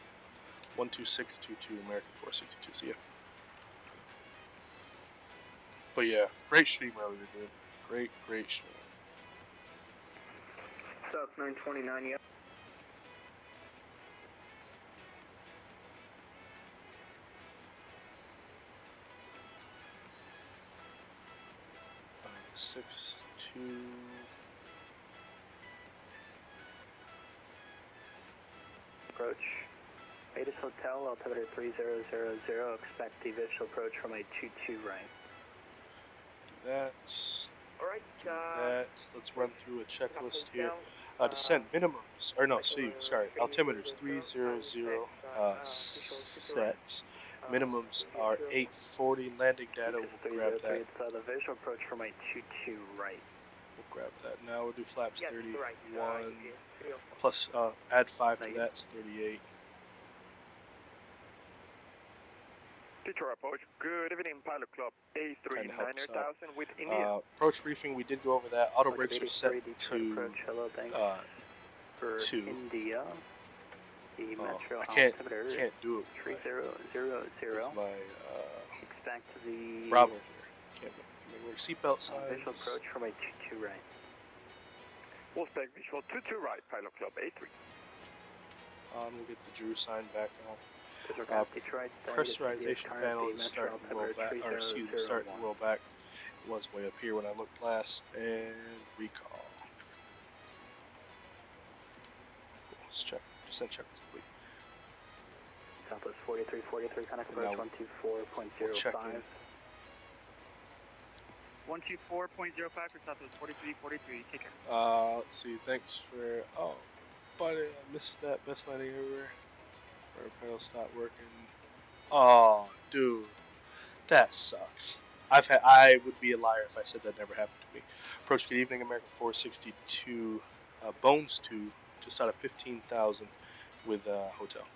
12622 American 462. See ya. But yeah, great stream earlier, dude. Great stream. South 929, yep. Uh, 62. Approach. Atis Hotel, altimeter 3000, expect the visual approach from a 22 right. That's Alright, that. Let's run through a checklist here. Descent minimums, or no, sorry, altimeters 300 set. Minimums are 840. Landing data, we'll grab that. The visual approach from a 22 right. We'll grab that. Now we'll do flaps 31 plus add 5 to that, it's 38. Detroit approach, good evening, Pilot Club A39000 with India. Approach briefing, we did go over that. Auto brakes are set to India. The metro I can't altimeter do it. 3000. My Expect the Bravo here. Can't make seatbelt signs. Visual approach from a 22 right. We'll spec visual 22 right, Pilot Club A3. We'll get the Drew sign back on. Detroit, Pressurization panel is starting to roll back, or excuse me, starting to roll back. It was way up here when I looked last, and recall. Cool, let's check. Descent check is complete. Southwest 4343, connect approach 124.05. 124.05 for Southwest 4343, take care. Let's see, thanks for, oh, buddy, I missed that best landing everywhere. Pedal stopped working. Oh, dude, that sucks. I would be a liar if I said that never happened to me. Approach, good evening, American 462, Bones 2, just out of 15,000 with hotel.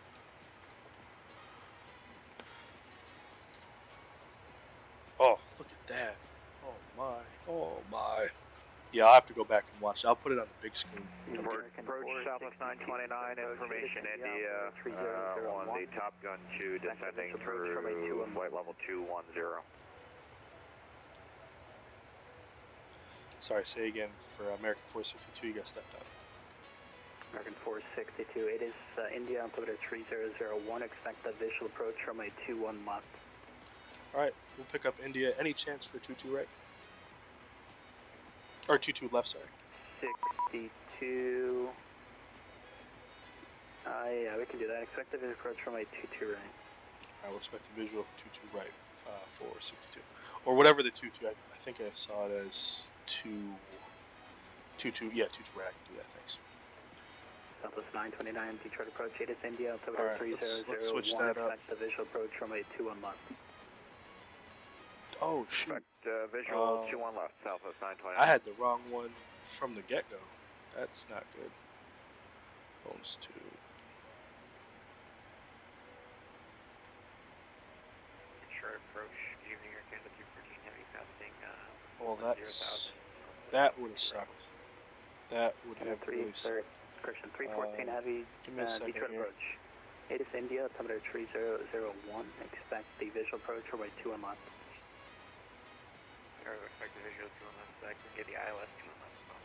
Oh, look at that. Oh my. Yeah, I'll have to go back and watch. I'll put it on the big screen. Approach Southwest 929, information India on the Top Gun 2 descending through flight level 210. Sorry, say again for American 462, you got stepped up. American 462, it is India altimeter 3001, expect the visual approach from a 21 left. Alright, we'll pick up India. Any chance for 22 right? Or 22 left, sorry. 62. Yeah, we can do that. Expect the visual approach from a 22 right. I will expect the visual for 22 right for 62. or whatever the 2-2. I think I saw it as 2-2. Yeah, 2-2. Right, I can do that. Thanks. Southwest 929, Detroit approach, ATIS India, altimeter Alright, 3001, let's switch that up. expect the visual approach from a 21 left. Oh, shoot. Visual 21 left, Southwest 929. I had the wrong one from the get-go. That's not good. Bones 2. Detroit approach, evening Air Canada 214 heavy passing. Well, that would have sucked. That would have really sucked. Correction, 314 heavy, Give me a second Detroit here. approach. ATIS India, altimeter 3001, expect the visual approach from a 21 left. Expect the visual 21 left, so I can get the ILS 21 left.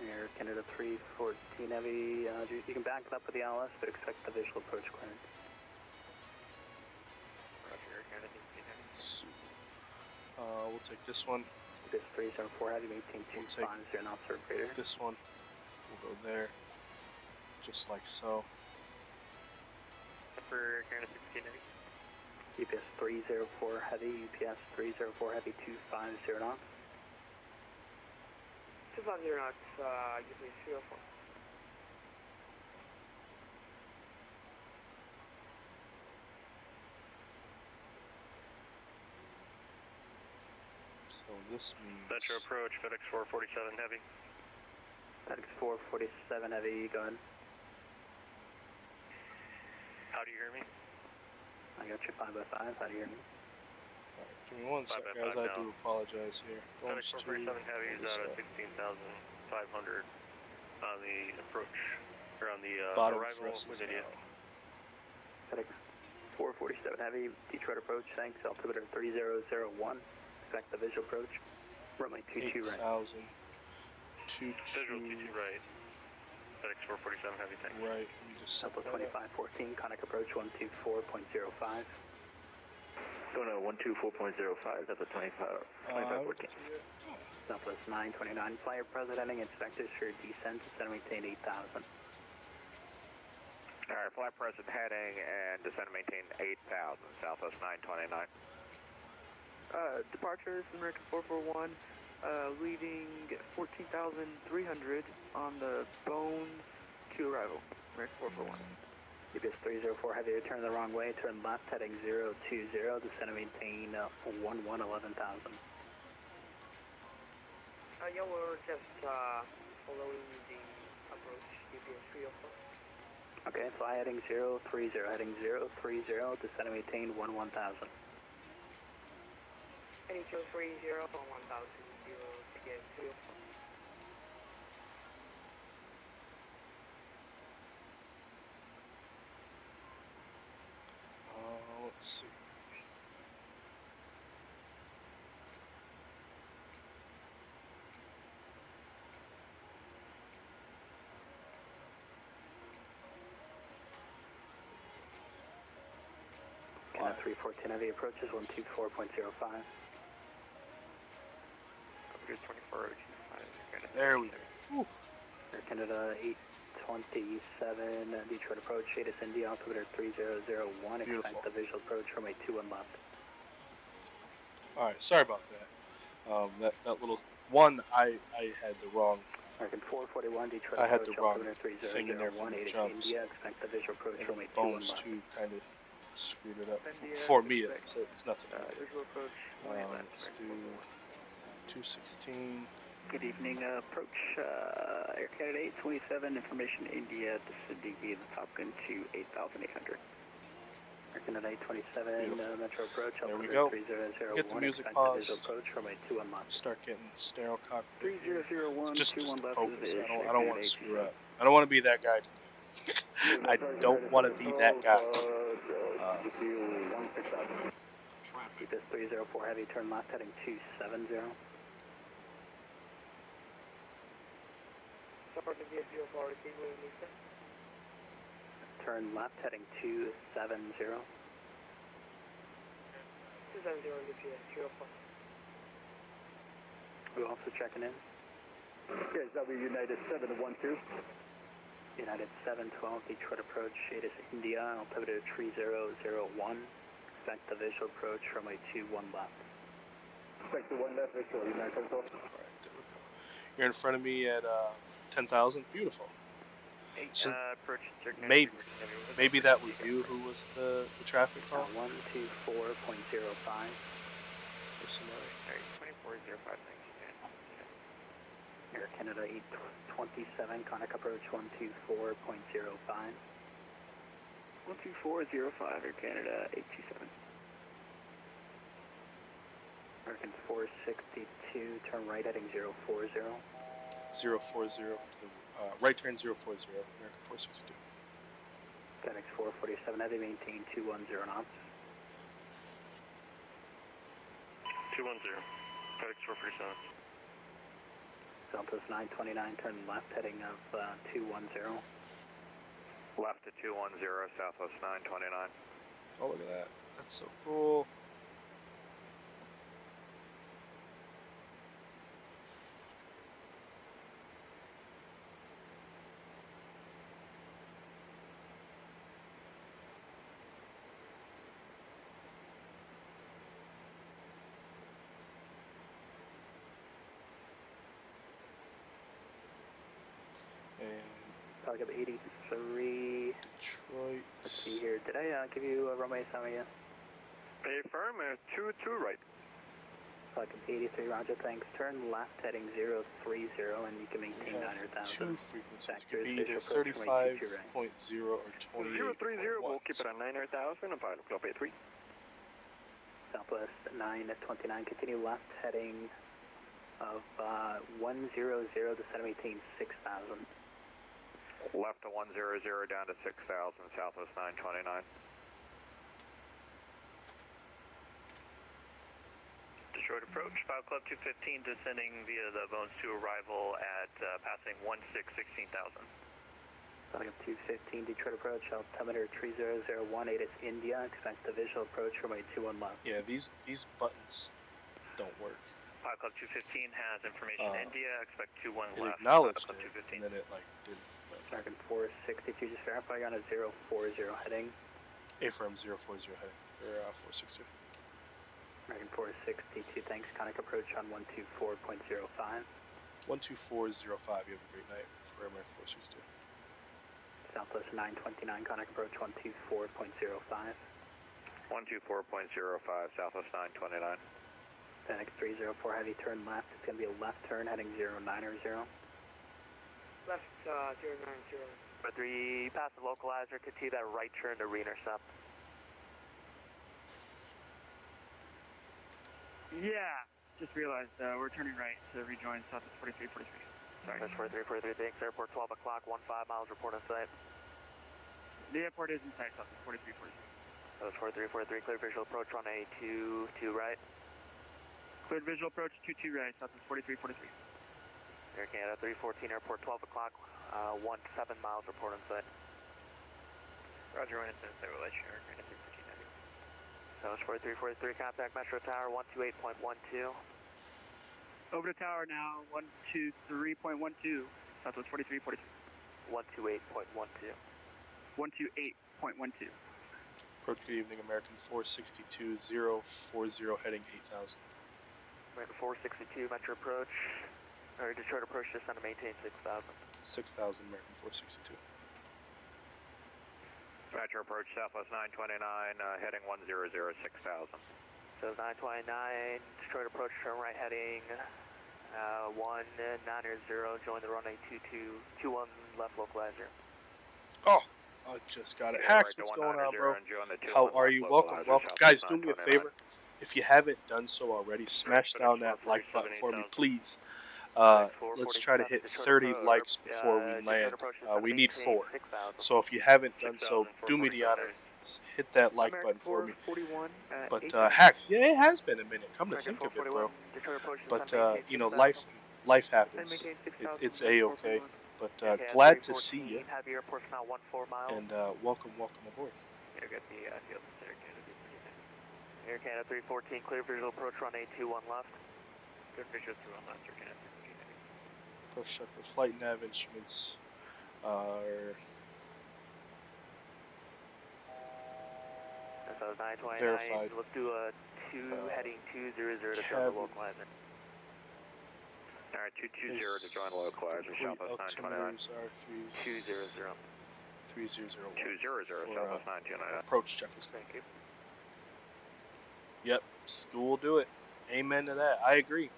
Air Canada 314 heavy, you can back it up with the ILS, but expect the visual approach clearance. Roger, Air Canada 314 heavy. We'll take this one. This 374 heavy, maintain 250 knots or greater. This one. We'll go there. Just like so. For Air Canada 314 heavy. UPS 304 heavy, UPS 304 heavy, 250 knots. 250 knots, UPS 304. So this means... Metro approach, FedEx 447 heavy. FedEx 447 heavy, go ahead. How do you hear me? I got you 5x5, how do you hear me? Alright, give me one sec, guys, I do apologize here. FedEx 447 heavy is out at 16,500 on the approach, or on the arrival with India. FedEx 447 heavy, Detroit approach, thanks, altimeter 3001, expect the visual approach, runway 22 right. 8,000. 22 Visual 22 right. FedEx 447 heavy, thanks. Right, let me just set Southwest that up. 2514, conic approach 124.05. So no, 124.05, that's a 2514. Southwest 929, flyer presenting inspectors for descent, descent maintain 8,000. Alright, flight present heading and descend maintain 8,000, Southwest 929. Departures, American 441, leaving 14,300 on the Bones to arrival, American 441. UPS 304 heavy, turn the wrong way, turn left heading 020, descend and maintain 11,000. Yeah, we're just following the approach, UPS 304. Okay, fly heading 030, heading 030, descend and maintain 11,000. Any 230 on 1,000, 0 to get 304. Let's see. Canada 3410 heavy approaches 124.05. There we go. Air Canada 827, Detroit approach, ATIS India, altimeter 3001, expect the visual approach from a 21 left. Alright, sorry about that. That little one, I had the wrong. American 441, Detroit I had the approach, wrong altimeter thing in there from 3001, the ATIS jumps. India, expect the visual approach And from the a 21 bones left. too kind of screwed it up for me at least. It's nothing. Visual approach, Let's do 216. Good evening, approach Air Canada 827, information India, descending via the Top Gun to 8,800. Air Canada 827, Metro approach, There we altimeter go. 3001, Get the music expect the visual paused. approach from a 21 left. Start getting sterile cockpit. 3001, Just 21 to left focus. is I don't want to screw up. I don't want to be that guy today. I don't want to be that guy. UPS 304 heavy, turn left heading 270. Turn left heading 270. 270 UPS 304. We're also checking in. Yes, United 712. United 712, Detroit approach, ATIS India, altimeter 3001. expect the visual approach from a 2-1 left. Expect the 1 left visual, United Control. Alright, there we go. You're in front of me at 10,000. Beautiful. So maybe that was you who was the traffic call? 124.05. Or somebody. 2405. Air Canada 827, Conic approach 124.05. 124.05, Air Canada 827. American 462, turn right heading 040. 040. Right turn 040. American 462. FedEx 447, heavy maintain 210 knots. 210. FedEx 447. Southwest 929, turn left heading of 210. Left to 210, Southwest 929. Oh, look at that. That's so cool. Target 83. Detroit. Let's see here. Did I give you a runway assignment yet? Affirm, 22 right. Target 83, roger, thanks. Turn left heading 030 and you can maintain 900,000. Two frequencies. It could be either 35.0 or 28. 030, we'll keep it on 900,000 and final club 83. Southwest 929, continue left heading of 100 to center maintain 6,000. Left to 100 down to 6,000, Southwest 929. Detroit approach, File Club 215 descending via the Bones 2 arrival at passing 16, 16,000. File Club 215, Detroit approach, altimeter 3018, it's India, expect the visual approach from a 21 left. Yeah, these buttons don't work. File Club 215 has information India, expect 21 it left. Acknowledged it, and then it like didn't. American 462, just verify you're on a 040 heading. Affirm 040 heading for 462. American 462, thanks. Conic approach on 124.05. 124.05, you have a great night for American 462. Southwest 929, Conic approach 124.05. 124.05, Southwest 929. FedEx 304, heavy turn left. It's going to be a left turn heading 090. Left 090. For 3, pass the localizer, continue that right turn to re-intercept. Yeah, just realized we're turning right to rejoin Southwest 4343. Sorry. Southwest 4343, thanks. Airport 12 o'clock, 15 miles, report on site. The airport is in sight, Southwest 4343. Southwest 4343, clear visual approach on a 22 right. Cleared visual approach 22 right, Southwest 4343. Air Canada 314, airport 12 o'clock, 17 miles, report on site. Roger, when it's in site, we'll let you know. Southwest 4343, contact Metro Tower 128.12. Over to tower now, 123.12, Southwest 4343. 128.12. 128.12. Approach, good evening, American 462, 040 heading 8,000. American 462, Metro approach. Or Detroit approach, just on to maintain 6,000. 6,000, American 462. Metro approach, Southwest 929, heading 100, 6,000. So 929, Detroit approach, turn right heading 190, join the runway 21 left localizer. Oh, I just got it. Hacks, what's going on, bro? How are you? Welcome, welcome. Guys, do me a favor. If you haven't done so already, smash down that like button for me, please. Let's try to hit 30 likes before we land. We need 4. So if you haven't done so, do me the honor. Hit that like button for me. But Hacks, yeah, it has been a minute. Come to think of it, bro. But you know, life happens. It's a-okay. But glad to see you. And welcome aboard. Air Canada 314, clear visual approach runway 21 left. Clear visual 21 left, Air Canada 314. Approach check with flight nav instruments are... So 929, verified. let's do a 2 heading 200 to join the localizer. Alright, 220 to join the localizer, Southwest 929. Are 200. 300. 200, Southwest 929. Approach checklist. Thank you. Yep, school will do it. Amen to that. I agree,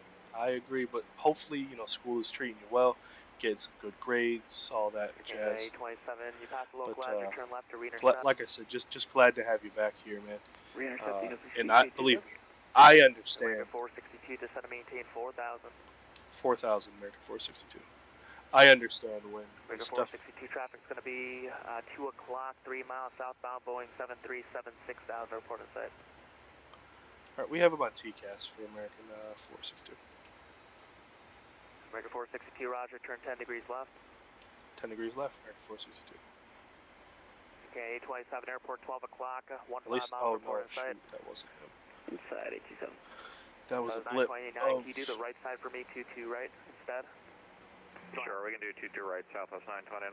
but hopefully, school is treating you well, getting some good grades, all that jazz. 27, you pass the localizer, turn left to re-intercept. Like I said, just glad to have you back here, man. And believe me, I understand. American 462, just set to maintain 4,000. 4,000, American 462. I understand when American stuff. 462 traffic is going to be 2 o'clock, 3 miles southbound, Boeing 737-6000, report on site. Alright, we have him on TCAS for American 462. American 462, roger, turn 10 degrees left. 10 degrees left, American 462. Okay, 27 airport, 12 o'clock, 1 At least, mile report on site. that wasn't him. Inside 87. That was a blip. 929, Of... can you do the right side for me, 22 right instead? Sure, we can do 22 right, Southwest 929.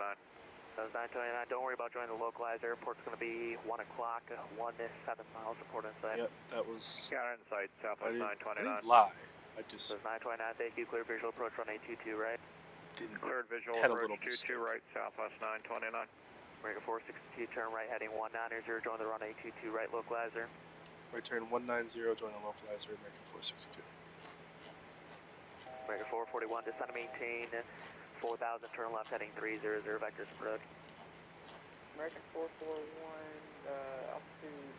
That was 929, don't worry about joining the localizer. Airport's going to be 1 o'clock, 1 to 7 miles, report on site. Yep, that was... Got it in sight, Southwest 929. I didn't lie. I just... So 929, thank you, clear visual approach, runway 22 right. Didn't Cleared visual had approach, a little 22 right, Southwest 929. American 462, turn right heading 190, join the runway 22 right localizer. Right turn 190, join the localizer, American 462. American 441, descend to maintain 4,000, turn left heading 300, vectors approach. American 441, altitude,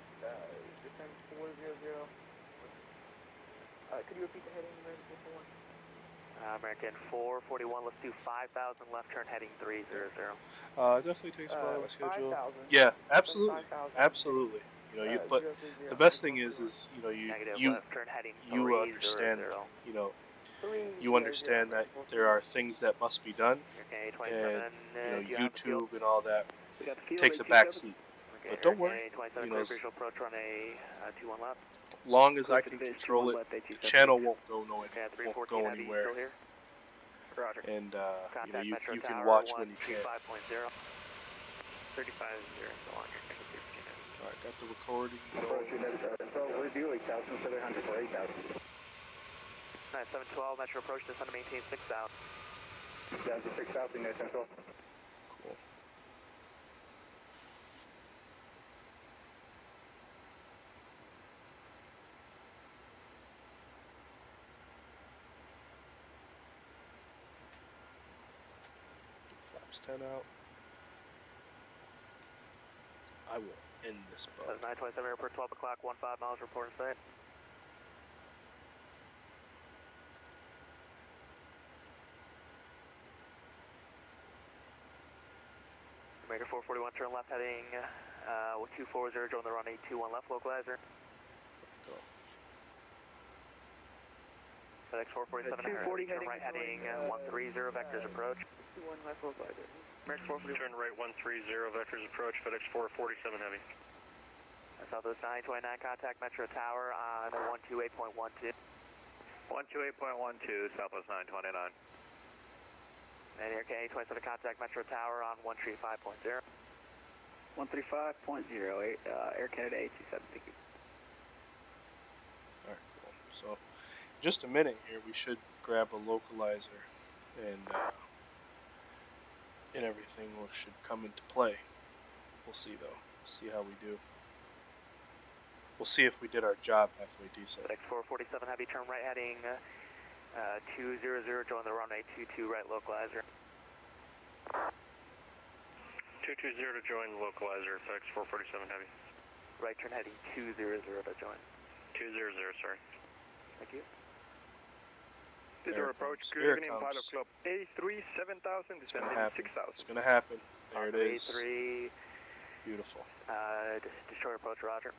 descend 400. Could you repeat the heading, American 441? American 441, let's do 5,000, left turn heading 300. Definitely takes a while to schedule. 5,000. Yeah, absolutely, 5,000. absolutely. But the best thing is you understand, you understand that there are things that must be done, and YouTube and all that takes a back seat. But don't worry, long as I can control it, the channel won't go anywhere. And you can watch when you can. 35 Alright, got the recording. We're doing 1,700 for 8,000. 712, Metro approach, descend to maintain 6,000. Down to 6,000, no central. Cool. Flaps 10 out. I will end this bug. 927 airport, 12 o'clock, 15 miles, report in sight. American 441, turn left heading 240, join the runway 21 left localizer. Go. FedEx 447, turn right heading 130, vectors approach. 21 left localizer. American 441. Turn right 130, vectors approach, FedEx 447 heavy. Southwest 929, contact Metro Tower on 128.12. 128.12, Southwest 929. And Air Canada 27, contact Metro Tower on 135.0. 135.0, Air Canada 827, thank you. Alright, cool. So, just a minute here, we should grab a localizer and everything should come into play. We'll see though. See how we do. We'll see if we did our job halfway decent. FedEx 447 heavy, turn right heading 200, join the runway 22 right localizer. 220 to join localizer, FedEx 447 heavy. Right turn heading 200 to join. 200, sorry. Thank you. This is our approach, good evening, pilot club A37000, descend 6,000. It's gonna happen. There it is. A3. Beautiful. Destroyer approach, roger.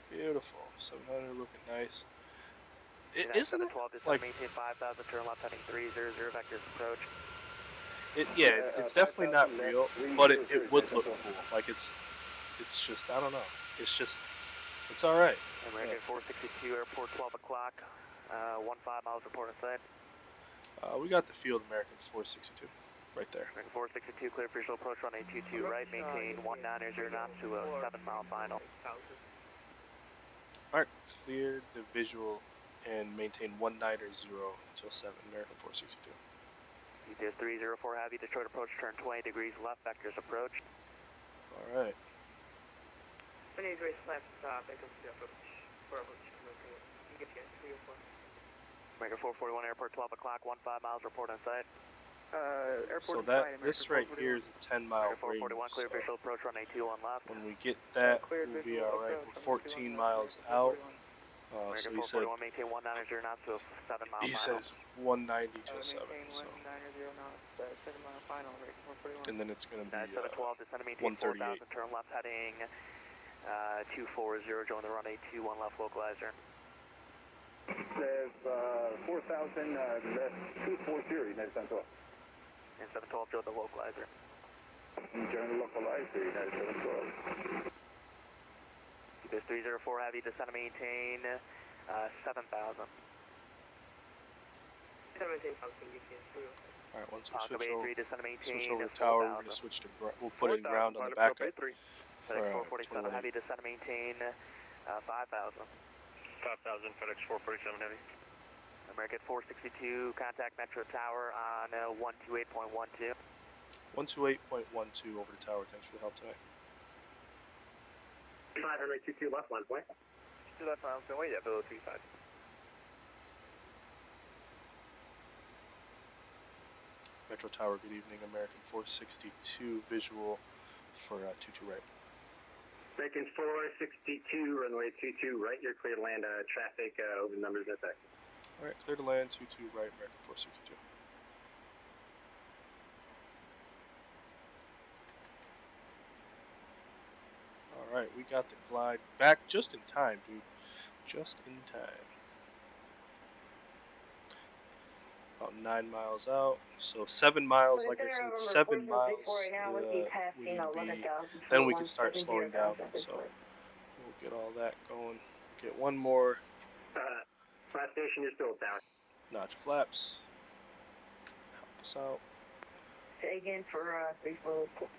Beautiful. 700 looking nice. Isn't it 12, like maintain 5,000, turn left heading 300, vectors approach. It's definitely not real, but it would look cool. Like it's just, I don't know. It's all right. American 462 airport, 12 o'clock, 15 miles report in sight. We got the field American 462. right there. American 462, clear visual approach runway 22 right, maintain 190 knots to a 7-mile final. Alright, clear the visual and maintain 190 until 7, American 462. ETS 304 Heavy, Detroit approach, turn 20 degrees left, vectors approach. Alright. 20 degrees left, vectors approach. American 441 airport, 12 o'clock, 15 miles, report on site. So that this right here is a 10-mile range. 441 clear visual approach, runway 21 left. When we get that, we'll be alright. We're 14 miles out. So he said, maintain 190 knots to a 7-mile he said 190 to 7. So. And then it's going to be 712, descend to maintain 138. 4,000, turn left heading 240, join the runway 21 left localizer. There's 4,000, left 240, United 712. And 712, join the localizer. Join the localizer, United 712. This 304 Heavy, descend to maintain 7,000. Alright, once we switch over tower, we're going to switch to we'll put in ground on the backup. For 447 Heavy, descend to maintain 5,000. 5,000, FedEx 447 Heavy. American 462, contact Metro Tower on 128.12. 128.12 over the tower, thanks for the help tonight. 522 left, line point. 2 left, miles, wait, yeah, below 35. Metro Tower, good evening. American 462 visual for 22 right. American 462, runway 22 right, you're clear to land traffic over the numbers at that. Alright, clear to land 22 right, American 462. Alright, we got the glide back just in time, dude. Just in time. About 9 miles out. So 7 miles, like I said, 7 miles. Then we can start slowing down. So we'll get all that going. Get one more. Last station, you're still down. Notch flaps. Help us out. Say again for 344.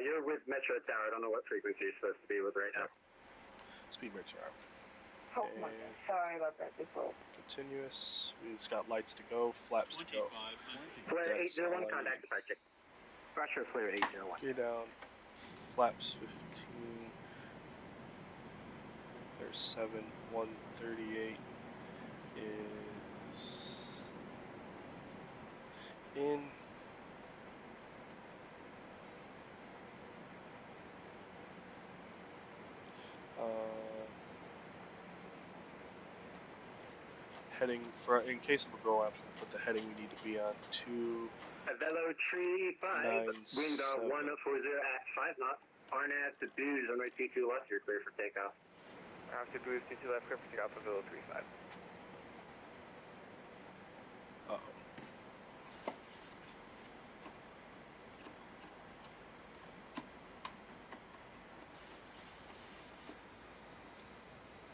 You're with Metro Tower. I don't know what frequency you're supposed to be with right now. Speed brakes are out. Oh my God. Sorry about that before. Continuous. We just got lights to go, flaps to go. Flare 801, contact departure. Pressure flare 801. Gear down. Flaps 15. There's 7. 138 is in. Heading for, in case of a blow, I'm going to put the heading we need to be on 2. Velo tree 5, wind 140 at 5 knots. RNAV to booze, runway 22 left, you're clear for takeoff. To booze, 22 left, clear for takeoff for Velo 35. Uh-oh.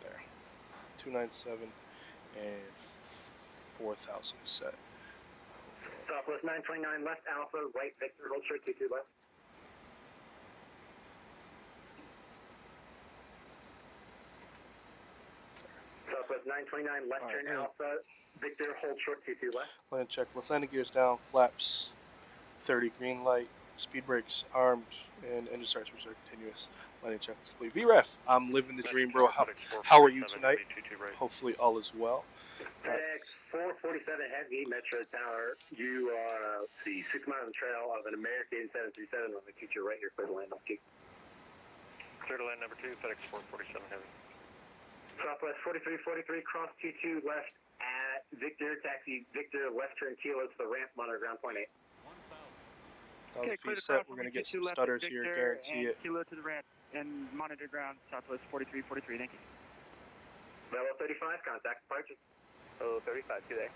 There. 297 and 4,000 is set. Southwest 929 left, Alpha, right, Victor, hold short, 22 left. Southwest 929 left, turn Alpha, Victor, hold short, 22 left. Land check, let's landing gears down, flaps 30, green light, speed brakes armed, and engine start switch are continuous. Landing check is complete. VREF, I'm living the dream, bro. How are you tonight? Hopefully all is well. FedEx 447 Heavy, Metro Tower. You are the 6 miles trail of an American 737 on the future right here, clear to land on Q. Clear to land number 2, FedEx 447 Heavy. Southwest 4343, cross 22 left at Victor, taxi Victor, left turn kilo to the ramp, monitor ground point 8. Okay, feet set, we're going to get some stutters here, guarantee it. Kilo to the ramp and monitor ground, Southwest 4343, thank you. Velo 35, contact departure. Velo 35, today.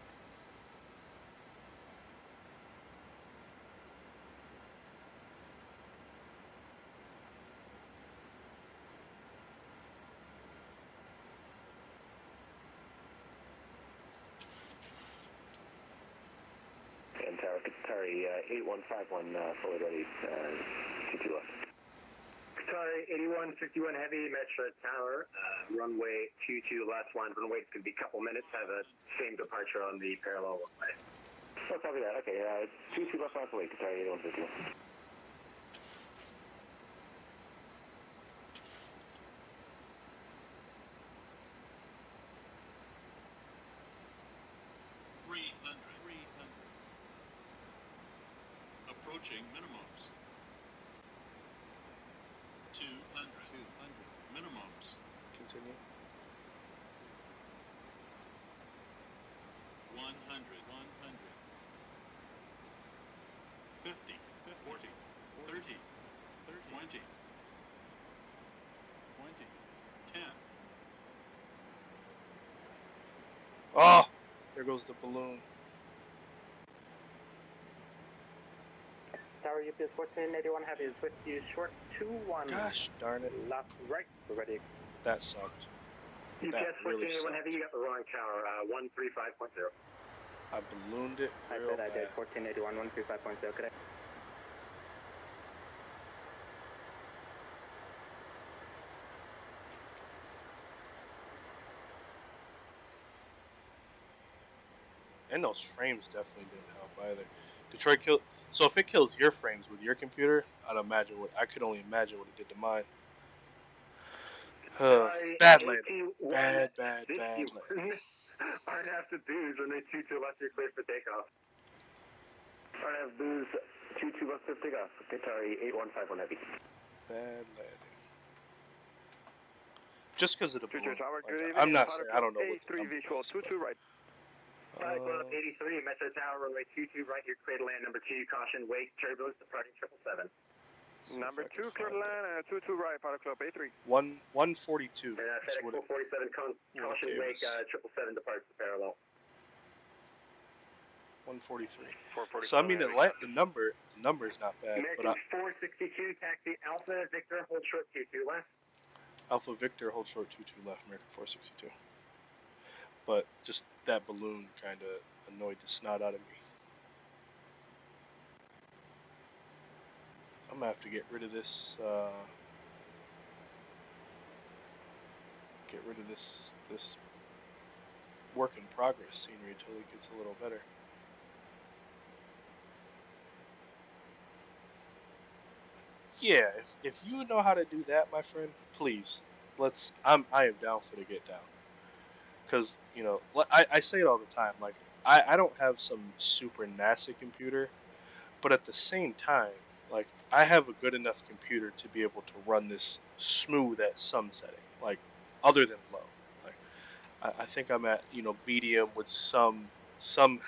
And Tower Qatari 8151, fully ready, 22 left. Qatari 8151 Heavy, Metro Tower, runway 22 left, line runway. It's going to be a couple minutes. Have a same departure on the parallel runway. Oh, copy that. Okay, 22 left miles away, Qatari 8151. Approaching minimums. 200. Minimums. Continue. 100. 50. 40. 30. 20. 20. 10. Oh, there goes the balloon. Tower UPS 1481 Heavy is with you short 2-1. Gosh darn it. Left, right, we're ready. That sucked. UPS That really 1481 sucked. Heavy, you got the wrong tower, 135.0. I ballooned it I real said I did. bad. 1481, 135.0, could I? And those frames definitely didn't help either. Detroit killed. So if it kills your frames with your computer, I could only imagine what it did to mine. Bad landing. Bad landing. RNF to booze, runway 22 left, you're clear for takeoff. RNF booze, 22 left for takeoff, Qatari 8151 Heavy. Bad landing. Just because of the balloon. Tower, Like, I'm not saying I don't know what the A3 number visual, is, 22 right. Cyclone 83, Metro Tower, runway 22 right, you're clear to land. Number 2, caution, wake, turbulence, departing 777. Number 2, clear to land, 22 right, Pilot Club A3. 142. FedEx 447, caution, wake, 777 departs the parallel. 143. 447. So I mean, the number is not bad, American but 462, taxi Alpha Victor, hold short 22 left. Alpha Victor, hold short 22 left, American 462. But just that balloon kind of annoyed the snot out of me. I'm gonna have to get rid of this. Get rid of this work in progress scenery until it gets a little better. Yeah, if you know how to do that, my friend, please, I am down for the get down. Because, you know, I say it all the time, like, I don't have some super NASA computer, but at the same time, like, I have a good enough computer to be able to run this smooth at some setting, like, other than low. Like, I think I'm at, you know, medium with some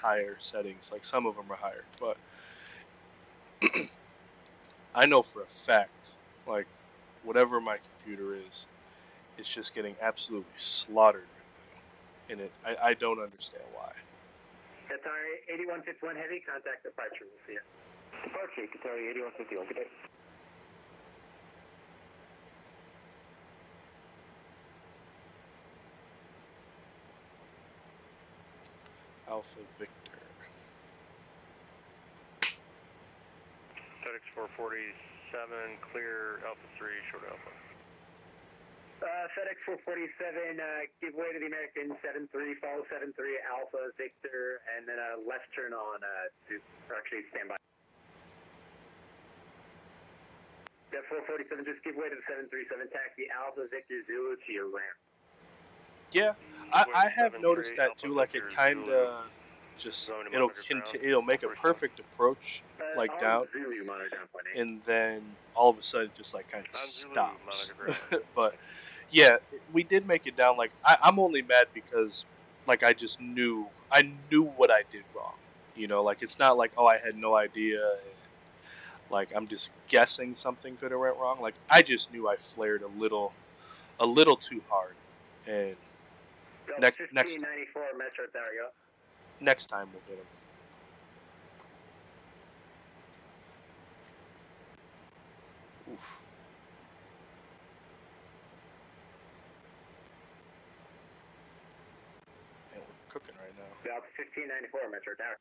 higher settings, like, some of them are higher, but I know for a fact, like, whatever my computer is, it's just getting absolutely slaughtered. In it, I don't understand why. Qatari 8151 Heavy, contact departure. We'll see you. Departure, Qatari 8151. Good day. Alpha Victor. FedEx 447, clear Alpha 3, short Alpha. FedEx 447, give way to the American 73, follow 73 Alpha Victor, and then a left turn on actually stand by. That 447, just give way to the 737 taxi Alpha Victor Zulu to your ramp. Yeah, I have noticed that too. Like, it kind of just it'll make a perfect approach like down, and then all of a sudden just like kind of stops. But yeah, we did make it down. Like, I'm only mad because like I knew what I did wrong. You know, like, it's not like, oh, I had no idea. Like, I'm just guessing something could have went wrong. Like, I just knew I flared a little too hard, and next time, Metro, there you go. Next time we'll get him. Oof. Man, we're cooking right now. About 1594 Metro Tower.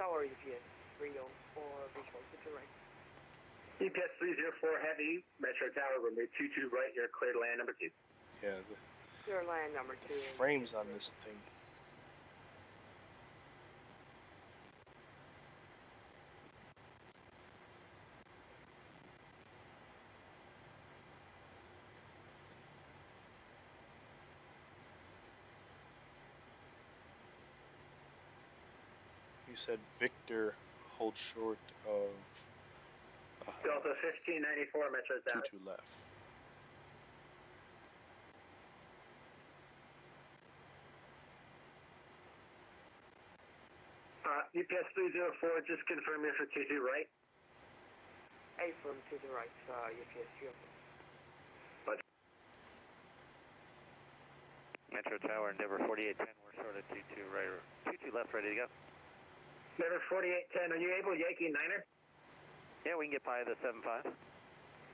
Tower, UPS 304, visual to the right. UPS 304 Heavy, Metro Tower, runway 22 right, you're clear to land number 2. Yeah, Your land number 2. the frames on this thing. You said Victor hold short of Delta 1594, Metro Tower. 22 left. UPS 304, just confirm you're for 22 right. A from to the right, UPS 304. Metro Tower, Endeavor 4810, we're short of 22 right, 22 left, ready to go. Endeavor 4810, are you able, Yankee Niner? Yeah, we can get by the 75.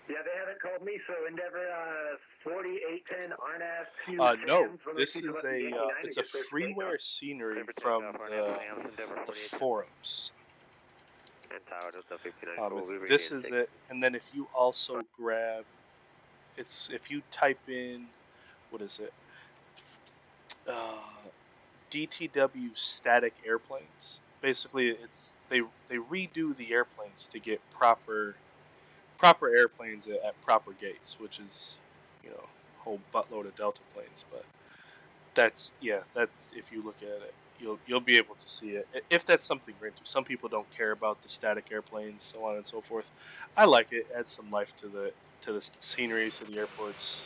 Yeah, they haven't called me, so Endeavor 4810, RNAV 2. No, this is it's a freeware scenery from the forums. This is it, and then if you also grab, if you type in, what is it? DTW static airplanes. Basically, it's they redo the airplanes to get proper airplanes at proper gates, which is, you know, a whole buttload of Delta planes. But that's if you look at it, you'll be able to see it if that's something you're into. Some people don't care about the static airplanes, so on and so forth. I like it. Adds some life to the sceneries, to the airports.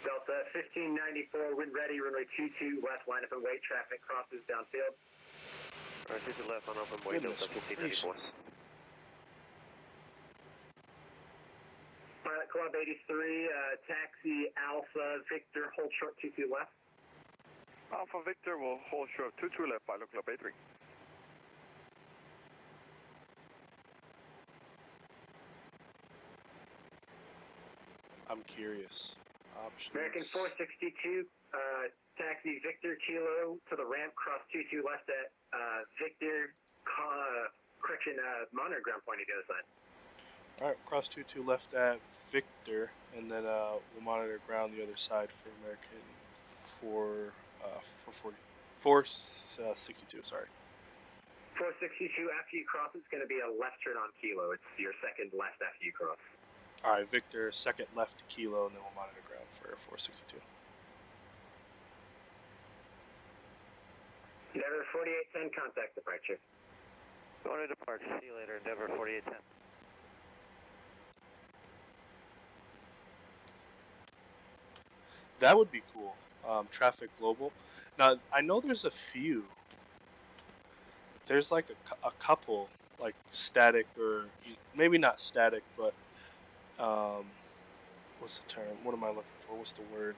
Delta 1594, wind ready, runway 22 west, line up and wait. Traffic crosses downfield. Alright, 22 left on open way, Delta 1594. Pilot Club 83, taxi Alpha Victor, hold short 22 left. Alpha Victor will hold short 22 left, Pilot Club 83. I'm curious. Options. American 462, taxi Victor Kilo to the ramp, cross 22 left at Victor, monitor ground pointing to the other side. Alright, cross 22 left at Victor, and then we'll monitor ground the other side for American 462, sorry. 462, after you cross, it's going to be a left turn on Kilo. It's your second left after you cross. Alright, Victor, second left Kilo, and then we'll monitor ground for 462. Endeavor 4810, contact departure. Going to departure, see you later, Endeavor 4810. That would be cool. Traffic global. Now, I know there's a few. There's like a couple, like static, or maybe not static, but what's the term? What am I looking for? What's the word?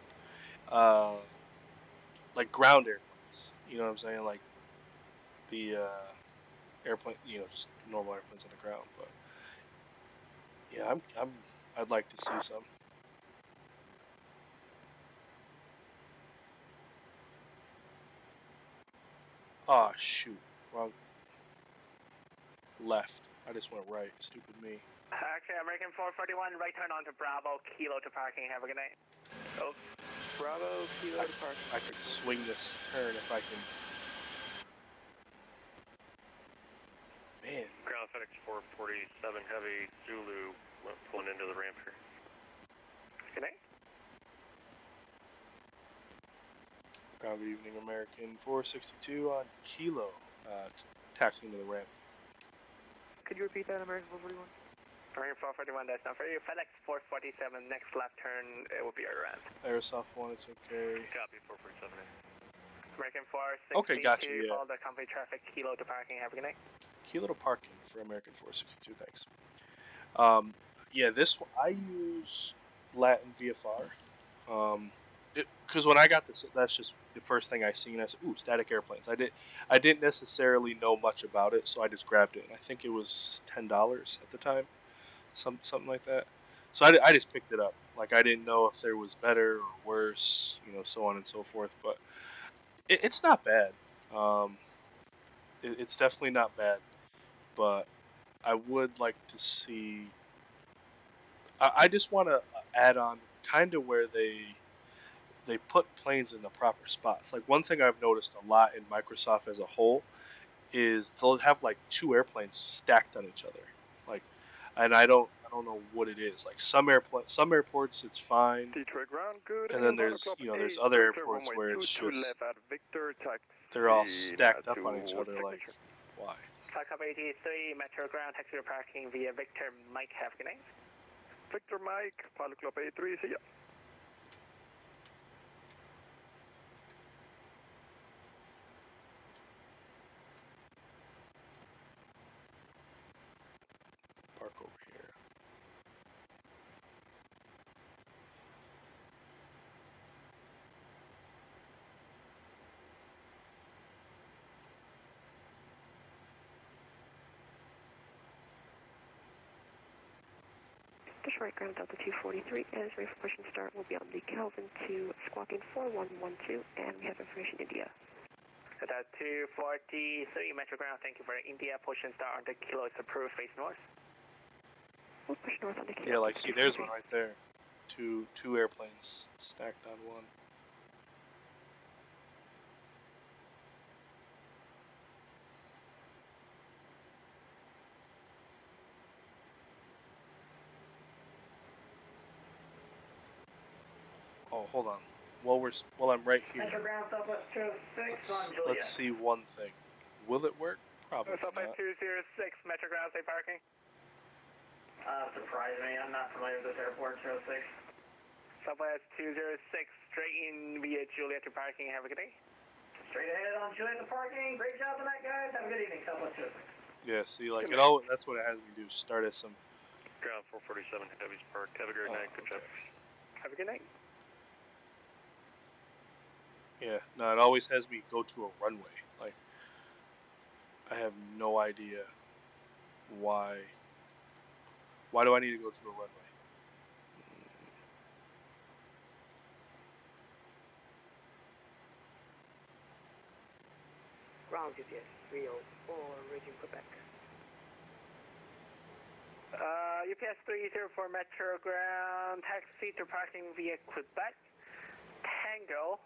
Like ground airplanes. You know what I'm saying? Like the airplane, you know, just normal airplanes on the ground. But yeah, I'd like to see some. Oh shoot, wrong. Left. I just went right. Stupid me. Actually, American 441, right turn onto Bravo, Kilo to parking. Have a good night. Oh, Bravo, Kilo to parking. I could swing this turn if I can. Man. Ground FedEx 447 Heavy Zulu pulling into the ramp here. Good night. Good evening, American 462 on Kilo, taxiing to the ramp. Could you repeat that, American 441? American 441, that's not for you. FedEx 447, next left turn, it will be our ramp. Airsoft 1, it's okay. Copy, 447. American 462, okay, gotcha, yeah. follow the company traffic, Kilo to parking. Have a good night. Kilo to parking for American 462, thanks. Yeah, this one, I use Latin VFR. Because when I got this, that's just the first thing I seen. I said, "Ooh, static airplanes." I didn't necessarily know much about it, so I just grabbed it. And I think it was $10 at the time, something like that. So I just picked it up. Like I didn't know if there was better or worse, you know, so on and so forth. But it's not bad. It's definitely not bad. but I would like to see. I just want to add on kind of where they put planes in the proper spots. Like one thing I've noticed a lot in Microsoft as a whole is they'll have like two airplanes stacked on each other. Like, and I don't know what it is. Like some airports it's fine, Detroit ground, good. and then there's there's other airports where it's just they're all stacked up on each other. Like, why? Takeoff 83, Metro ground, taxi to parking via Victor Mike, have a good night. Victor Mike, Pilot Club 83, see ya. Park over here. Detroit ground Delta 243 as ready for push and start. We'll be on the Kelvin to squawking 4112, and we have information India. Delta 243 Metro ground, thank you for India. Push and start on the kilo is approved, face north. We'll push north on the kilo. Yeah, like see, there's one right there. Two airplanes stacked on one. Oh, hold on. While I'm right here, let's see one thing. Will it work? Probably Southwest 206, Metro ground, say parking. Surprise me, I'm not familiar with this airport, 206. Southwest 206, straight in via Juliet to parking, have a good day. Straight ahead on Juliet to parking, great job tonight guys, have a good evening, Southwest 206. Yeah, see, like it all. That's what it has me do. Start at some. Ground 447, Heavy's Park. Have a great night. Good job. Have a good night. Yeah, no, it always has me go to a runway. Like, I have no idea why. Why do I need to go to a runway? Ground GPS 304, reaching Quebec. UPS 304 Metro ground, taxi to parking via Quebec. Tango,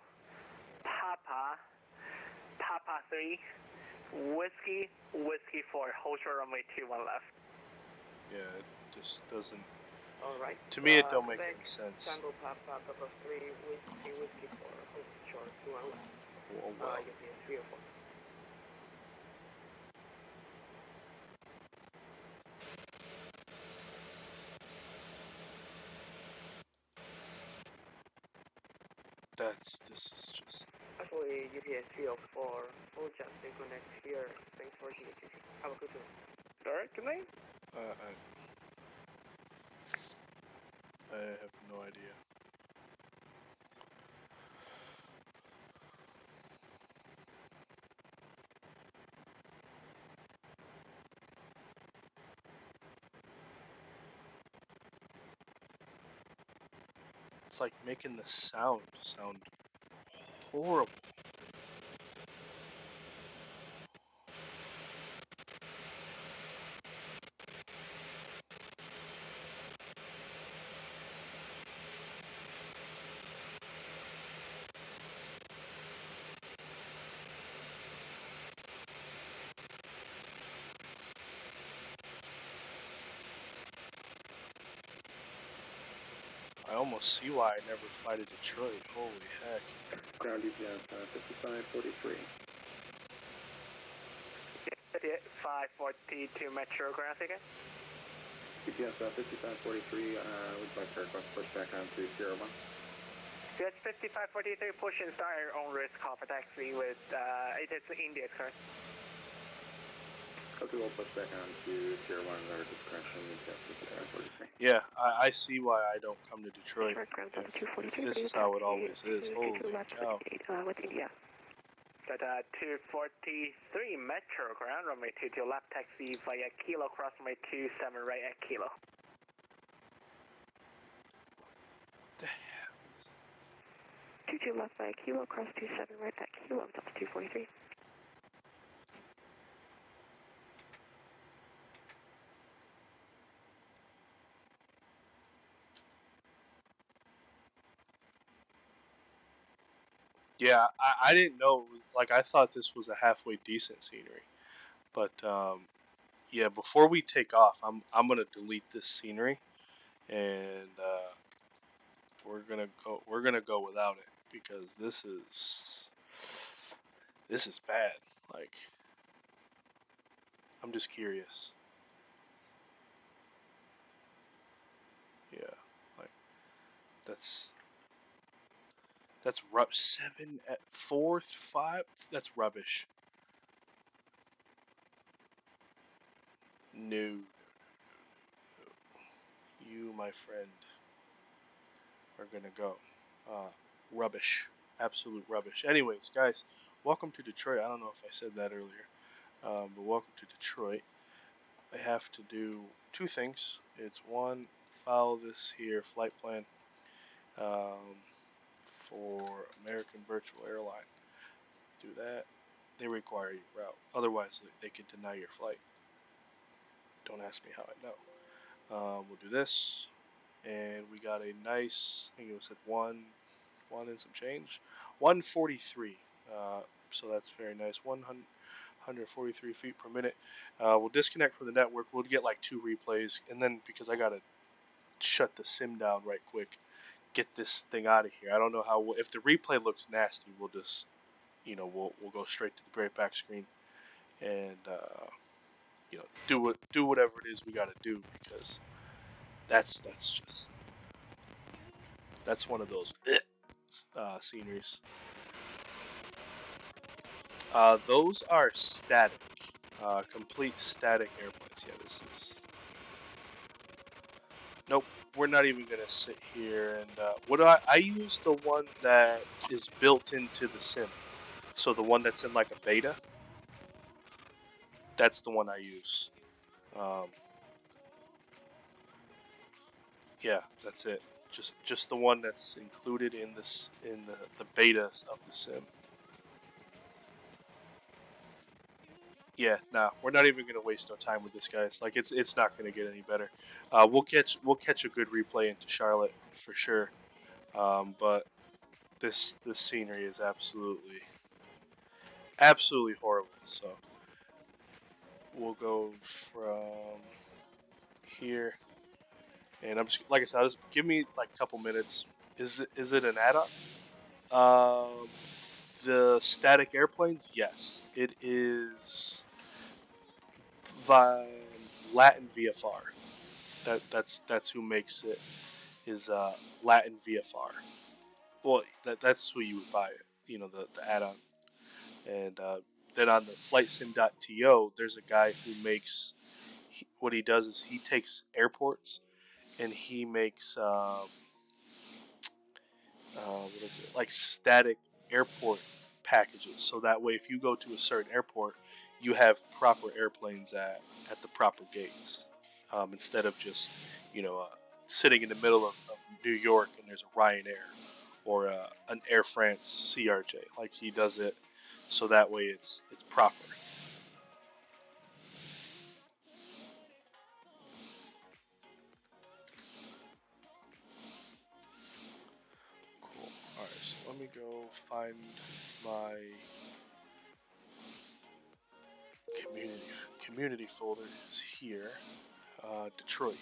Papa 3, Whiskey 4, hold short runway 21 left. Yeah, it just doesn't. All right. To me, it don't make any sense. Tango Papa 3, Whiskey 4, hold short 21 left. Oh, wow. UPS 304. This is just. Actually, UPS 304, full just to connect here. Thanks for GHC. Have a good one. Alright, good night. I have no idea. It's like making the sound horrible. I almost see why I never fly to Detroit. Holy heck. Ground UPS 5543. 542 Metro ground again. UPS 5543, looks like aircraft pushback on 301. UPS 5543, push and start your own risk, call for taxi with, it is India, correct? Okay, we'll push back on to 01 in our discretion. Yeah, I see why I don't come to Detroit. If this is how it always is. Holy cow. With India. Got 243 Metro ground, runway 22 left, taxi via Kilo, cross runway 27 right at Kilo. The hell is 22 left via Kilo, cross 27 right at Kilo, Delta 243. Yeah, I didn't know. Like, I thought this was a halfway decent scenery, but yeah. Before we take off, I'm gonna delete this scenery, and we're gonna go without it because this is bad. Like, I'm just curious. Yeah, like that's 7 at 4th, 5. That's rubbish. No, you, my friend, are gonna go. Rubbish, absolute rubbish. Anyways, guys, welcome to Detroit. I don't know if I said that earlier, but welcome to Detroit. I have to do two things. It's one, follow this here flight plan for American Virtual Airline. Do that. They require your route. Otherwise, they can deny your flight. Don't ask me how I know. We'll do this, and we got a nice. I think it was at one and some change, 143. So that's very nice. 143 feet per minute. We'll disconnect from the network. We'll get like 2 replays, and then because I gotta shut the sim down right quick, get this thing out of here. I don't know how. If the replay looks nasty, we'll just, we'll go straight to the playback screen, and do whatever it is we gotta do, because that's one of those sceneries. Those are static, complete static airplanes. Yeah, this is. Nope, we're not even gonna sit here and. I use the one that is built into the sim, so the one that's in like a beta. That's the one I use. Yeah, that's it. Just the one that's included in the beta of the sim. Yeah, nah, we're not even gonna waste no time with this, guys. Like, it's not gonna get any better. We'll catch a good replay into Charlotte for sure. But this scenery is absolutely horrible. So we'll go from here, and I'm just, like I said, just give me like a couple minutes. Is it an add-on? The static airplanes, yes, it is. Latin VFR. That's who makes it. Is Latin VFR. Well, that's who you would buy it. The add-on. And then on the flightsim.to, there's a guy who makes. What he does is he takes airports and he makes what is it, like static airport packages. So that way, if you go to a certain airport, you have proper airplanes at the proper gates, instead of just sitting in the middle of New York and there's a Ryanair or an Air France CRJ. Like, he does it so that way it's proper. Cool. All right, so let me go find my community folder. Is here. Detroit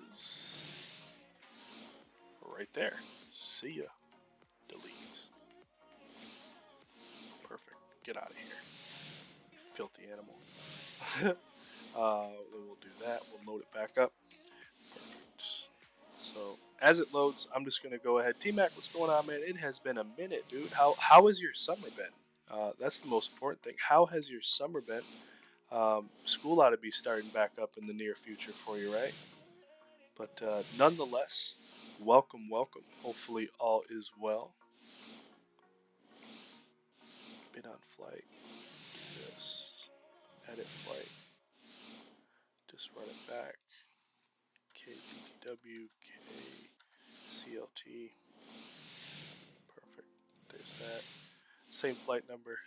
is right there. See ya. Delete. Perfect. Get out of here, filthy animal. Then we'll do that. We'll load it back up. Perfect. So as it loads, I'm just gonna go ahead. T-Mac, what's going on, man? It has been a minute, dude. How has your summer been? That's the most important thing. How has your summer been? School ought to be starting back up in the near future for you, right? But nonetheless, welcome. Hopefully all is well. Been on flight. Just edit flight. Just run it back. KBTW, KCLT. Perfect. There's that. Same flight number.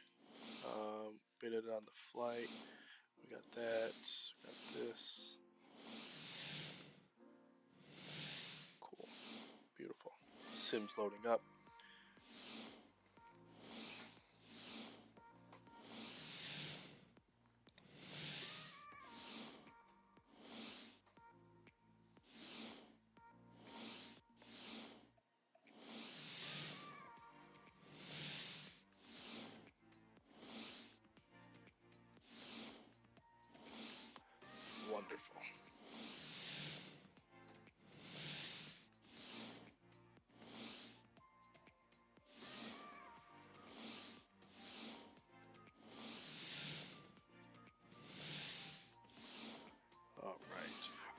Been it on the flight. We got that. We got this. Cool. Beautiful. Sim's loading up. Wonderful.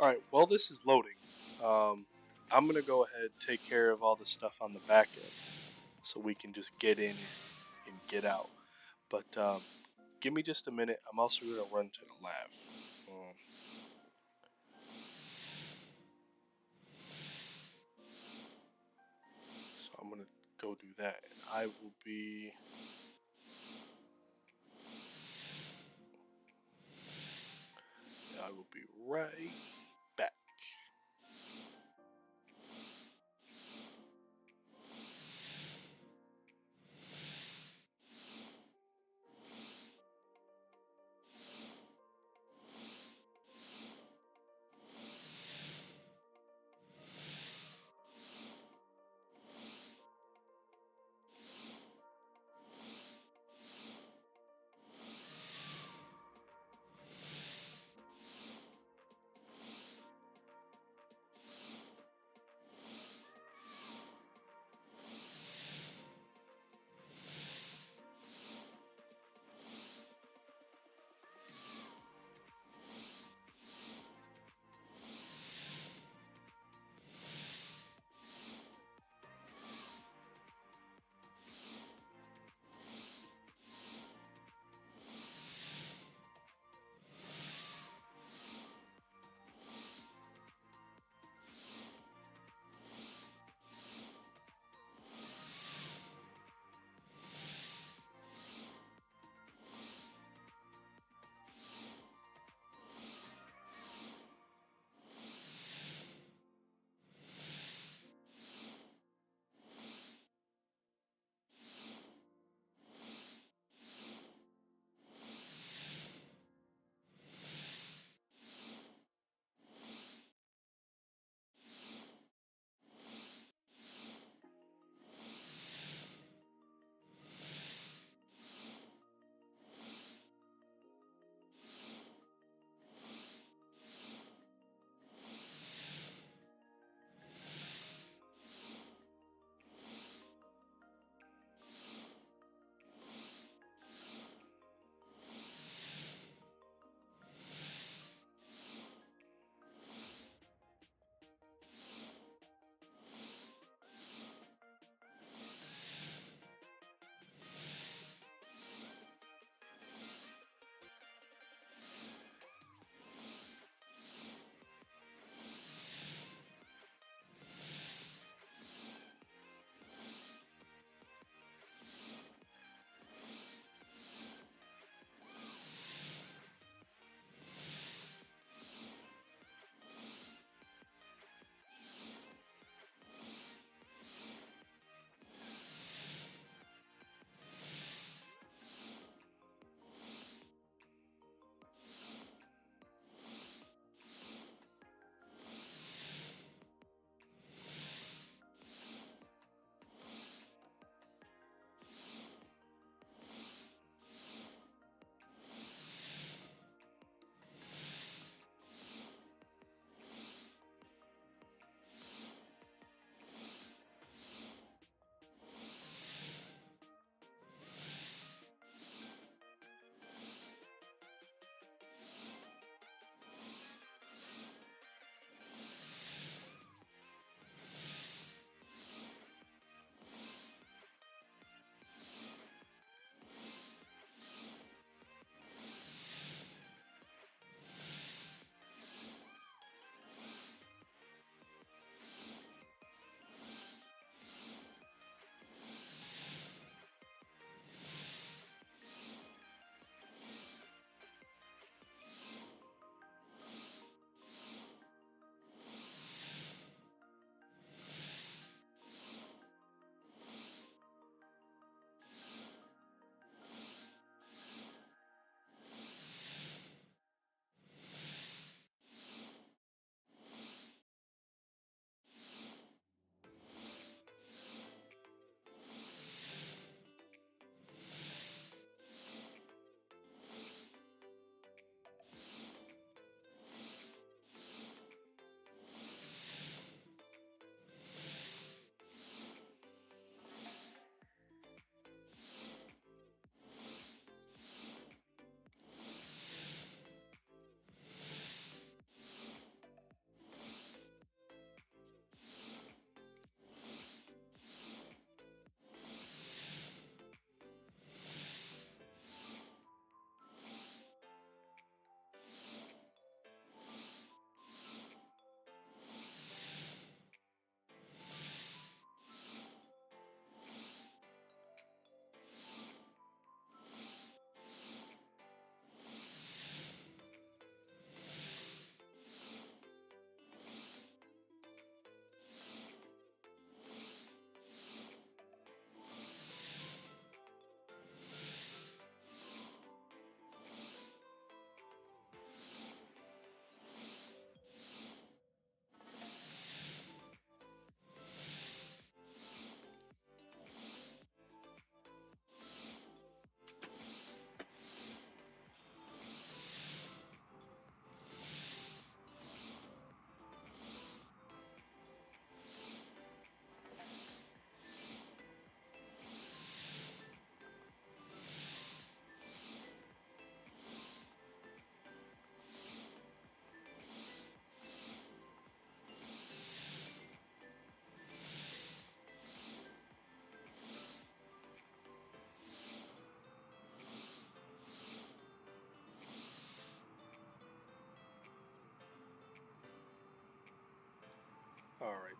All right. While this is loading, I'm gonna go ahead and take care of all the stuff on the back end, so we can just get in and get out. But give me just a minute. I'm also gonna run to the lab. So I'm gonna go do that, and I will be. Right back.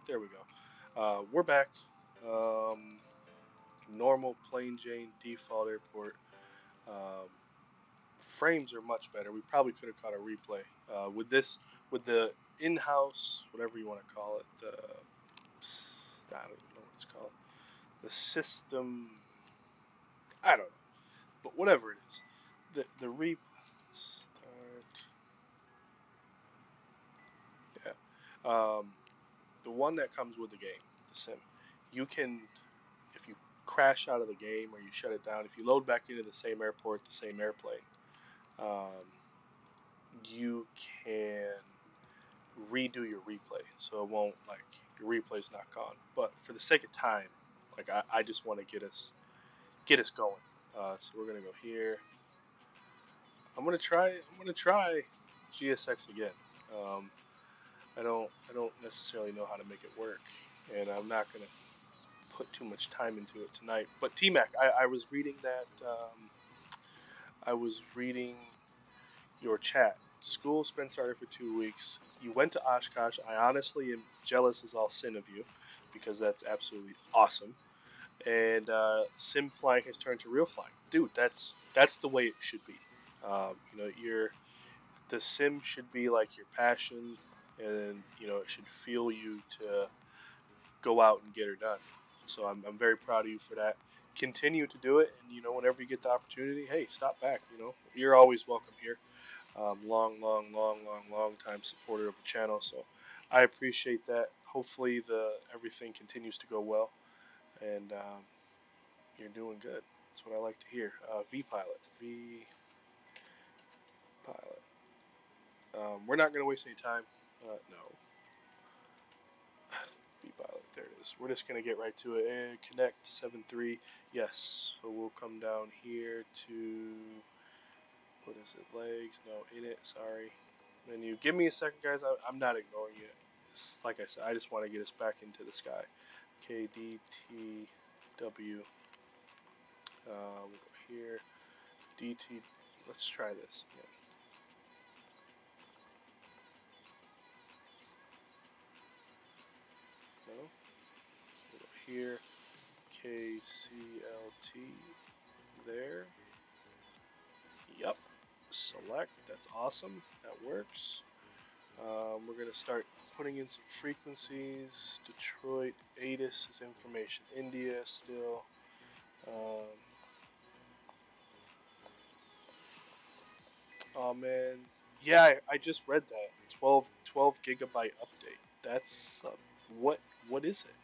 There we go. We're back. Normal plain Jane default airport. Frames are much better. We probably could have caught a replay with this, with the in-house, whatever you want to call it. I don't even know what it's called. The system. I don't know, but whatever it is, the start. Yeah. The one that comes with the game, the sim, you can, if you crash out of the game or you shut it down, if you load back into the same airport, the same airplane, you can redo your replay, so it won't, like, your replay's not gone. But for the sake of time, like, I just want to get us going. So we're gonna go here. I'm gonna try GSX again. I don't necessarily know how to make it work, and I'm not gonna put too much time into it tonight. But T-Mac, I was reading that. I was reading your chat. School's been started for 2 weeks. You went to Oshkosh. I honestly am jealous as all sin of you, because that's absolutely awesome. And sim flying has turned to real flying, dude. That's the way it should be. You know, the sim should be like your passion, and you know, it should fuel you to go out and get her done. So I'm very proud of you for that. Continue to do it, and you know, whenever you get the opportunity, hey, stop back. You know, you're always welcome here. Long time supporter of the channel, so I appreciate that. Hopefully everything continues to go well, and you're doing good. That's what I like to hear. V pilot. We're not going to waste any time. No. V pilot. There it is. We're just going to get right to it. And connect 7-3. Yes. So we'll come down here to, what is it? Legs. No, in it. Sorry. Menu. Give me a second, guys. I'm not ignoring you. It's, like I said, I just want to get us back into the sky. KDTW. We'll go here. DT. Let's try this again. No. We'll go here. KCLT. There. Yep. Select. That's awesome. That works. We're going to start putting in some frequencies. Detroit. ATIS is information. India still. Oh man, yeah, I just read that 12 gigabyte update. That's what is it?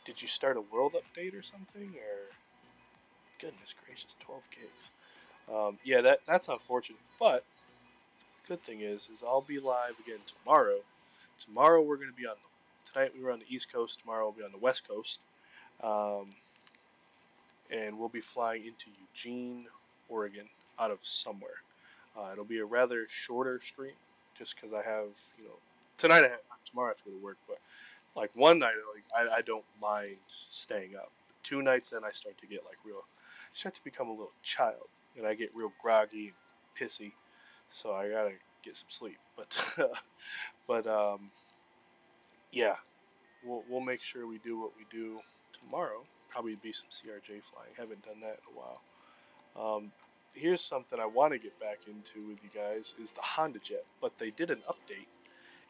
Did you start a world update or something? Or goodness gracious, 12 gigs. Yeah, that's unfortunate. But the good thing is I'll be live again tomorrow. Tomorrow we're going to be on tonight we were on the East Coast. Tomorrow we'll be on the West Coast, and we'll be flying into Eugene, Oregon, out of somewhere. It'll be a rather shorter stream, just because I have, you know, tomorrow I have to go to work, but like one night, like, I don't mind staying up. 2 nights in, I start to become a little child, and I get real groggy and pissy, so I gotta get some sleep. But yeah, we'll make sure we do what we do tomorrow. Probably be some CRJ flying. Haven't done that in a while. Here's something I want to get back into with you guys is the Honda Jet, but they did an update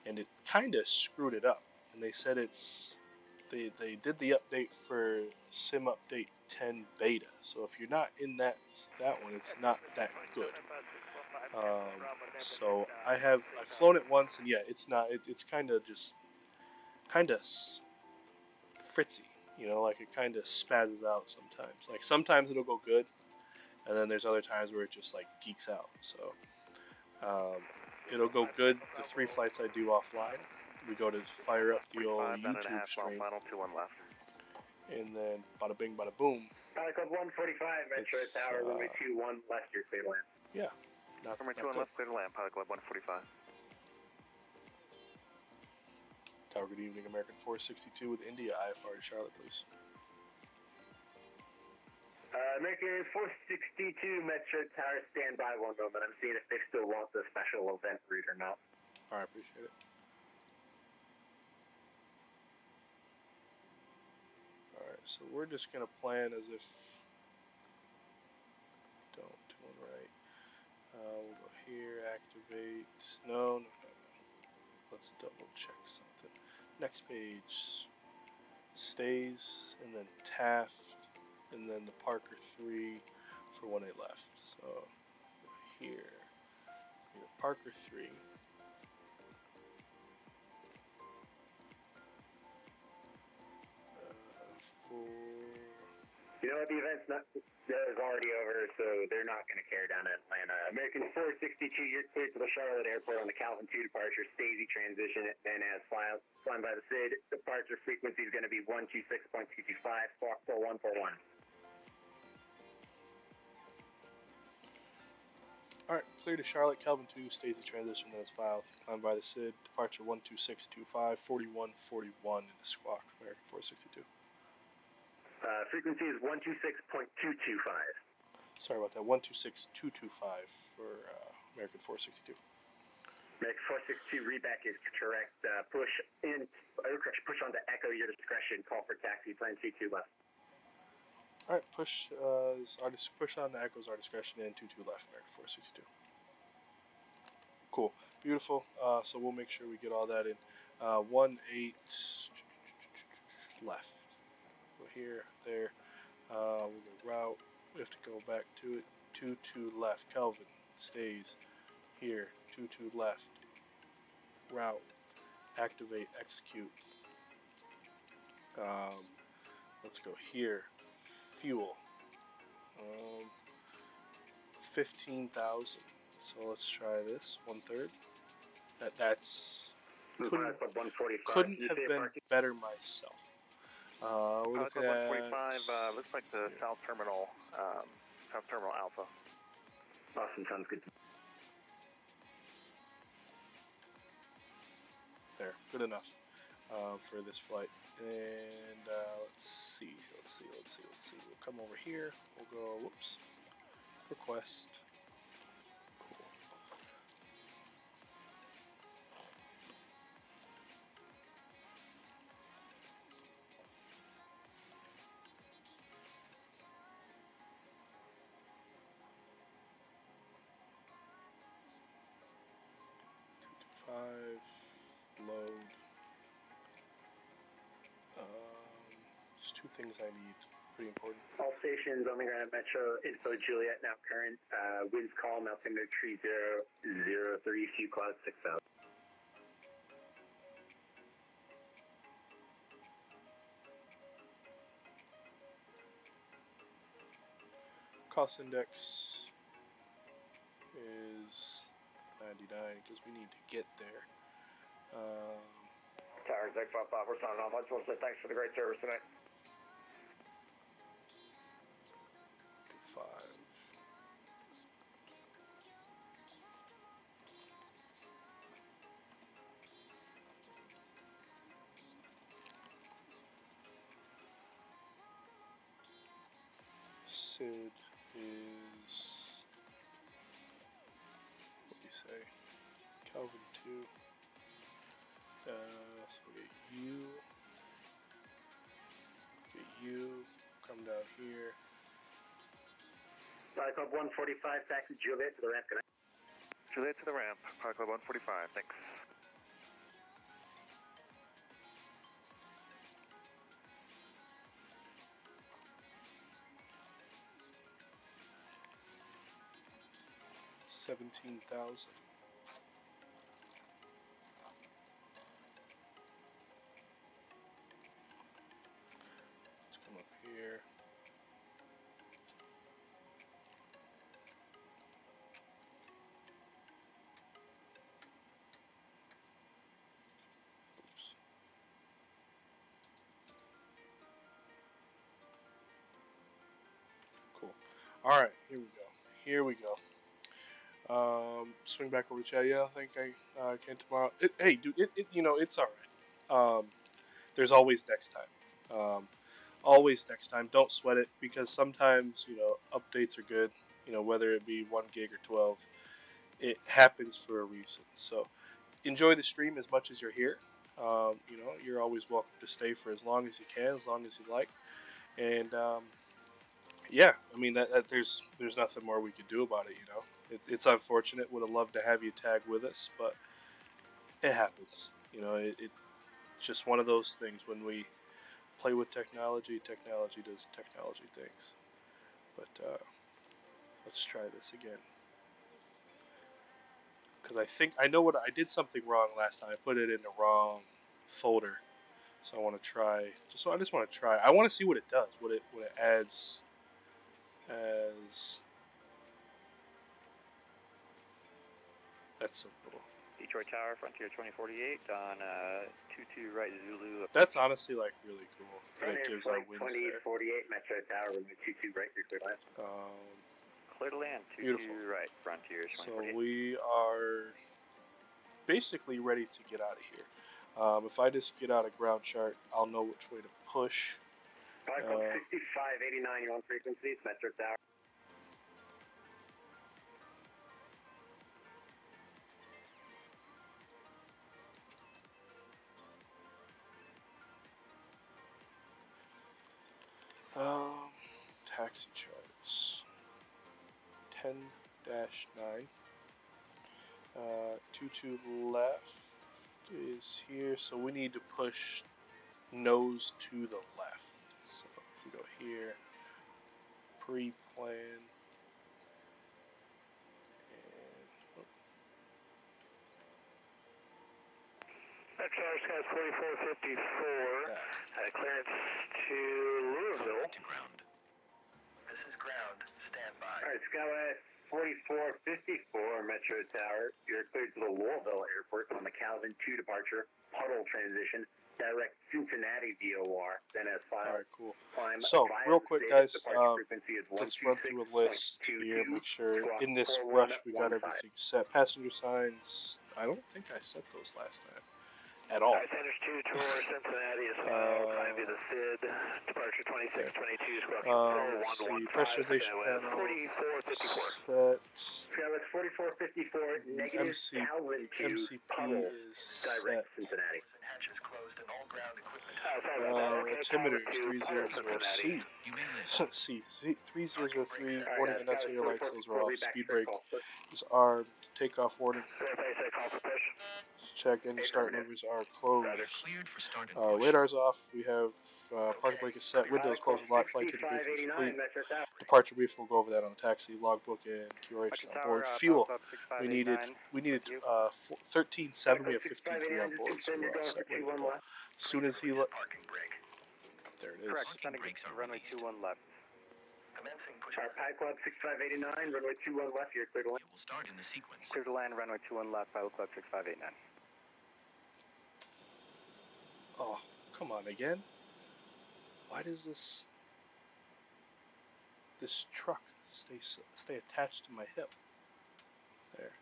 and it kind of screwed it up. And they said they did the update for Sim Update 10 Beta. So if you're not in that one, it's not that good. So I've flown it once, and yeah, it's not. It's kind of fritzy, you know, like it kind of spazzes out sometimes. Like sometimes it'll go good, and then there's other times where it just like geeks out. So it'll go good the 3 flights I do offline. We go to fire up the old YouTube stream, and then bada bing, bada boom. Pilot Club 145, Metro Tower, runway 21 left, your clear to land. Yeah. Runway 21 left, clear to land, Pilot Club 145. Tower, good evening, American 462 with India, IFR to Charlotte, please. American 462, Metro Tower, stand by 1 moment. I'm seeing if they still want the special event route or not. Alright, appreciate it. so we're just gonna plan as if don't do one right. We'll go here, activate. No. Let's double check something. Next page, stays, and then Taft, and then the Parker 3 for 1A left. So here, Parker 3. You know what, the event's not, that is already over, so they're not going to carry down to Atlanta. American 462, you're cleared to the Charlotte Airport on the Calvin 2 departure, Stacey transition, then as flying by the SID, departure frequency is going to be 126.225, squawk 4141. Alright, clear to Charlotte, Calvin 2, Stacey transition, then as filed, climb by the SID, departure 12625, 4141 in the squawk, American 462. Frequency is 126.225. Sorry about that. 126.225 for American 462. American 462 readback is correct. Push onto Echo, your discretion. Call for taxi. Plan 22 left. All right, push on the Echo's our discretion and 22 left. American 462. Cool, beautiful. So we'll make sure we get all that in. 18 left. Here, there, we'll go route, we have to go back to it, 22 left, Kelvin, stays, here, 22 left, route, activate, execute, let's go here, fuel, 15,000, so let's try this, 1/3, that's, couldn't have been better myself. We're looking at 145, looks like the South Terminal Alpha. Awesome, sounds good. There, good enough for this flight. And let's see. We'll come over here. We'll go, whoops, request. Cool. Load. There's two things I need. Pretty important. All stations on the ground at Metro, info Juliet, now current. Winds calm, altimeter tree 003, few clouds 6,000. Cost index is 99 because we need to get there. Towers, 855, we're signing off. I just want to say thanks for the great service tonight. 5. SID is, what do you say, Kelvin 2. So we get you, come down here. Flight Club 145, taxi Juliet to the ramp. Juliet to the ramp, Flight Club 145, thanks. $17,000. Let's come up here. Oops. Cool. All right, here we go. Swing back over to chat. Yeah, I think I can tomorrow. Hey, dude, it's all right. There's always next time. Always next time. Don't sweat it because sometimes updates are good. Whether it be 1 gig or 12, it happens for a reason. So enjoy the stream as much as you're here. You're always welcome to stay for as long as you can, as long as you like. And yeah, I mean that there's nothing more we could do about it. You know, it's unfortunate. Would have loved to have you tag with us, but it happens. You know, it's just one of those things when we play with technology. Technology does technology things. But let's try this again. Because I know what I did something wrong last time. I put it in the wrong folder. So I want to try. I just want to try. I want to see what it does. What it adds as. That's so cool. Detroit Tower, Frontier 2048 on 22 right Zulu. That's honestly like really cool. Frontier It gives our wins 2848 Metro Tower, runway 22 right, clear to land. Clear to land, 22 beautiful. right, Frontier 2048. So we are basically ready to get out of here. If I just get out a ground chart, I'll know which way to push. 6589, you're on frequencies, Metro Tower. Taxi charts. 10-9. 22 left is here, so we need to push nose to the left. So if we go here, pre-plan, Metro Sky 4454, clearance to Louisville. To ground. This is ground. Stand by. Alright, Skyway 4454 Metro Tower. You're cleared to the Louisville Airport on the Calvin 2 departure, puddle transition, direct Cincinnati VOR, then as filed. Alright, cool. Climb So, real quick, guys, frequency is let's run through a list here, make sure in this rush we got everything set. Passenger signs, I don't think I set those last time at all. Centers 2 tour Cincinnati is climb to the SID, departure 2622, let's see, pressurization panel, 4454. Skyway 4454, negative Calvin 2, MCP puddle, is direct set. Cincinnati. Hatches closed and all ground equipment. Altimeters 300C. C 3003. Warning annunciator lights. Those are off. Speed brake is armed. Takeoff warning. Check. Engine start maneuvers are closed. Radar's off. We have parking brake is set. Windows closed. Lock. Flight ticket briefing is complete. Departure briefing. We'll go over that on the taxi logbook and QRH on board. Fuel. We needed 13.7. We have 15.3 on board. So we're all set. Ready to go. As soon as he there it is. Correct, sending runway 21 left. Pie Club 6589, runway 21 left, you're clear to land. We'll start in the sequence. Clear to land, runway 21 left, Pilot Club 6589. Oh, come on again. Why does this truck stay attached to my hip? There.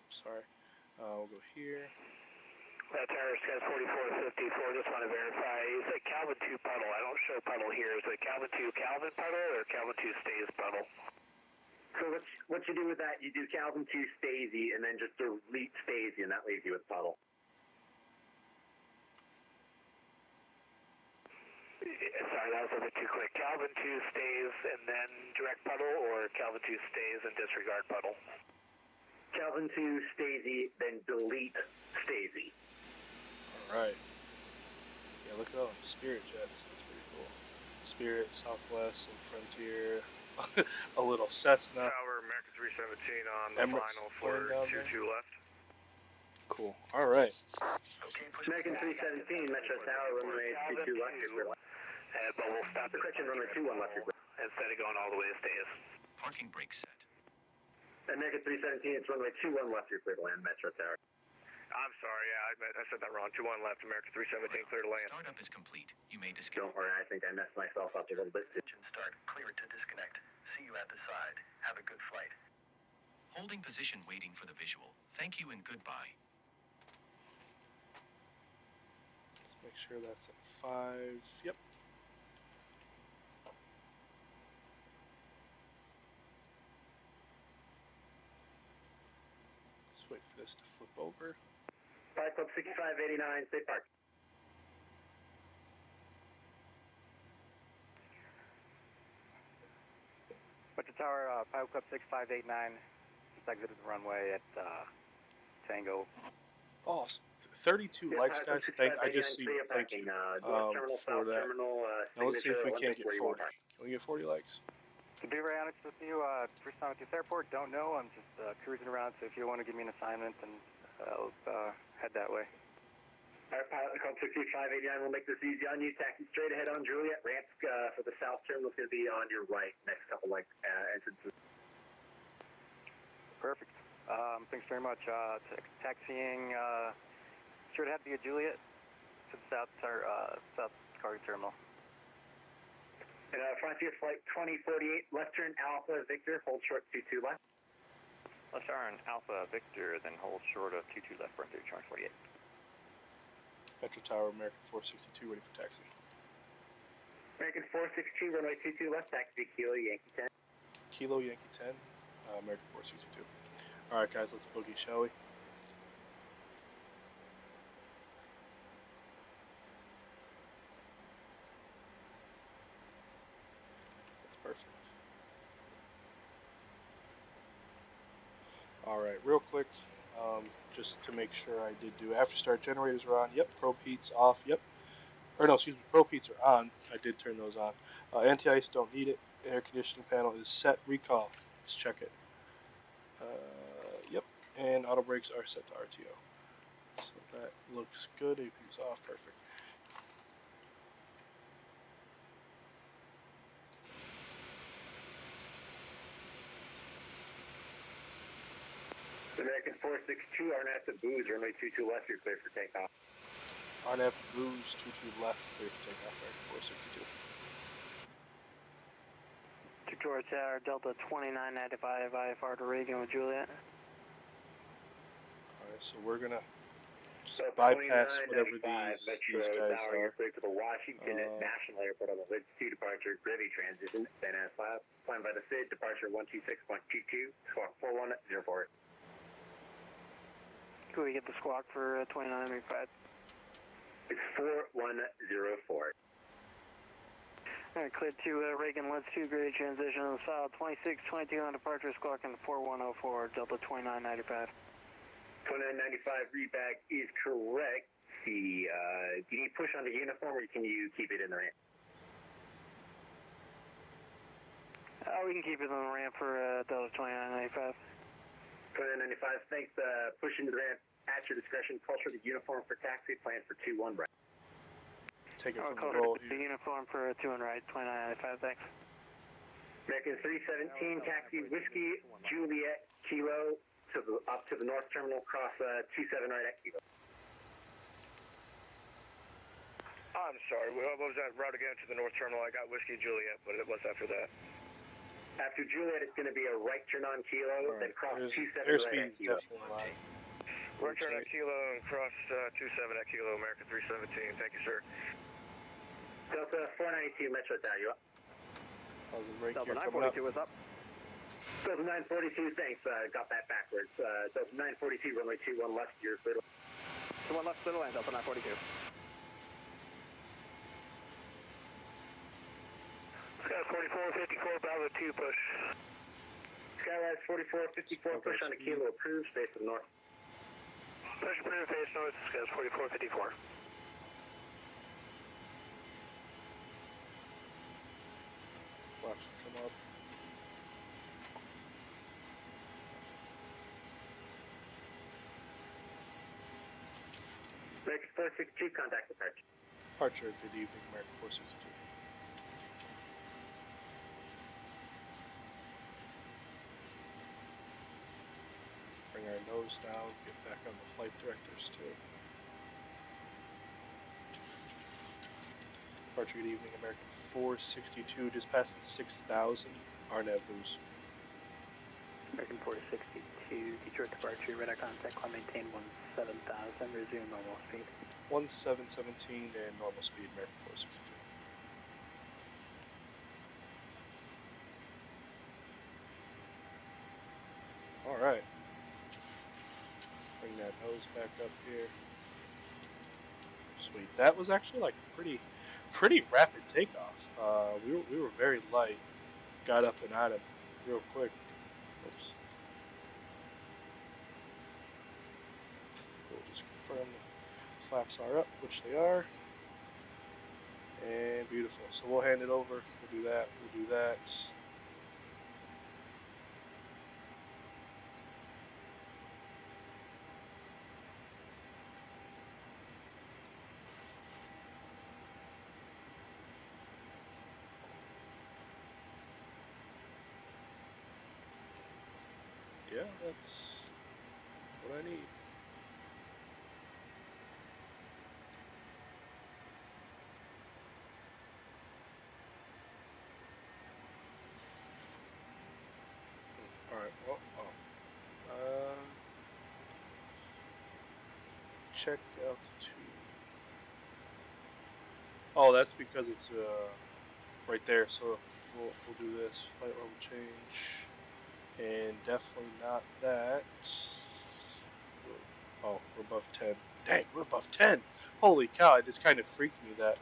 Sorry. We'll go here. Tower Sky 4454, just want to verify. You said Calvin 2 puddle. I don't show puddle here. Is it Calvin 2 Calvin puddle or Calvin 2 stays puddle? So what you do with that, you do Calvin 2 Stacey and then just delete Stacey and that leaves you with puddle. Sorry, that was a bit too quick. Calvin 2 stays and then direct puddle or Calvin 2 stays and disregard puddle? Calvin 2 Stacey, then delete Stacey. Alright. Yeah, look at all them Spirit jets. That's pretty cool. Spirit, Southwest, and Frontier. A little Cessna. Tower, American 317 on the Emirates final for 22 left. Cool. Alright. American 317, Metro Tower, runway 22 left, you're clear. But we'll stop the correction, runway 21 left, you're clear. Instead of going all the way to stays. Parking brake set. American 317, it's runway 21 left, you're clear to land, Metro Tower. I'm sorry, I said that wrong. 21 left, American 317, clear to land. Startup is complete. You may disconnect. Don't worry, I think I messed myself up a little bit. Engine start. Clear it to disconnect. See you at the side. Have a good flight. Holding position waiting for the visual. Thank you and goodbye. Let's make sure that's at 5. Yep. Just wait for this to flip over. Flight Club 6589, State Park. What's the tower, Pilot Club 6589, just exited the runway at Tango. Awesome. 32 likes, guys. I just see. Thank you for that. Now let's see if we can't get 40. Can we get 40 likes? To be very honest with you, first time at this airport, don't know. I'm just cruising around, so if you want to give me an assignment, then I'll head that way. Alright, Pilot Club 6589, we'll make this easy on you. Taxi straight ahead on Juliet. Ramp for the south terminal is going to be on your right. Next couple entrances. Perfect. Thanks very much. Taxiing straight ahead via Juliet to the south cargo terminal. And Frontier Flight 2048, left turn Alpha Victor, hold short 22 left. Left turn Alpha Victor, then hold short of 22 left, Frontier Charge 48. Metro Tower, American 462, ready for taxi. American 462, runway 22 left, taxi Kilo Yankee 10. Kilo Yankee 10, American 462. Alright guys, let's boogie, shall we? That's perfect. Alright, real quick, just to make sure I did do after start generators are on. Yep, probe heats off. Yep. Or no, excuse me, probe heats are on. I did turn those on. Anti-ice don't need it. Air conditioning panel is set. Recall. Let's check it. Yep. And auto brakes are set to RTO. So that looks good. APU's off. Perfect. American 462, RNAV to Booze, runway 22 left, you're clear for takeoff. RNAV to Booze, 22 left, clear for takeoff, American 462. Victoria Tower, Delta 2995, IFR to Reagan with Juliet. Alright, so we're gonna just bypass whatever these guys are. You're clear to the Washington National Airport on the Lids 2 departure, Gravy transition, then as flying by the SID, departure 126.22, squawk 4104. Can we get the squawk for 2995? It's 4104. Alright, cleared to Reagan, Lids 2, Gravy transition on the south, 2622 on departure, squawking 4104, Delta 2995. 2995 readback is correct. Do you need push on the uniform or can you keep it in the ramp? We can keep it in the ramp for Delta 2995. 2995, thanks. Push into the ramp at your discretion. Call for the uniform for taxi, plan for 21 right. Take it from the roll here. The uniform for 21 right, 2995, thanks. American 317, taxi Whiskey, Juliet, Kilo, up to the north terminal, cross 27 right at Kilo. I'm sorry, what was that route again to the north terminal? I got Whiskey Juliet, but what's after that? After Juliet, it's going to be a right turn on Kilo, then cross 27 right at Kilo. Definitely live. Right turn at Kilo and cross 27 at Kilo, American 317. Thank you, sir. Delta 492, Metro Tower, you up? How's the break Delta here coming up? 942 is up. Delta 942, thanks. Got that backwards. Delta 942, runway 21 left, you're clear. 21 left, clear to land, Delta 942. Skyline 4454, Bravo 2, push. Skyline 4454, push on a Kilo, approved, face to the north. Push approved, face north, Skyline 4454. Flash come up. American 462, contact departure. Departure, good evening, American 462. Bring our nose down, get back on the flight directors too. Departure, good evening, American 462, just passing 6,000, RNAV boost. American 462, Detroit departure, radar contact, climb maintain 17,000, resume normal speed. 1717 and normal speed, American 462. Alright. Bring that nose back up here. Sweet. That was actually like pretty rapid takeoff. We were very light. Got up and at him real quick. Oops. We'll just confirm the flaps are up, which they are. And beautiful. So we'll hand it over. We'll do that. We'll do that. Yeah, that's what I need. Alright, well, check altitude. Oh, that's because it's right there, so we'll do this. Flight level change. And definitely not that. Oh, we're above 10. Dang, we're above 10. Holy cow, it just kind of freaked me that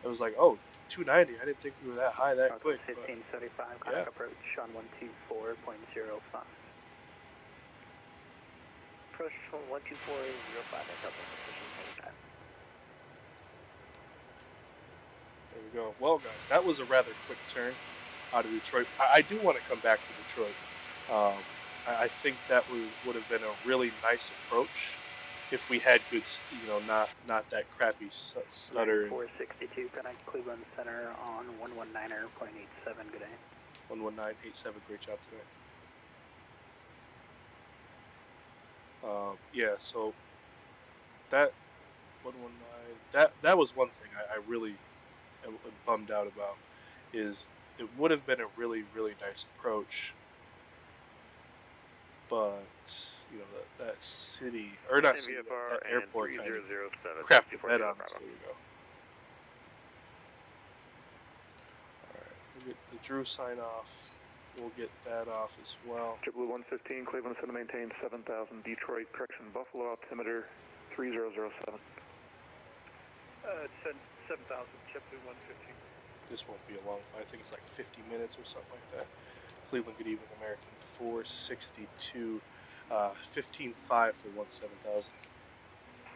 it was like, oh, 290. I didn't think we were that high that quick. 1575, yeah. approach on 124.05. Approach from 124.05 and double position 25. There we go. Well, guys, that was a rather quick turn out of Detroit. I do want to come back to Detroit. I think that would have been a really nice approach if we had good, not that crappy stutter. 462, connect Cleveland Center on 119.87. Good day. 119.87. Great job today. Yeah. So that 119. That was one thing I really am bummed out about. Is it would have been a really nice approach. But that city or not city, that airport kind of crapped the bed on us. There we go. All right, we'll get the Drew sign off. We'll get that off as well. JetBlue 115, Cleveland Center maintained 7,000. Detroit, correction, Buffalo altimeter 3007. It said 7,000. JetBlue 115. This won't be a long flight. I think it's like 50 minutes or something like that. Cleveland, good evening, American 462, 15.5 for 17,000.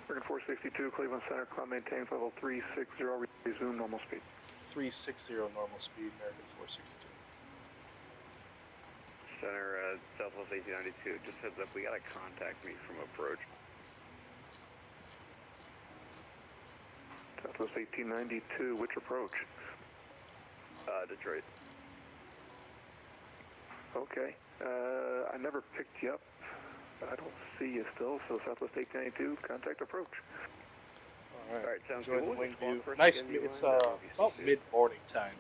American 462, Cleveland Center, climb maintain level 360, resume normal speed. 360 normal speed, American 462. Center, Southwest 1892, just heads up, we got a contact me from approach. Southwest 1892, which approach? Detroit. Okay. I never picked you up. I don't see you still, so Southwest 892, contact approach. All right. Sounds Enjoy good. the wing view. Nice. It's about mid-morning time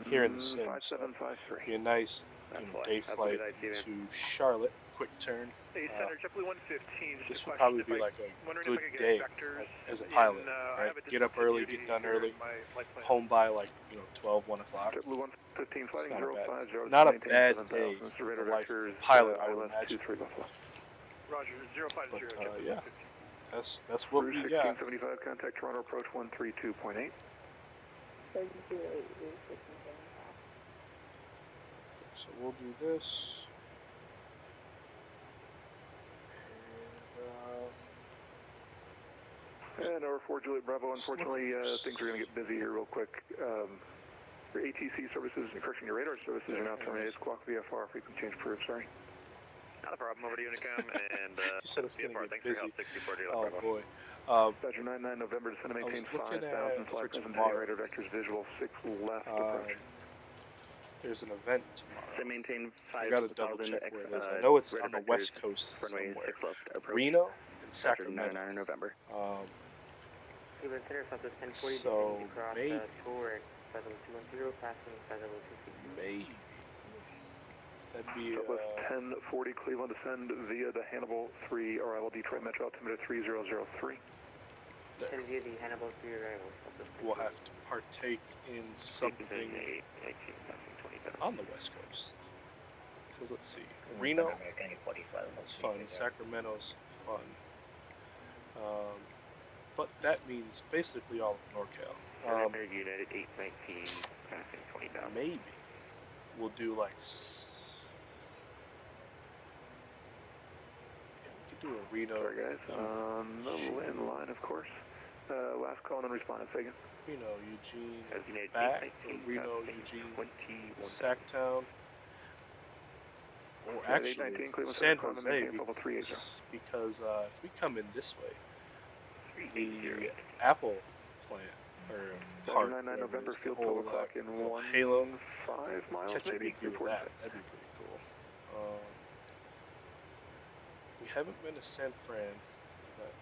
here in the sim. 5753. Be a nice day flight to Charlotte. Quick turn. Hey, Center, JetBlue 115. This would probably be like a good day as a pilot, right? Get up early, get done early, home by like 12, 1 o'clock. JetBlue 115, flighting 050. Not a bad day for the life pilot, I would imagine. Roger, 050. But, yeah, that's what we got. 1675, contact Toronto approach 132.8. So we'll do this. And over 4 Juliet Bravo, unfortunately, things are going to get busy here real quick. Your ATC services, correction, your radar services are now terminated. Squawk VFR, frequency change approved, sorry. Not a problem, over to Unicom, and you said it's going to get busy. Oh, boy. Badger 99 November, descend and maintain 5,000, flight present radar vectors, visual 6 left approach. There's an event tomorrow. So maintain 5,000. I got to double check where it is. I know it's on the west coast somewhere. Reno and Sacramento. 9 November. So maybe. Maybe. That'd be Southwest 1040 Cleveland, descend via the Hannibal 3 arrival Detroit Metro altimeter 3003. We'll have to partake in something on the west coast. Because let's see, Reno is fun, Sacramento's fun. But that means basically all of NorCal. United 819, passing 20,000. Maybe we'll do like we could do a Reno. Sorry guys, on the land line of course. Last call and unresponsive, second. Reno, Eugene, back, Reno, Eugene, Sacktown, or actually San Jose, because if we come in this way, the Apple plant, or park, November field 12 o'clock in Halo, 5 miles, catch a maybe? big view of that. That'd be pretty cool. We haven't been to San Fran, but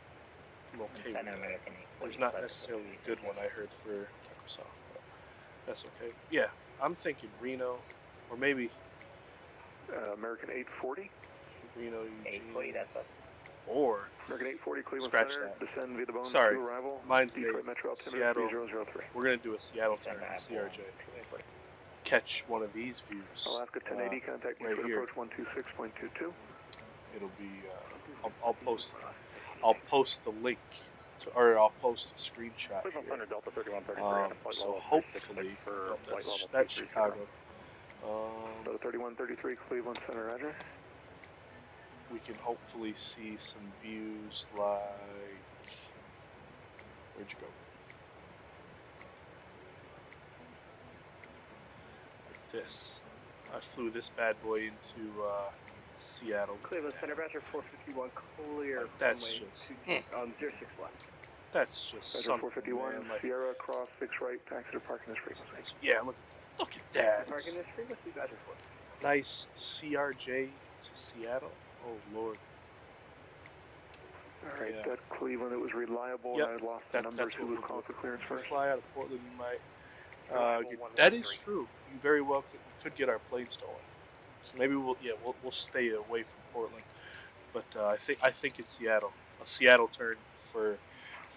I'm okay with that. There's not necessarily a good one I heard for Microsoft, but that's okay. Yeah, I'm thinking Reno, or maybe American 840. Reno, Eugene. 840, that's up. Or American 840 Cleveland scratch Center, that. descend via the Bones Sorry, to arrival. mine's Detroit made. Metro altimeter Seattle. 3003. We're gonna do a Seattle turn in CRJ. Catch one of these views. Alaska 1080, contact right Detroit here. approach 126.22. It'll be. I'll post. I'll post the link. Or I'll post a screenshot here. Delta 3133 so hopefully that's Chicago. Delta 3133 Cleveland Center, roger. We can hopefully see some views like, where'd you go? Like this. I flew this bad boy into Seattle. Cleveland Center, Badger 451, clear. Like that's just. 06 left. That's just Badger something, 451, man. Like, Sierra, cross 6 right, taxi to parking this frequency. yeah, look at that. Look at that. Parking this frequency, Badger 4. Nice CRJ to Seattle. Oh Lord. Alright, Yeah. that Cleveland, it was reliable, Yep, and I lost the numbers. that's Who what was we'll calling do. for clearance If we first? fly out of Portland, you might. That is true. You very well could get our plane stolen. So maybe we'll stay away from Portland. But I think it's Seattle. A Seattle turn for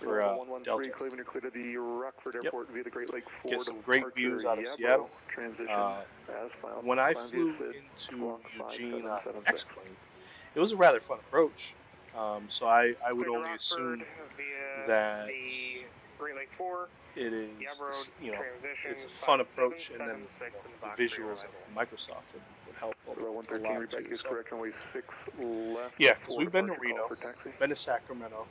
Delta. Cleveland, you're clear to the Rockford Airport via the Great Lake Ford. Get some great views out of Seattle. When I flew into Eugene on an X-plane, it was a rather fun approach. So I would only assume that Great Lake 4. it is, it's a fun approach, and then the visuals of Microsoft would help a lot too. So, yeah, because we've been to Reno, been to Sacramento,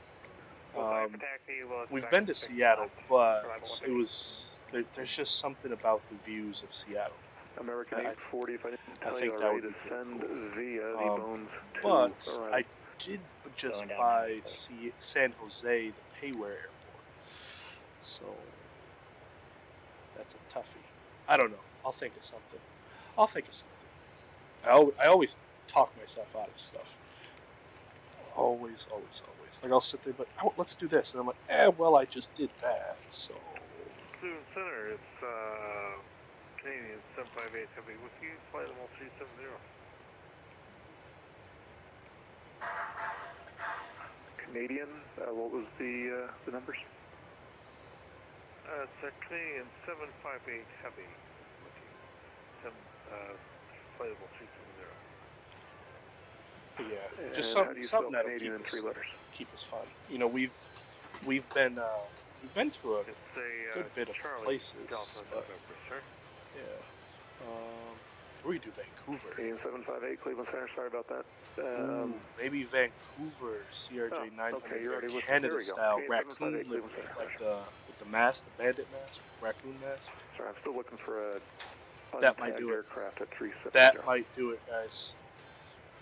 we've been to Seattle, but it was there's just something about the views of Seattle. American 840, if I didn't tell think you that already, would be descend cool. via the Bones to But arrive. I did just buy San Jose, the Payware Airport. So that's a toughie. I don't know. I'll think of something. I always talk myself out of stuff. Always. Like I'll sit there, but let's do this, and I'm like, well, I just did that. So. Cleveland Center, it's Canadian 758 Heavy with you. Flight level 370. Canadian, what was the numbers? It's a Canadian 758 Heavy with you. Flight level 370. Yeah, just something that'll keep us fun. You know, we've been to a good bit of places. Yeah. We do Vancouver. Canadian 758 Cleveland Center. Sorry about that. Maybe Vancouver, CRJ 900, okay, you're already Canada style, okay, raccoon livery, like with the mask, the bandit mask, raccoon mask. Sorry, I'm still looking for a that might do it. Aircraft at 370. That might do it, guys.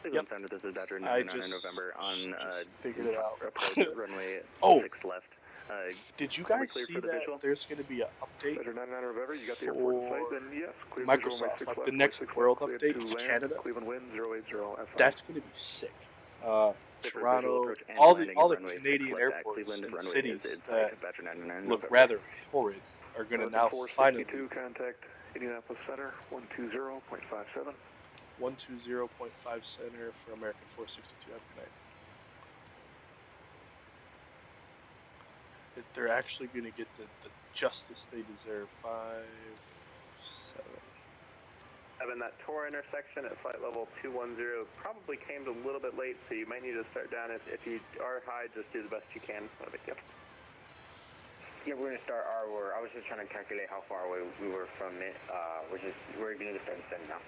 Cleveland Center, this is Badger 99 in November on figured it out. approach runway 6 left. Did you guys see that there's going to be an update Badger 99 November, you got the airport in sight, then yes. Microsoft, like the next world update is Canada. Cleveland wind 080 F5. That's going to be sick. Toronto, all the Canadian airports and cities that look rather horrid are going to now finally. Contact Indianapolis Center 120.57. 120.5 center for American 462. Have a good night. They're actually going to get the justice they deserve. 5-7. that tour intersection at flight level 210 probably came a little bit late, so you might need to start down. If you are high, just do the best you can. Not a big deal. Yeah, we're gonna start our. I was just trying to calculate how far away we were from it. We're gonna just start descending now.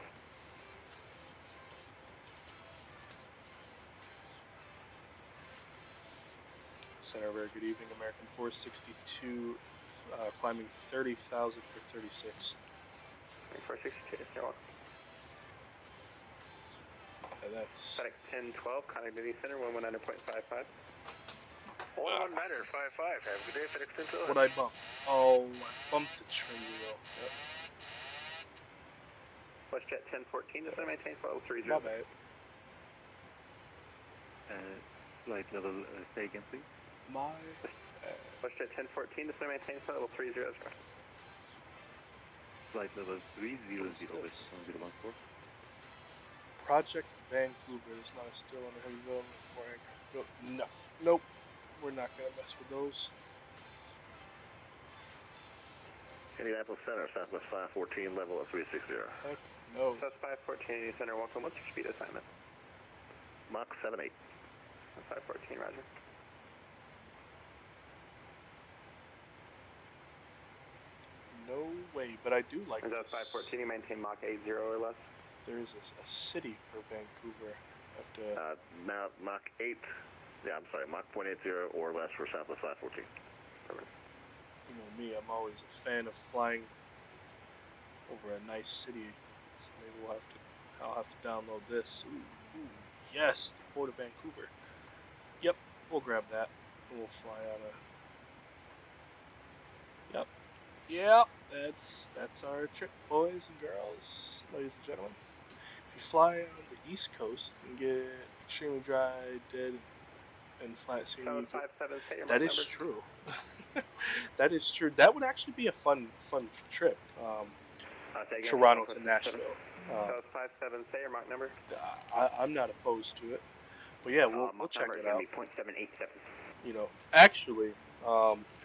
Center, very good evening. American 462, climbing 30,000 for 36. 462, you're welcome. That's. FedEx 1012, connectivity center, 119.55. 119.55. Have a good day, FedEx 1012. What'd I bump? Oh, I bumped the trim wheel. Yep. WestJet 1014, this is maintain flight level 30. My bad. Flight level, say again, please. My WestJet 1014, this is maintain flight level 30. Flight level 300, What's this? 1014. Project Vancouver. This mount is still under heavy development for anchor. No. Nope. We're not going to mess with those. Indianapolis Center, Southwest 514, level of 360. Heck no. South 514, Indianapolis Center, welcome. What's your speed assignment? Mach 78. 514, roger. No way, but I do like South this. 514, you maintain Mach 80 or less? There is a city for Vancouver. Mach 8. Yeah, I'm sorry, Mach 0.80 or less for Southwest 514. Perfect. You know me, I'm always a fan of flying over a nice city. So maybe I'll have to download this. Ooh, yes, the Port of Vancouver. Yep, we'll grab that and we'll fly out of. Yep, that's our trip, boys and girls, ladies and gentlemen. If you fly on the East Coast and get extremely dry, dead, and flat scenery, that is true. That is true. That would actually be a fun trip. Toronto to Nashville. South 57, say your Mach number. I'm not opposed to it, but yeah, we'll check it out. 0.787. You know, actually,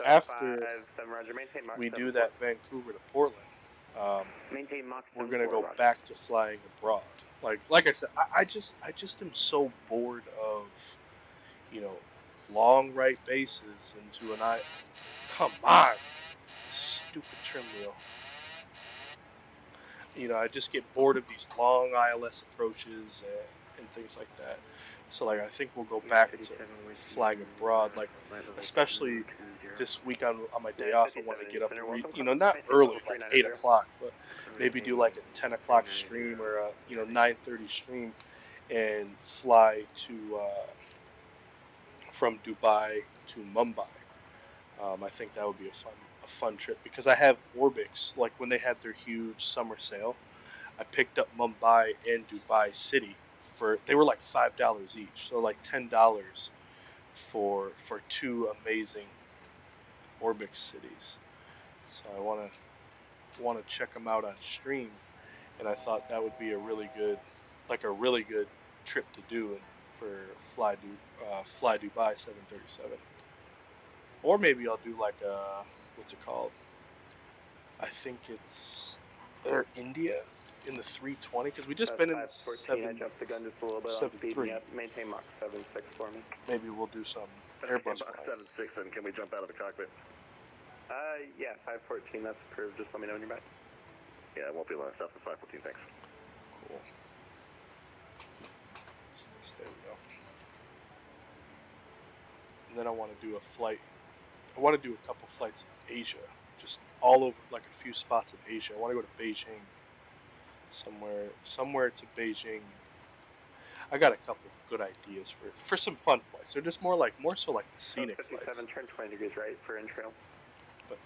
after 57, roger. Maintain Mach we 7, do that Vancouver to Portland, Maintain Mach we're gonna 7, go roger. back to flying abroad. Like I said, I just am so bored of, you know, long right bases into an eye. Come on, this stupid trim wheel. You know, I just get bored of these long ILS approaches and things like that. So like, I think we'll go back to flying abroad. Like, especially this week on my day off, I want to get up and read. You know, not early, like 8 o'clock, but maybe do like a 10 o'clock stream or a 9:30 stream, and fly to from Dubai to Mumbai. I think that would be a fun trip, because I have Orbix. Like when they had their huge summer sale, I picked up Mumbai and Dubai City they were like $5 each, so like $10 for two amazing Orbix cities. So I want to check them out on stream, and I thought that would be a really good trip to do for Fly Dubai 737. Or maybe I'll do like what's it called? I think it's Air India in the 320, because we just been in the 7. I jumped the gun just a little bit. 73. Maintain Mach 76 for me. Maybe we'll do some Airbus Mach 76, and can we jump out of the cockpit? Yeah, 514, that's approved. Just let me know when you're back. Yeah, it won't be long. South of 514, thanks. Cool. There we go. And then I want to do a couple flights in Asia, just all over, like a few spots in Asia. I want to go to Beijing, somewhere to Beijing. I got a couple good ideas for some fun flights. They're just more so like the scenic 57, flights. turn 20 degrees right for in-trail. But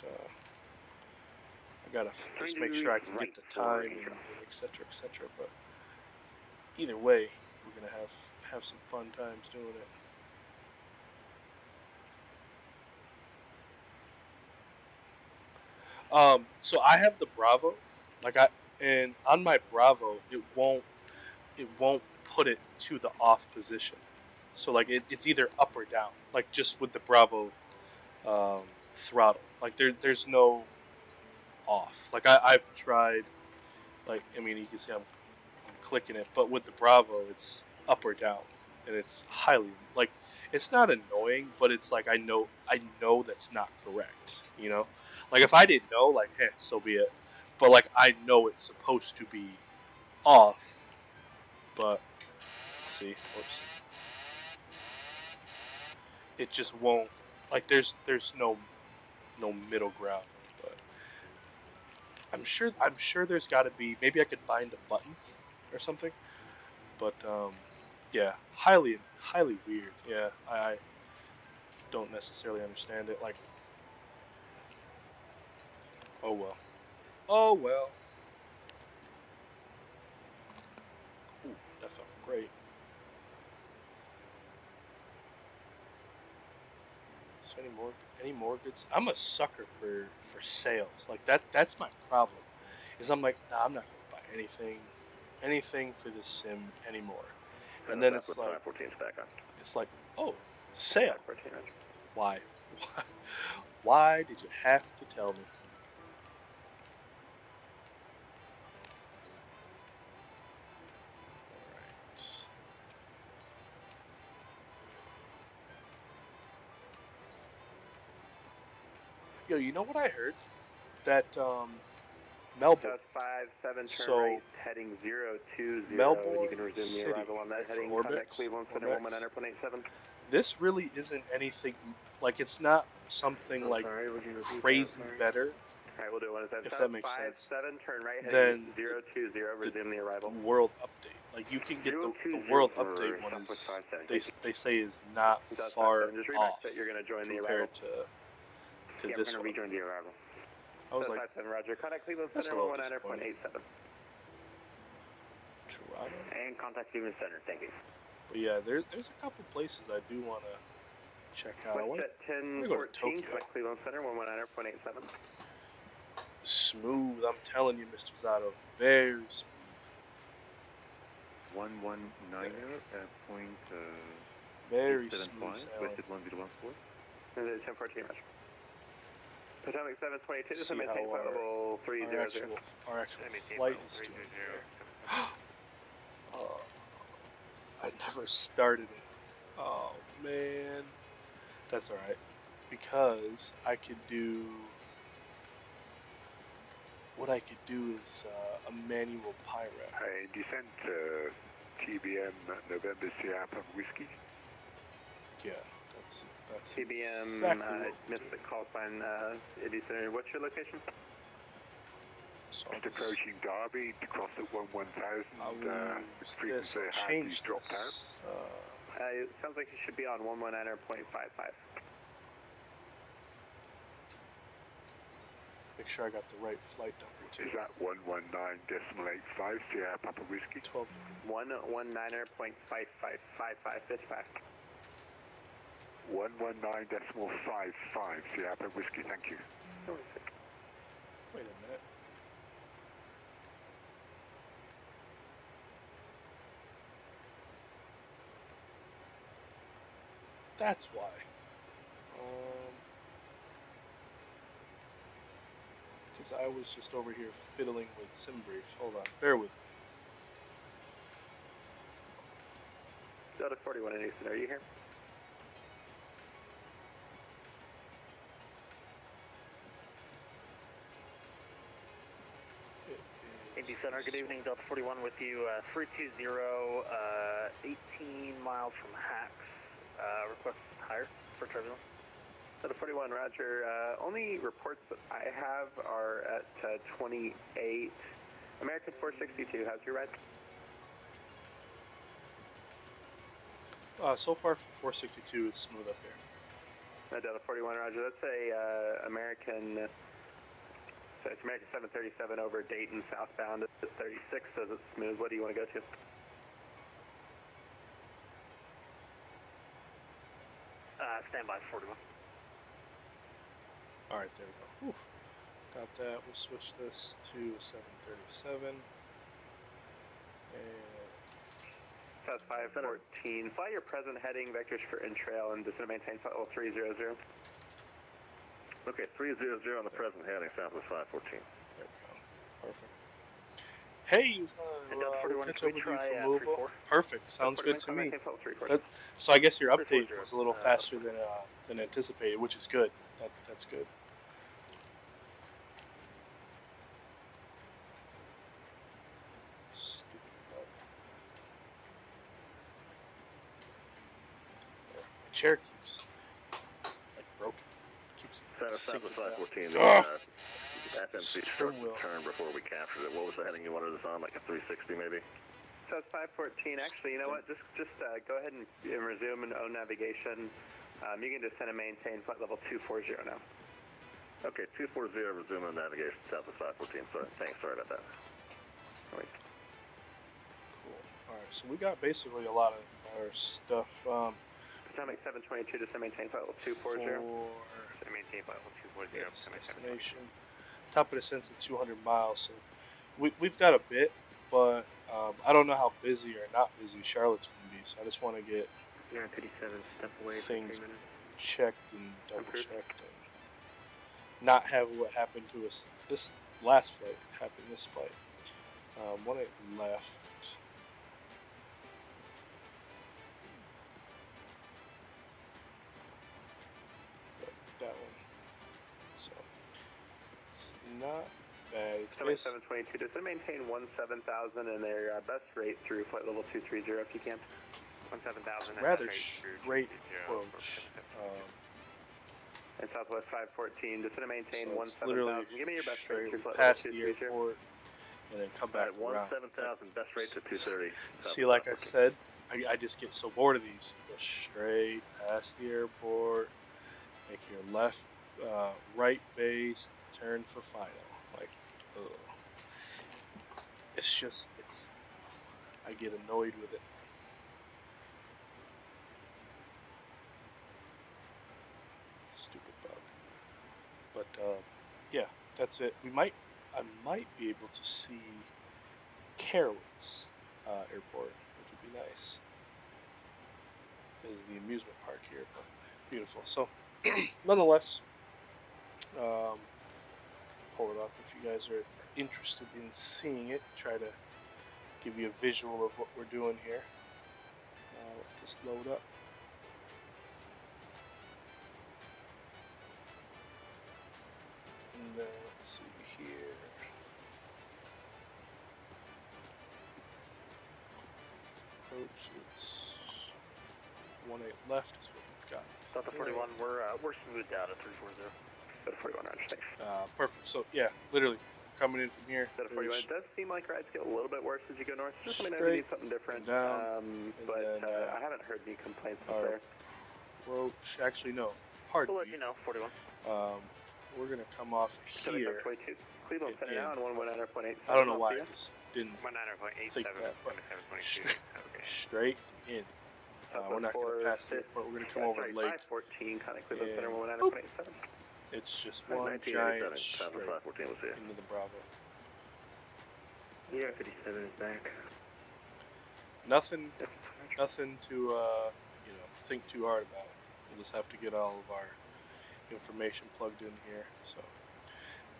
I gotta just make sure I can get the time and et cetera, et cetera. But either way, we're gonna have some fun times doing it. So I have the Bravo, and on my Bravo, it won't put it to the off position. So like it's either up or down, like just with the Bravo throttle. Like there's no off. Like I've tried Like, I mean, you can see I'm clicking it, but with the Bravo, it's up or down, and it's highly, like, it's not annoying, but it's like I know that's not correct, you know? Like, if I didn't know, like, so be it. But, like, I know it's supposed to be off, but, see, whoops. It just won't, like, there's no middle ground, but I'm sure there's got to be, maybe I could find a button or something, but, yeah, highly weird. Yeah, I don't necessarily understand it. Like, oh well. Oh well. Ooh, that felt great. So any more goods? I'm a sucker for sales. Like that's my problem. Is I'm like, nah, I'm not gonna buy anything for this sim anymore. And then it's like, oh, sale. Why? Why did you have to tell me? Alright. Yo, you know what I heard? That Melbourne. 57 turn So, right, heading 020. Melbourne You can resume City the arrival on that heading. for Contact Orbix, Cleveland Center 119.87. This really isn't anything, like, it's not something like crazy better. Alright, we'll do one. If that makes sense. 57 turn right, Then heading 020. Resume the arrival. World update. Like, you can get the world update one is, they say is not far off that you're going to join the compared to yeah, this we're one. going to rejoin the arrival. I was like, 57 Roger. Contact Cleveland that's Center a little 119.87. Toronto. And contact Cleveland Center. Thank you. But yeah, there's a couple places I do want to check out. I want At 10:14. to go to Tokyo. Contact Cleveland Center 119.87. Smooth, I'm telling you, Mr. Zato. Very smooth. 119 point. Very smooth sailing. Wested 1014. Is it 10:14? Roger. Potomac 722. This is See maintain how flight level 300. our actual flight is doing there. I never started it. Oh man, that's all right, because I could do. What I could do is a manual pirate. Hey, descent TBM November Sierra Whiskey. Yeah, that's TBM, exactly missed the call sign, Eddie Center. What's your location? So just approaching Derby to cross at 1000. Frequency have change dropped this. It sounds like you should be on 119.55. Make sure I got the right flight number too. Is that 119.85 Sierra Papa Whiskey? 12. 119.5555 pitch back. 119.55 Sierra Papa Whiskey, thank you. Wait a minute. That's why. Because I was just over here fiddling with SimBrief. Hold on, bear with me. Delta 41 in Houston, are you here? Indy Center, good evening. Delta 41 with you. 320, 18 miles from Hacks. Request higher for turbulence. Delta 41, Roger. Only reports that I have are at 28. American 462, how's your ride? So far for 462, it's smooth up here. Delta 41, Roger. That's a American. So it's American 737 over Dayton southbound. It's 36, so it's smooth. What do you want to go to? Stand by 41. Alright, there we go. Oof. Got that. We'll switch this to 737. And South 514. Fly your present heading vectors for in-trail and descend maintain flight level 300. Okay, 300 on the present heading, Southwest 514. there we go. Perfect. Hey, we'll catch up with you from Louisville. Perfect. Sounds good to me. So I guess your update was a little faster than anticipated, which is good. That's good. Stupid bug. My chair keeps it's like broken. Keeps sinking down. FMC started to turn before we captured it. What was the heading you wanted us on? Like a 360 maybe? So it's 514. Actually, you know what? Just go ahead and resume and own navigation. You can descend and maintain flight level 240 now. Okay, 240, resume on navigation south of 514. Sorry about that. Cool. All right, so we got basically a lot of our stuff. Potomac 722, descend maintain flight level 240. Descend maintain flight level 240. Yes, destination. Top of descent at 200 miles. So we've got a bit, but I don't know how busy or not busy Charlotte's going to be. So I just want to get 957, step away things checked and double checked, and not have what happened to us this last flight happen this flight. When it left. That one. So it's not bad. It's 722. Does it maintain 17,000 and their best rate through flight level 230 if you can? 17,000. Rather straight approach. And Southwest 514. Does it maintain So 17,000? Give me your best rate through flight past level the airport, and then come back around. 17,000, best rate to 230. See, like I said, I just get so bored of these. Go straight past the airport, make your left, right base, turn for final. Like, ugh. It's I get annoyed with it. Stupid bug. But yeah, that's it. I might be able to see Carowitz Airport, which would be nice. Is the amusement park here, but beautiful. So, nonetheless, pull it up if you guys are interested in seeing it. Try to give you a visual of what we're doing here. Let this load up. And then let's see here. Approaches 18 left is what we've got. Delta 41, we're smooth down at 340. Delta 41, roger, thanks. Perfect. So yeah, literally coming in from here. Delta 41. It does seem like rides get a little bit worse as you go north. Just let me know if you need something different. Down, but I haven't heard any complaints up there. Roach, actually no. Pardon We'll let me. you know. 41. We're gonna come off here. 22. Cleveland Center now on 119.8. I don't know why I just didn't 119.87. think that, but straight in. We're not gonna pass the airport. We're gonna come over Lake. 514, kind of Cleveland Center 119.87. It's just one giant straight into the Bravo. Yeah, 57 is back. Nothing to think too hard about. We'll just have to get all of our information plugged in here. So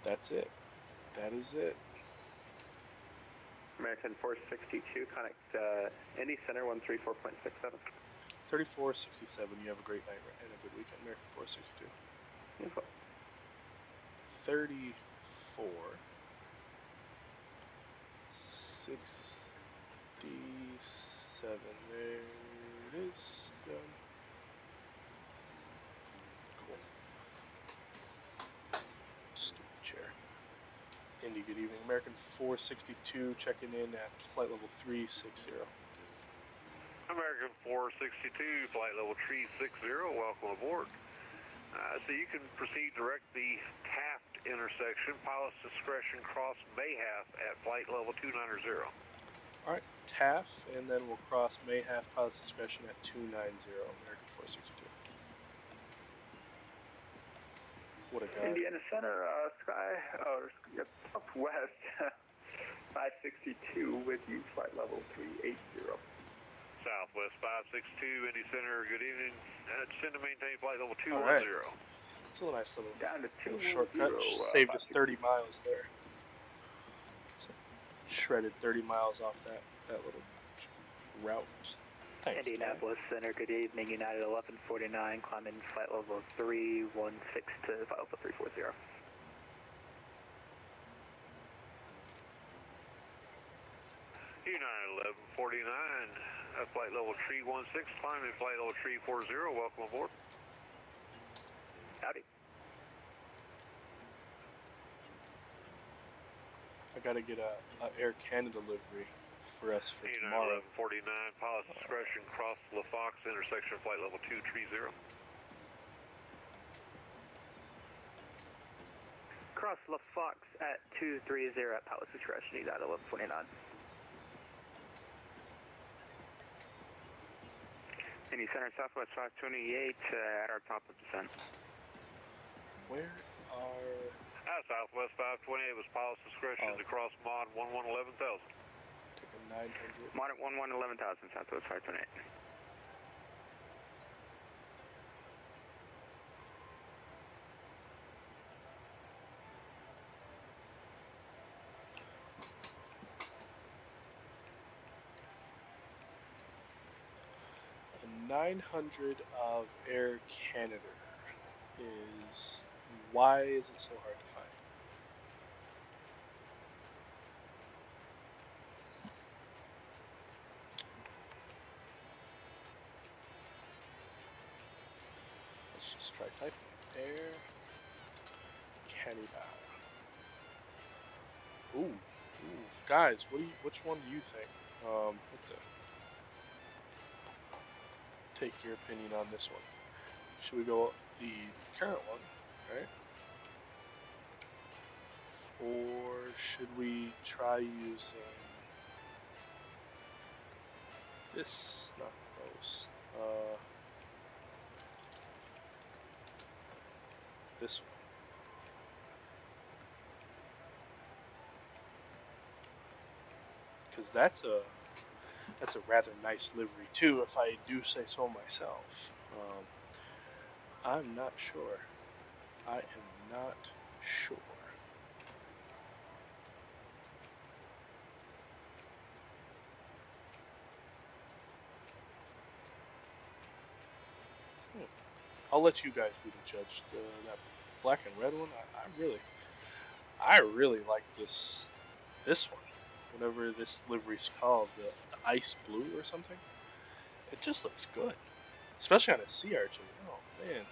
that's it. That is it. American 462, connect Indy Center 134.67. 3467. You have a great night and a good weekend. American 462. 34 67. There it is. Done. Cool. Stupid chair. Indy, good evening. American 462 checking in at flight level 360. American 462, flight level 360, welcome aboard. So you can proceed direct the Taft intersection, pilot's discretion cross Mayhaft at flight level 290. Alright, Taft, and then we'll cross Mayhaft, pilot's discretion at 290, American 462. What a guy. Indiana Center, Sky, Southwest 562 with you, flight level 380. Southwest 562, Indy Center, good evening. Descend to maintain flight level 210. Right. It's a nice little shortcut. Saved us 30 miles there. So, shredded 30 miles off that little route. Thanks, Indianapolis Center, good evening. United 1149, climbing flight level 316 to flight level 340. United 1149, flight level 316, climbing flight level 340, welcome aboard. Howdy. I gotta get a Air Canada livery for us for United tomorrow. 1149, pilot's discretion, cross La Fox, intersection flight level 230. Cross La Fox at 230 at pilot's discretion, United 1149. Indy Center, Southwest 528 at our top of descent. Where are... Southwest 528 was pilot's discretion to cross mod 111000. Take a 900. Mod at 111000, Southwest 528. A 900 of Air Canada is... Why is it so hard to find? Let's just try typing Air Canada. Ooh, guys, which one do you think? What the? Take your opinion on this one. Should we go the current one, right? Or should we try using this? Not those. This one. Because that's a rather nice livery too, if I do say so myself. I'm not sure. I am not sure. I'll let you guys be the judge. That black and red one, I really like this one. Whatever this livery's called, the ice blue or something. It just looks good, especially on a sea urchin. Oh man.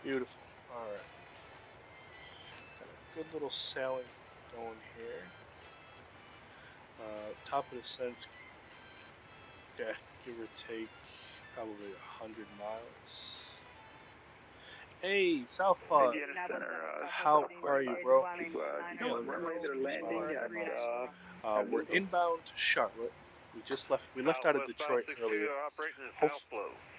Beautiful. Alright. Got a good little sailing going here. Top of the sense, yeah, give or take probably 100 miles. Hey, Southpaw. How are you, bro? We're inbound to Charlotte. We left out of Detroit earlier.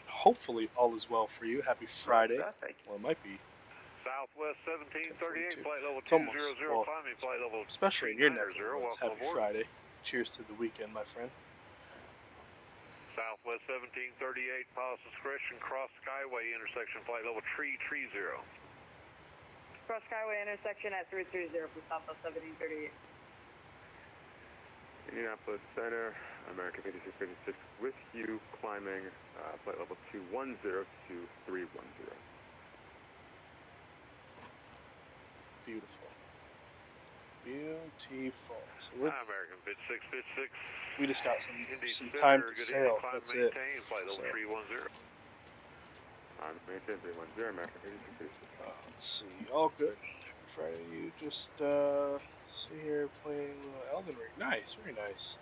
Hopefully all is well for you. Happy Friday. Well, it might be. Southwest 1738, flight level 200, climbing flight level especially in your neck of the woods. Happy Friday. Cheers to the weekend, my friend. Southwest 1738, pilot's discretion, cross Skyway intersection, flight level 330. Cross Skyway intersection at 330 for Southwest 1738. Indianapolis Center, American 5656 with you, climbing flight level 210 to 310. Beautiful. Beautiful. So we're, American 5656. we just got some time to sail. That's it. Flight level 310. Maintain 310, American 5656. Let's see. All good. Friday, you just see here playing Elden Ring. Nice. Very nice.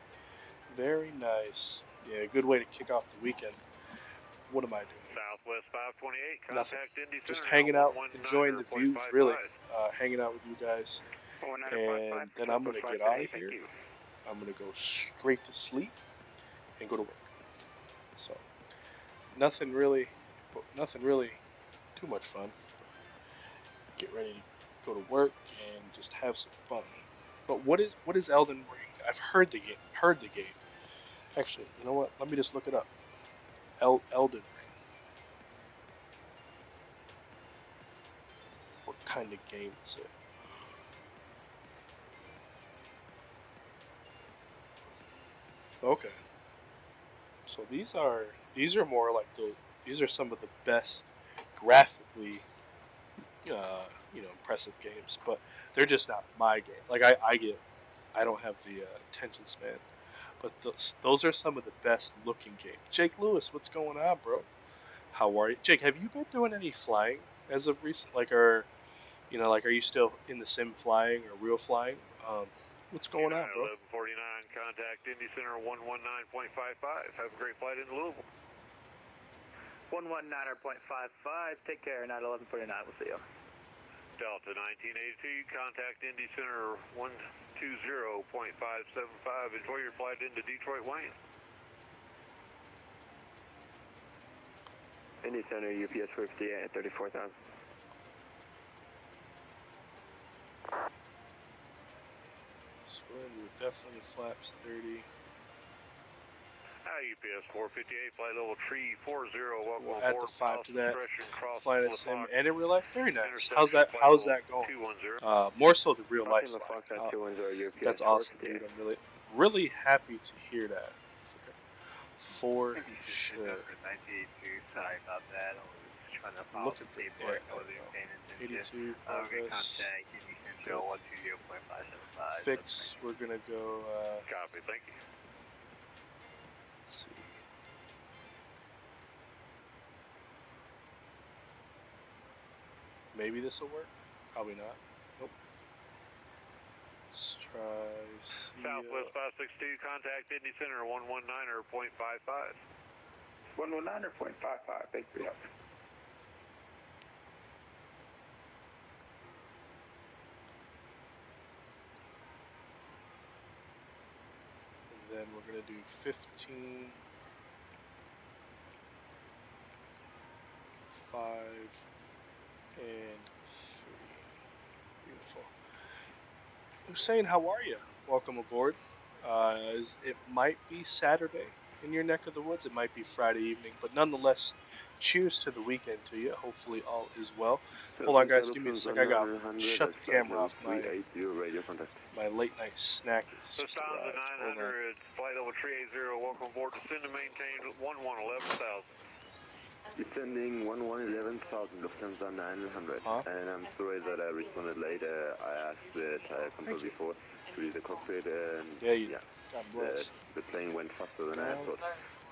Very nice. Yeah, good way to kick off the weekend. What am I doing Southwest 528, Nothing. contact Indy Just Center, hanging out, 119.55. enjoying the views, really. Hanging out with you guys. 119.55. And then I'm going to get out of here. I'm going to go straight to sleep and go to work. So, nothing really too much fun. Get ready to go to work and just have some fun. But what is Elden Ring? I've heard the game. Actually, you know what? Let me just look it up. Elden Ring. What kind of game is it? Okay. So these are more like these are some of the best graphically impressive games, but they're just not my game. Like I don't have the attention span, but those are some of the best looking games. Jake Lewis, what's going on, bro? How are you, Jake? Have you been doing any flying as of recent? Like, are you still in the sim flying or real flying? What's going on, bro? 1149, contact Indy Center 119.55. Have a great flight into Louisville. 119.55. Take care. 1149. We'll see you. Delta 1982, contact Indy Center 120.575. Enjoy your flight into Detroit Wayne. Indy Center, UPS 50 at 34,000. Swim, definitely flaps 30. UPS 458, flight level 340. Welcome We'll aboard. add the 5 to that. Flying in sim Fox. and in real life, very nice. How's that going? More so the real life flying. That's awesome, dude. I'm really happy to hear that. For sure. Sorry about that. I was trying to follow Looking for 82. Fix. We're gonna go. Copy. Thank you. Let's see. Maybe this will work. Probably not. Nope. Let's try. Southwest 562, contact Indy Center 119.55. 119.55. Thank you. And then we're going to do 15, 5, and 3. Beautiful. Hussein, how are you? Welcome aboard. It might be Saturday in your neck of the woods. It might be Friday evening, but nonetheless, cheers to the weekend to you. Hopefully all is well. Hold on, guys. Give me a sec. I got to shut the camera off. My late night snack is just arrived. 900, flight level 380. Welcome aboard. Descend and maintain 11,000. Descending 11,000, Lufthansa 900. And I'm sorry that I responded later. I asked the control before to leave the cockpit, and the plane went faster than I thought.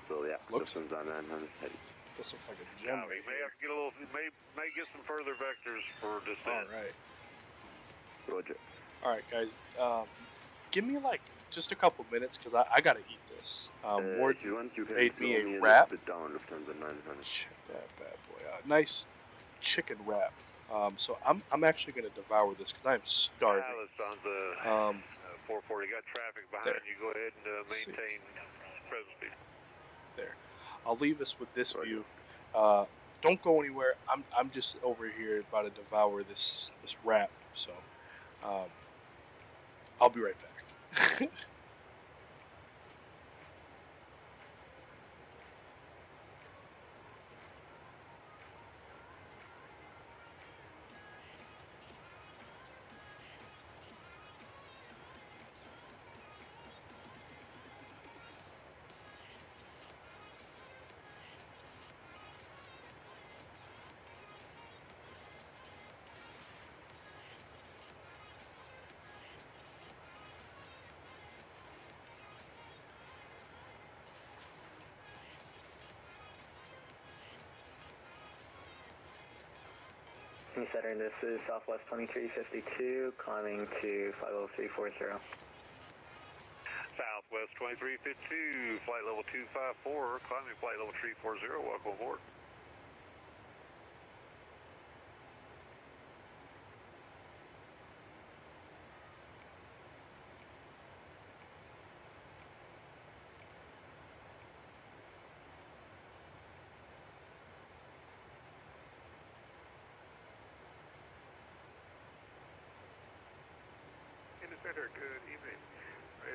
So yeah, Lufthansa 900 heading. This looks like a gem right may have to get a little, may get some further vectors for descent. All right. Roger. All right, guys. Give me like just a couple minutes because I gotta eat this. Ward made me a wrap. Check that bad boy out. Nice chicken wrap. So I'm actually gonna devour this because I'm starving. Lufthansa 440 got traffic behind you. Go ahead and maintain present speed. There. I'll leave us with this view. Don't go anywhere. I'm just over here about to devour this wrap. So I'll be right back. Saturn, this is Southwest 2352, climbing to flight level 340. Southwest 2352, flight level 254, climbing flight level 340, welcome aboard.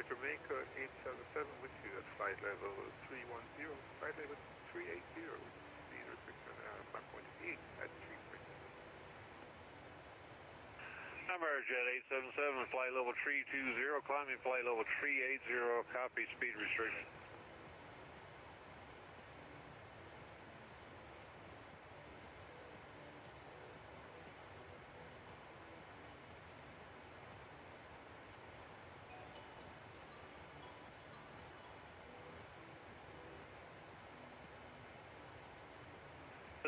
Jamaica 877 with you at flight level 310, flight level 380, speed restriction Mach 1.8 at 3.0. Amerijet 877, flight level 320, climbing flight level 380, copy, speed restriction.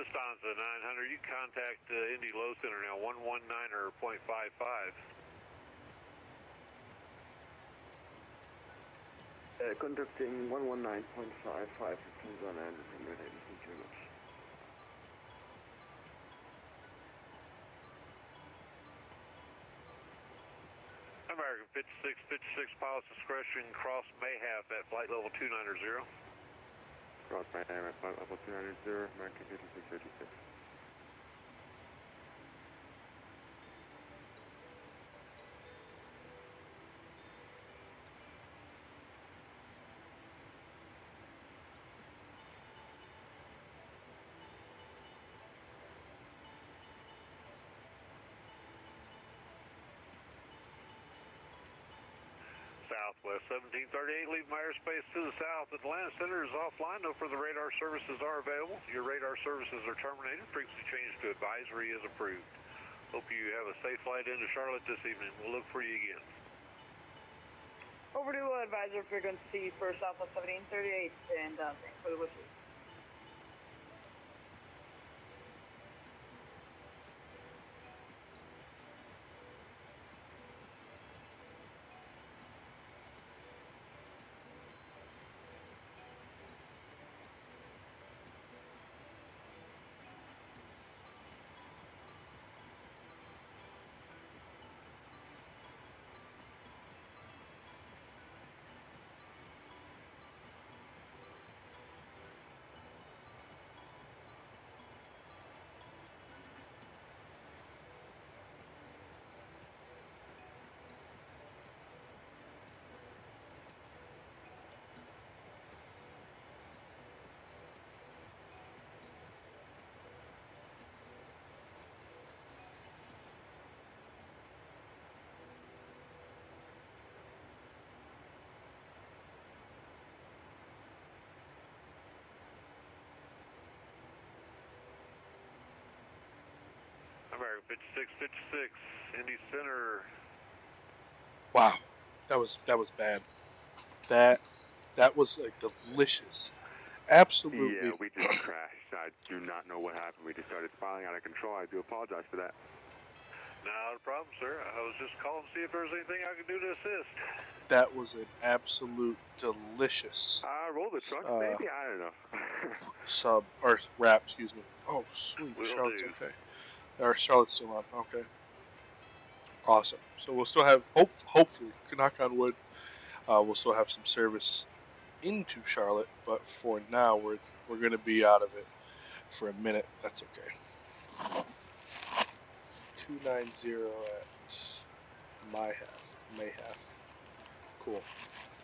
Lufthansa 900, you contact Indy Low Center now, 119er .55. Contacting 119.55, depends on 900, thank you very much. American 56, pilot's discretion, cross Mayhap at flight level 290. Cross Mayhap at flight level 290, American 5636. Southwest 1738, leave my airspace to the south. Atlanta Center is offline. No further radar services are available. Your radar services are terminated. Frequency change to advisory is approved. Hope you have a safe flight into Charlotte this evening. We'll look for you again. Over to advisor frequency for Southwest 1738, and thanks for the wishes. American 5656, Indy Center. Wow, that was bad. That was like delicious. Absolutely. Yeah, we just crashed. I do not know what happened. We just started spiraling out of control. I do apologize for that. Not a problem, sir. I was just calling to see if there was anything I could do to assist. That was an absolute delicious. Roll the truck, maybe? I don't know. Wrap, excuse me. Oh, sweet. Charlotte's okay. Or Charlotte's still on. Okay. Awesome. So we'll still have, hopefully, knock on wood, we'll still have some service into Charlotte, but for now we're going to be out of it for a minute. That's okay. 290 at Mayhap. Cool.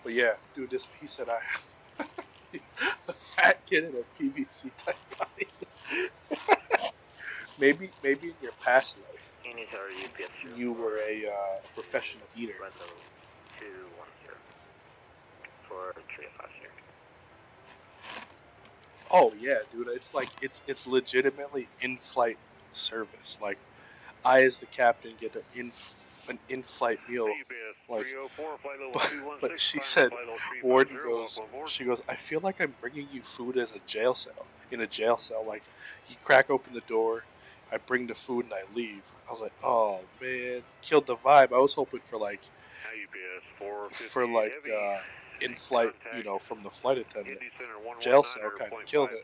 But yeah, dude, this piece that I have, a fat kid in a PVC type body. Maybe in your past life, you were a professional eater. Oh yeah, dude, it's like it's legitimately in-flight service. Like, I as the captain get an in-flight meal. Like, but she said, Warden goes, I feel like I'm bringing you food as a jail cell, in a jail cell. Like, you crack open the door, I bring the food and I leave. I was like, oh man, killed the vibe. I was hoping for like, in-flight, you know, from the flight attendant. Jail cell kind of killed it.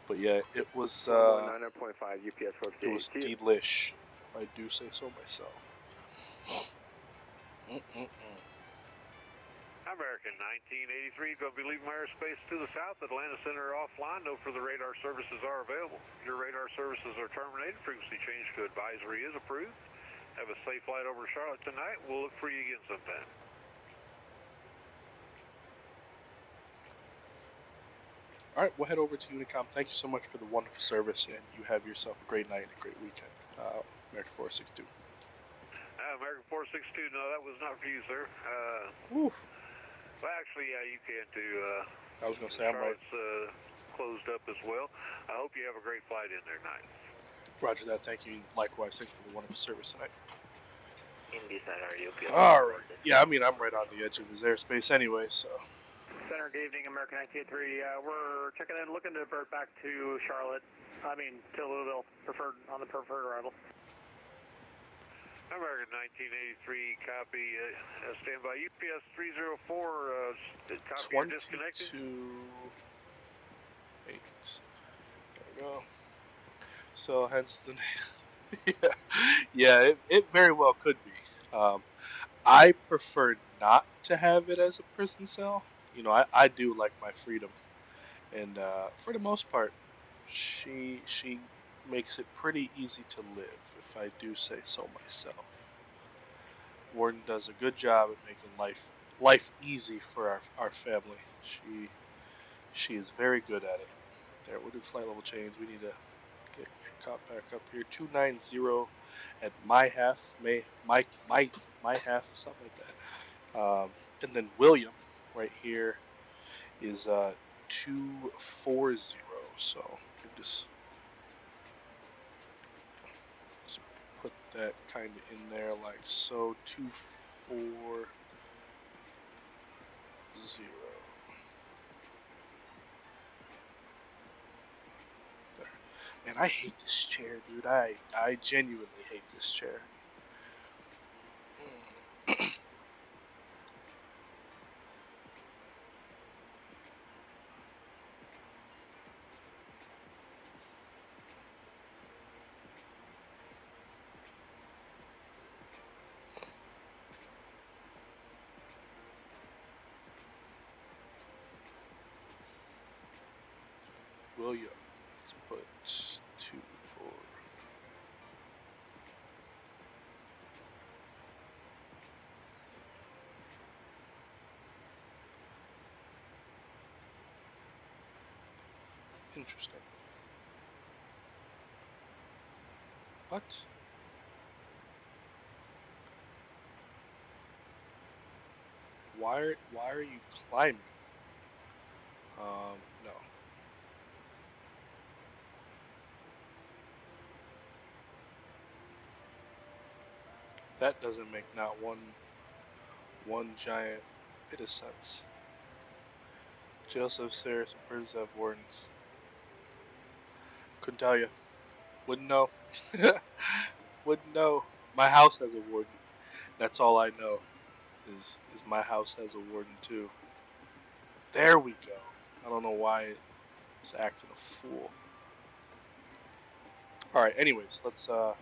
But yeah, it was delish, if I do say so myself. American 1983, going to be leaving my airspace to the south. Atlanta Center offline. No further radar services are available. Your radar services are terminated. Frequency change to advisory is approved. Have a safe flight over Charlotte tonight. We'll look for you again sometime. All right, we'll head over to Unicom. Thank you so much for the wonderful service, and you have yourself a great night and a great weekend. American 462. American 462, no, that was not for you, sir. Oof. Well, actually, yeah, you can too. I was going to say, I'm right. Charlotte's closed up as well. I hope you have a great flight in there tonight. Roger that. Thank you. Likewise, thank you for the wonderful service tonight. Indy Center, All right. Yeah, I mean, I'm right on the edge of his airspace anyway, so. Center, good evening, American 983. We're checking in, looking to divert back to Charlotte. I mean, to Louisville, on the preferred arrival. American 1983, copy. Stand by. UPS 304, copy, you're disconnected. 22.8. There we go. So, hence the yeah, it very well could be. I prefer not to have it as a prison cell. You know, I do like my freedom, and for the most part, she makes it pretty easy to live, if I do say so myself. Warden does a good job at making life easy for our family. She is very good at it. There, we'll do flight level change. We need to get caught back up here. 290 at my half, my half, something like that. And then William right here is 240. So just put that kind of in there like so. 240. Man, I hate this chair, dude. I genuinely hate this chair. William, let's put 2-4. Interesting. What? Why are you climbing? No. That doesn't make not one giant bit of sense. Joseph, Sarah's, and Preserve Wardens. Couldn't tell you. Wouldn't know. Wouldn't know. My house has a warden. That's all I know. Is my house has a warden too. There we go. I don't know why it's acting a fool. All right. Anyways, let's do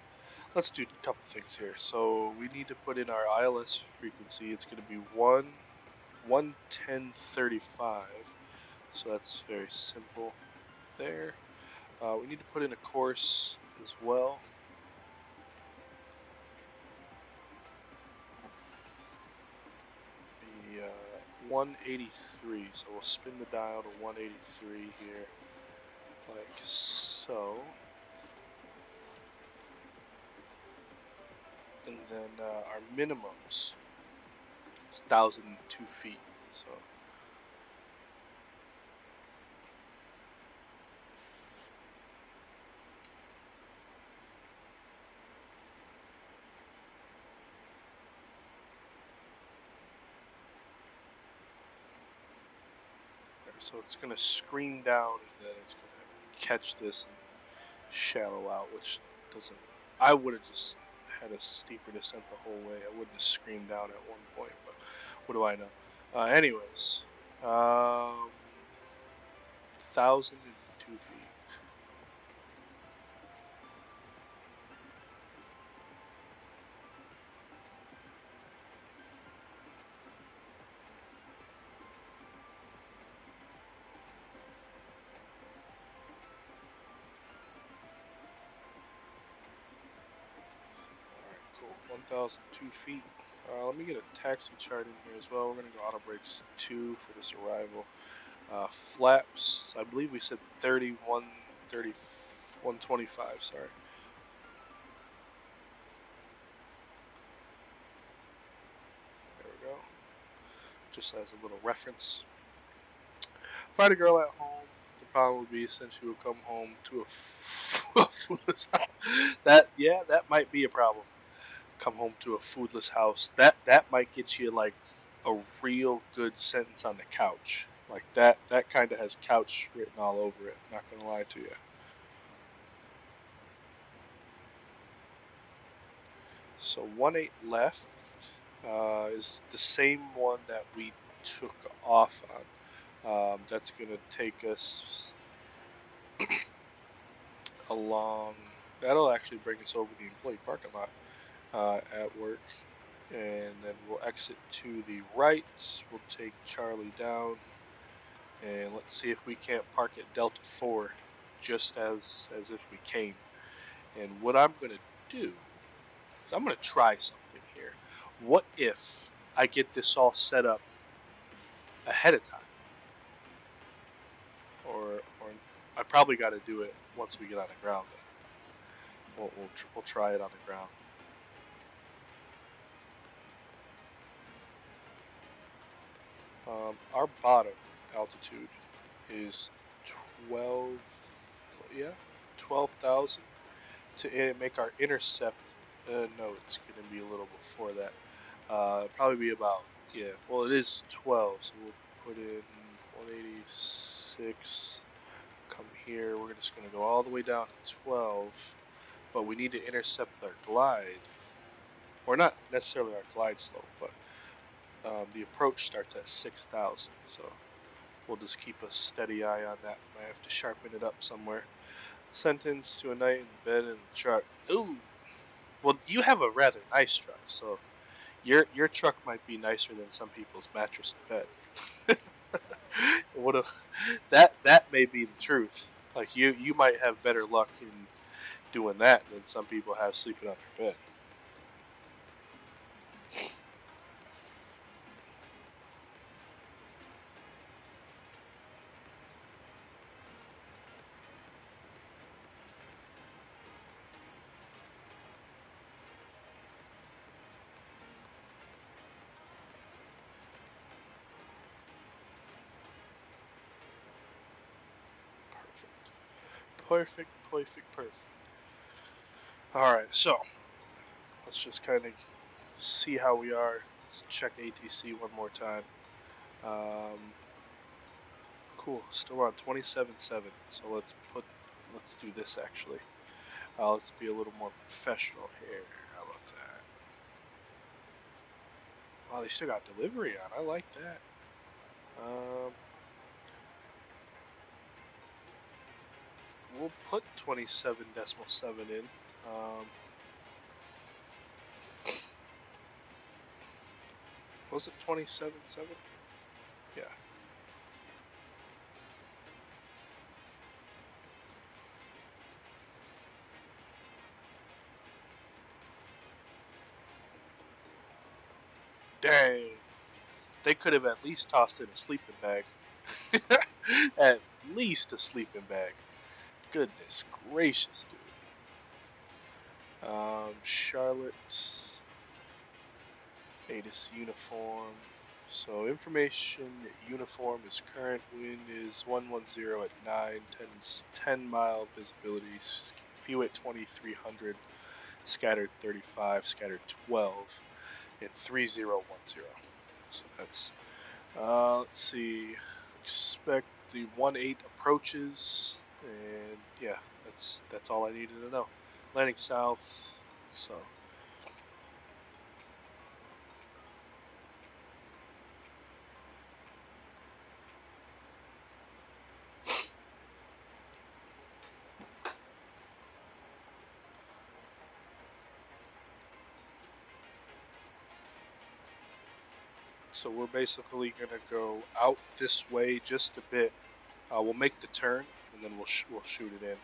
a couple things here. So we need to put in our ILS frequency. It's going to be 11035. So that's very simple there. We need to put in a course as well. Be 183. So we'll spin the dial to 183 here, like so. And then our minimums is 1,002 feet. So. So it's going to screen down, and then it's going to catch this and shallow out, which doesn't. I would have just had a steeper descent the whole way. I wouldn't have screened down at one point, but what do I know? Anyways, 1,002 feet. Cool. 1,002 feet. Let me get a taxi chart in here as well. We're going to go auto brakes 2 for this arrival. Flaps, I believe we said 31, 30, 125, sorry. There we go. Just as a little reference. Find a girl at home. The problem would be since she would come home to a foodless house. That might be a problem. Come home to a foodless house. That might get you like a real good sentence on the couch. Like that kind of has couch written all over it. Not gonna lie to you. So 1-8 left is the same one that we took off on. That's gonna take us along. That'll actually bring us over the employee parking lot at work, and then we'll exit to the right. We'll take Charlie down, and let's see if we can't park at Delta 4 just as if we came. And what I'm gonna do is I'm gonna try something here. What if I get this all set up ahead of time? Or I probably got to do it once we get on the ground. Then we'll try it on the ground. Our bottom altitude is 12,000. To make our intercept, no, it's going to be a little before that. Probably be about, well, it is 12, so we'll put in 186. Come here, we're just going to go all the way down to 12, but we need to intercept our glide, or not necessarily our glide slope, but the approach starts at 6,000, so we'll just keep a steady eye on that. Might have to sharpen it up somewhere. Sentence to a night in bed in the truck. Ooh, well, you have a rather nice truck, so your truck might be nicer than some people's mattress and bed. That may be the truth. Like you might have better luck in doing that than some people have sleeping on their bed. Perfect. Alright, so let's just kind of see how we are. Let's check ATC one more time. Cool, still on 27.7. So let's do this actually. Let's be a little more professional here. How about that? Wow, they still got delivery on. I like that. We'll put 27.7 in. Was it 27.7? Yeah. Dang. They could have at least tossed in a sleeping bag. At least a sleeping bag. Goodness gracious, dude. Charlotte. ATIS uniform. So information uniform is current. Wind is 110 at 9. 10 mile visibility. Few at 2300. Scattered 35. Scattered 12. And 3010. So that's. Let's see. Expect the 1-8 approaches. And yeah, that's all I needed to know. Landing south. So. So we're basically going to go out this way just a bit. We'll make the turn, and then we'll shoot it in.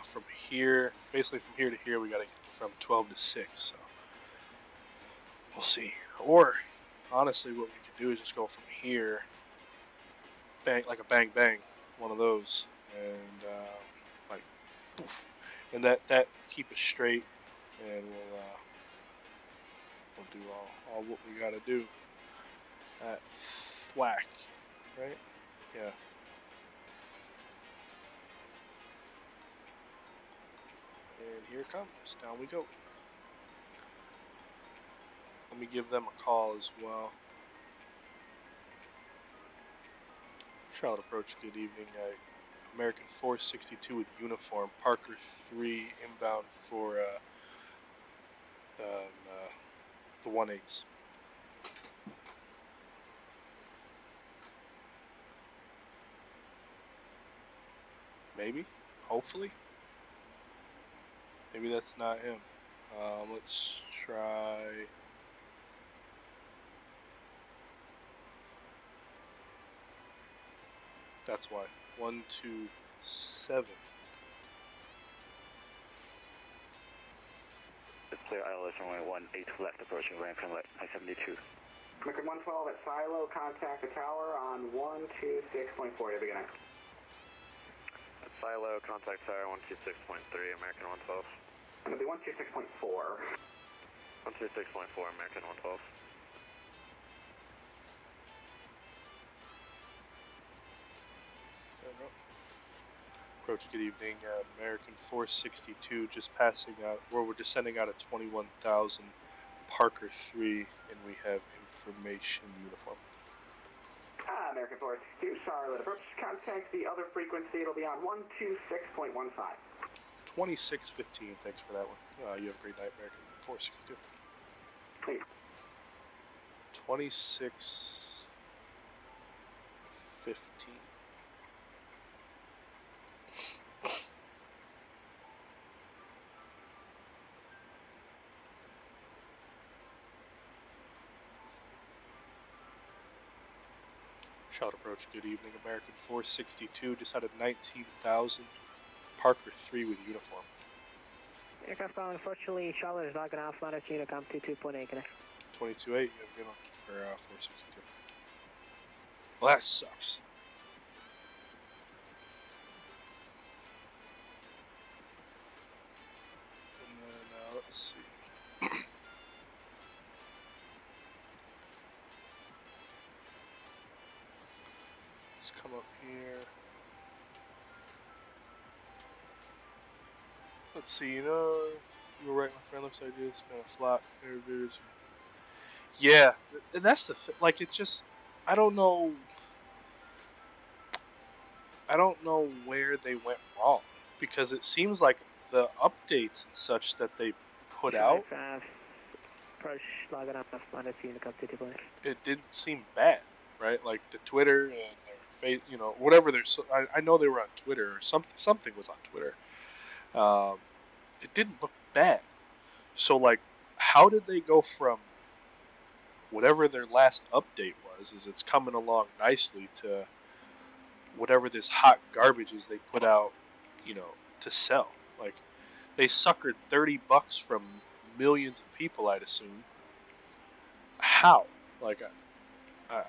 From here, basically from here to here, we got to get from 12 to 6. So we'll see. Or honestly, what we could do is just go from here, bang, like a bang bang, one of those, and like poof, and that keep us straight, and we'll do all what we gotta do. At whack, right? Yeah. And here it comes. Down we go. Let me give them a call as well. Charlotte approach, good evening. American 462 with uniform. Parker 3 inbound for the 1/8s. Maybe, hopefully. Maybe that's not him. Let's try. That's why. 127. Clear ILS runway 18 left approaching ramp from I-72. American 112 at Silo, contact the tower on 126.4 to begin. At Silo, contact tower 126.3, American 112. It'll be 126.4. 126.4, American 112. Approach, good evening. American 462 just passing out, or we're descending out at 21,000, Parker 3, and we have information uniform. American 462, Charlotte approach, contact the other frequency, it'll be on 126.15. 2615, thanks for that one. You have a great night, American 462. Hey. 2615. Shout approach, good evening. American 462, just out of 19,000. Parker 3 with uniform. Aircraft calling, unfortunately, Charlotte is not going to off ladder to come to 2.8, connect. 22.8, you have a good one for 462. Well, that sucks. And then, let's see. Come up here. Let's see, you were right, my friend. Looks like it's kind of flat. Yeah, that's the thing. Like, it just, I don't know where they went wrong, because it seems like the updates and such that they put out, it didn't seem bad, right? Like the Twitter and whatever I know they were on Twitter or something was on Twitter. It didn't look bad. So like, how did they go from whatever their last update was, is it's coming along nicely, to whatever this hot garbage is they put out, to sell? Like, they suckered $30 from millions of people, I'd assume. How? Like, I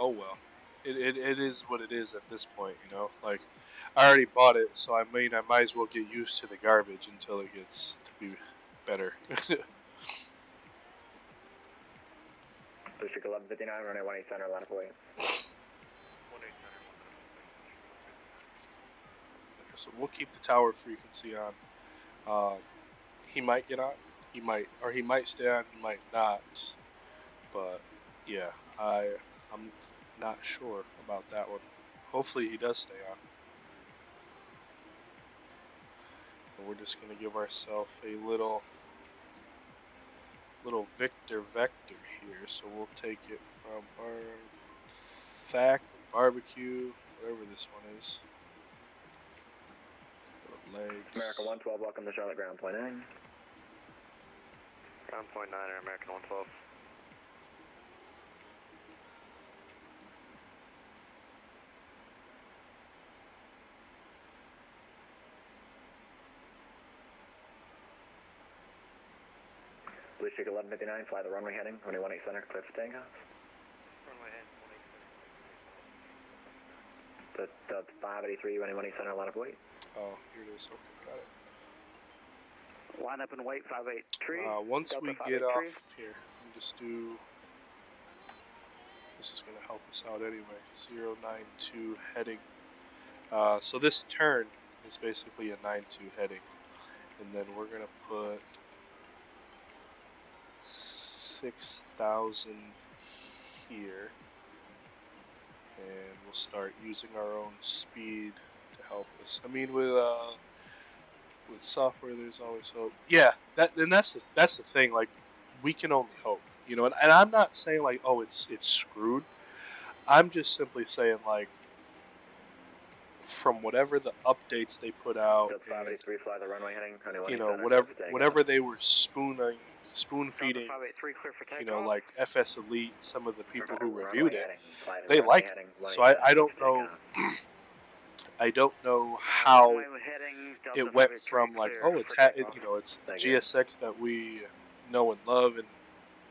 oh well, it is what it is at this point, Like, I already bought it, so I might as well get used to the garbage until it gets to be better. District 1159, runway 18 center, line up away. 18 center. So we'll keep the tower frequency on. He might get on, he might stay on, he might not. But yeah, I'm not sure about that one. Hopefully he does stay on. And we're just gonna give ourselves a little Victor vector here. So we'll take it from our THAC, barbecue, whatever this one is. Legs. America 112, welcome to Charlotte, ground point 9. Ground point 9, American 112. Blue Chick 1159, fly the runway heading, runway 18 center, clear for takeoff. Runway heading 18. The 583, runway 18 center, line up wait. Oh, here it is. Okay, got it. Line up and wait, 583. Once Delta we 583. get off here, we just do. This is going to help us out anyway. 092 heading. So this turn is basically a 92 heading, and then we're going to put 6,000 here, and we'll start using our own speed to help us. I mean, with software, there's always hope. Yeah, that's the thing. Like, we can only hope, you know. And I'm not saying like, oh, it's screwed. I'm just simply saying like, from whatever the updates they put out, and, fly the runway heading, you know, whatever they were spoon feeding, you know, like FS Elite, some of the people who reviewed it, they liked it. So I don't know. I don't know how it went from like, oh, it's you know, it's the GSX that we know and love, and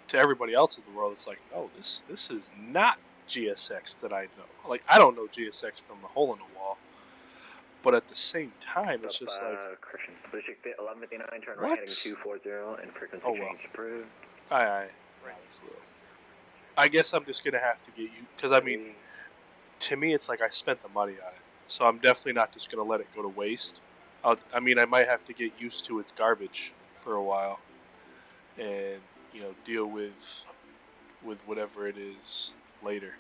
to everybody else in the world, it's like, no, this is not GSX that I know. Like, I don't know GSX from a hole in the wall, but at the same time, it's just like, 1159, turn what? right heading 240 and frequency change approved. I guess I'm just gonna have to get you, because I mean, to me, it's like I spent the money on it. So I'm definitely not just going to let it go to waste. I mean, I might have to get used to its garbage for a while, and you know, deal with whatever it is later.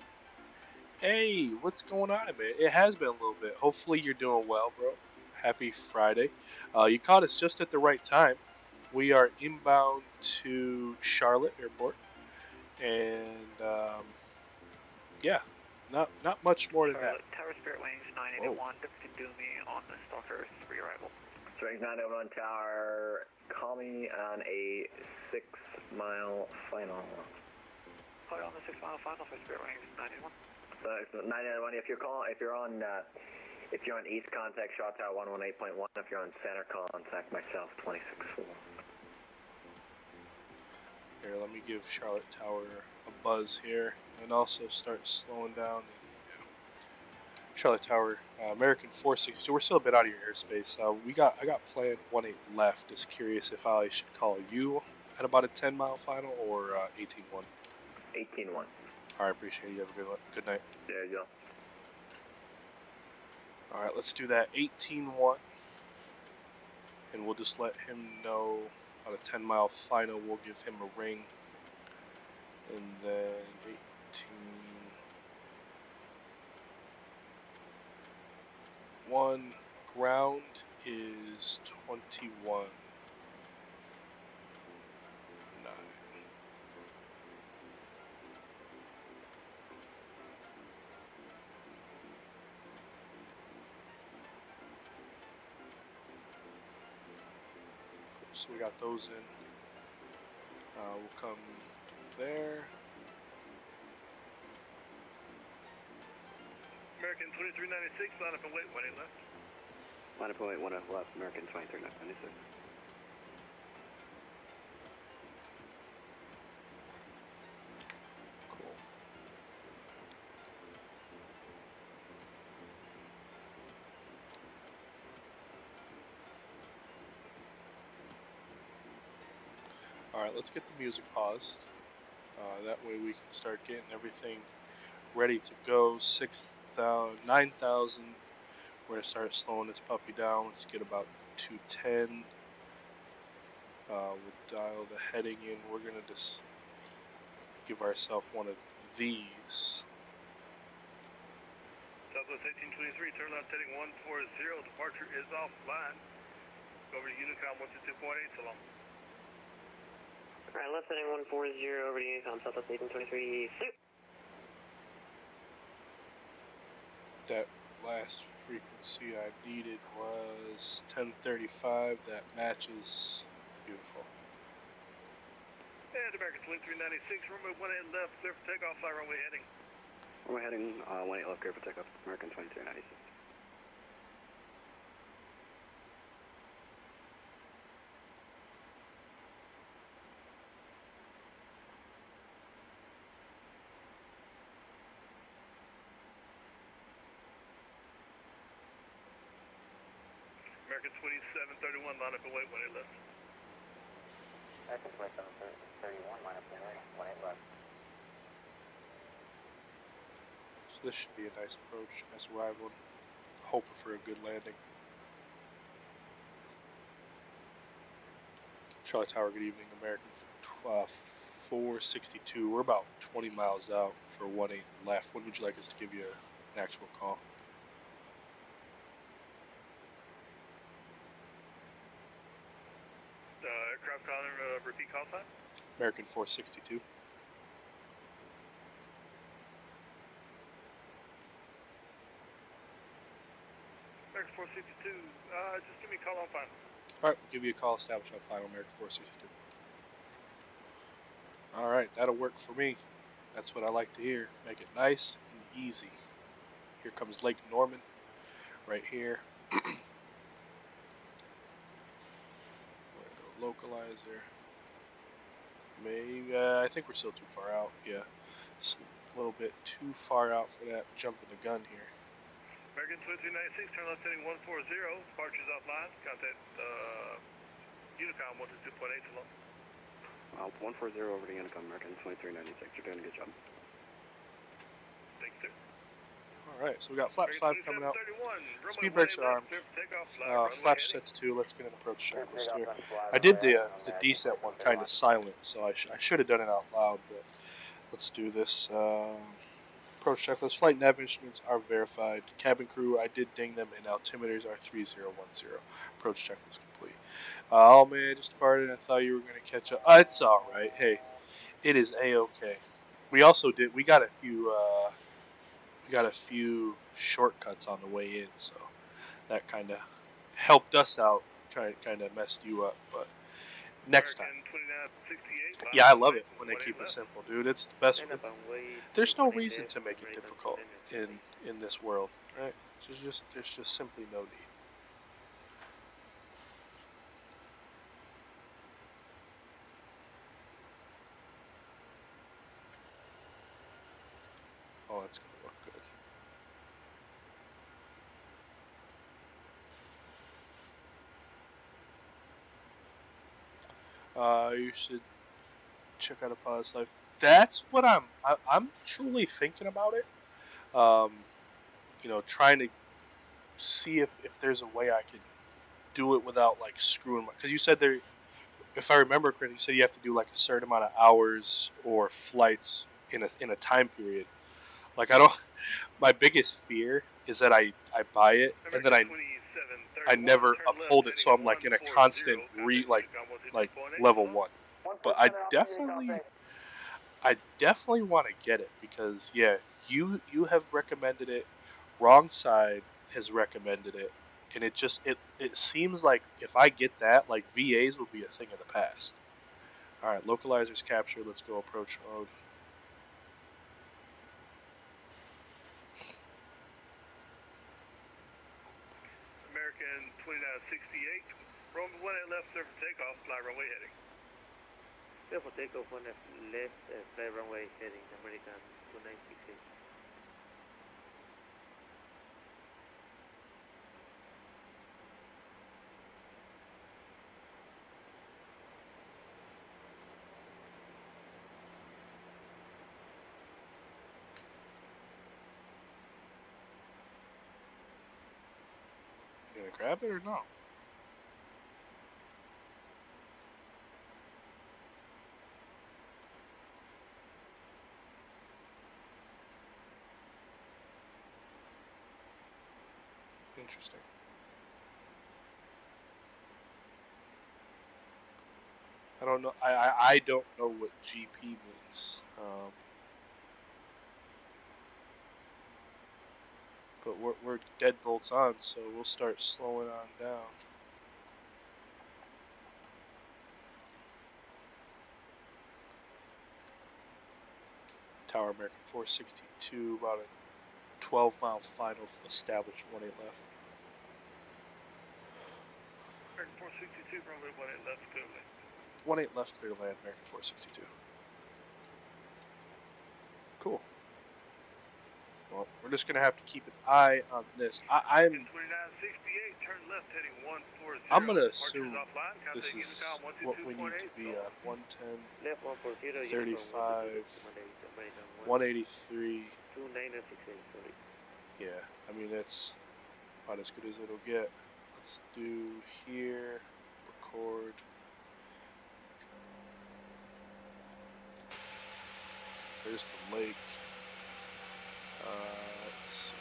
Hey, what's going on, man? It has been a little bit. Hopefully you're doing well, bro. Happy Friday. You caught us just at the right time. We are inbound to Charlotte Airport, and yeah. Not much more than that. Tower Spirit Wings 981, do me on the Stalker 3 arrival. Strength 901 Tower, call me on a 6-mile final. Call on the 6-mile final for Spirit Wings 981. 991. If you're on east, contact Shoutout 118.1. If you're on center, contact myself 264. Here, let me give Charlotte Tower a buzz here, and also start slowing down. Yeah. Charlotte Tower, American 462. We're still a bit out of your airspace. I got plan 18 left. Just curious if I should call you at about a 10-mile final or 18-1. 18-1. All right, appreciate you. Have a good night. There you go. All right, let's do that 18-1, and we'll just let him know. On a 10-mile final, we'll give him a ring, and then 18-1. Ground is 21-9. So we got those in. We'll come there. American 2396, line up and wait, 18 left. Line up and wait, 18 left, American 2396. Cool. Alright, let's get the music paused. That way we can start getting everything ready to go. 9,000. We're going to start slowing this puppy down. Let's get about 210. We'll dial the heading in. We're going to just give ourselves one of these. Southwest 1823, turn left heading 140. Departure is offline. Go over to Unicom 122.8, so long. Alright, left heading 140 over to Unicom, Southwest 1823, soup. That last frequency I needed was 1035. That matches. Beautiful. And American 2396, runway 18 left, clear for takeoff, fly runway heading. Runway heading 18 left, clear for takeoff, American 2396. American 2731, line up and wait, 18 left. American 2731, line up and wait, 18 left. So this should be a nice approach, nice arrival. Hoping for a good landing. Charlie Tower, good evening. American 462. We're about 20 miles out for 18 left. When would you like us to give you an actual call? Aircraft calling, repeat call sign? American 462. American 462, just give me a call on final. Alright, we'll give you a call, establish on final, American 462. Alright, that'll work for me. That's what I like to hear. Make it nice and easy. Here comes Lake Norman, right here. Localizer. Maybe, I think we're still too far out. Yeah, just a little bit too far out for that. Jumping the gun here. American 2296, turn left heading 140, departures offline, contact Unicom 122.8 to long. 140 over to Unicom, American 2396, you're doing a good job. Thanks, sir. Alright, so we got flaps 5 coming out. Speed brakes are armed. Flaps set to 2. Let's get an approach checklist here. I did the descent one kind of silent, so I should have done it out loud, but let's do this. Approach checklist. Flight nav instruments are verified. Cabin crew, I did ding them, and altimeters are 3010. Approach checklist complete. Oh man, just departed. I thought you were going to catch up. It's alright. Hey, it is a-okay. We also did, we got a few shortcuts on the way in, so that kind of helped us out. Kind of messed you up, but next time. Yeah, I love it when they keep it simple, dude. It's the best. There's no reason to make it difficult in this world, right? There's just simply no need. Oh, that's gonna look good. You should check out a pilot's life. That's what I'm truly thinking about it. You know, trying to see if there's a way I could do it without like screwing my. Because you said there, if I remember correctly, you said you have to do like a certain amount of hours or flights in a time period. Like I don't. My biggest fear is that I buy it and then I never uphold it, so I'm like in a constant like level 1. But I definitely want to get it because yeah, you have recommended it. Wrong Side has recommended it, and it seems like if I get that, like VAs will be a thing of the past. All right, localizers captured. Let's go approach mode. American 2968, Roman 18 left, serve for takeoff, fly runway heading. Serve for takeoff, 1 left, fly runway heading, American 2968. You gonna grab it or no? Interesting. I don't know. I don't know what GP means. But we're deadbolts on, so we'll start slowing on down. Tower American 462, about a 12-mile final established 18 left. American 462, runway 18 left, clear to land. 18 left, clear to land, American 462. Cool. Well, we're just gonna have to keep an eye on this. I'm 2968, turn left heading 140. I'm gonna assume this is what we need to be at. 110, 35, 183. Yeah, I mean it's about as good as it'll get. Let's do here, record. There's the lake. Let's see.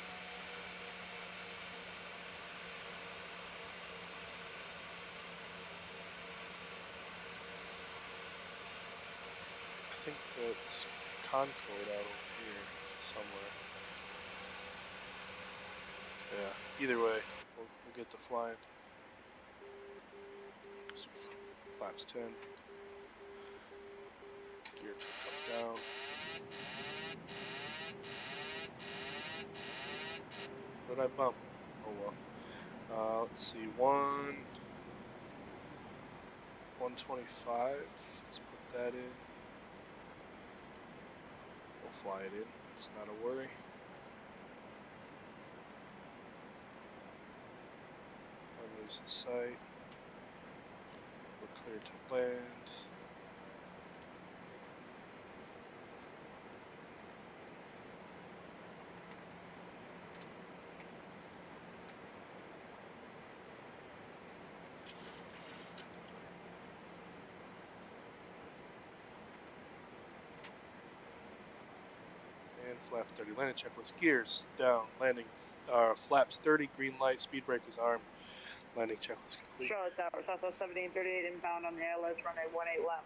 I think that's Concord out over here somewhere. Yeah, either way, we'll get to flying. So flaps 10. Gear come down. What did I bump? Oh well. Let's see, 125. Let's put that in. We'll fly it in. It's not a worry. I'll lose the sight. We're clear to land. Flap 30, landing checklist, gears down, landing, flaps 30, green light, speed brake is armed, landing checklist complete. Charlotte Tower, Southwest 1738 inbound on the ILS, runway 18 left.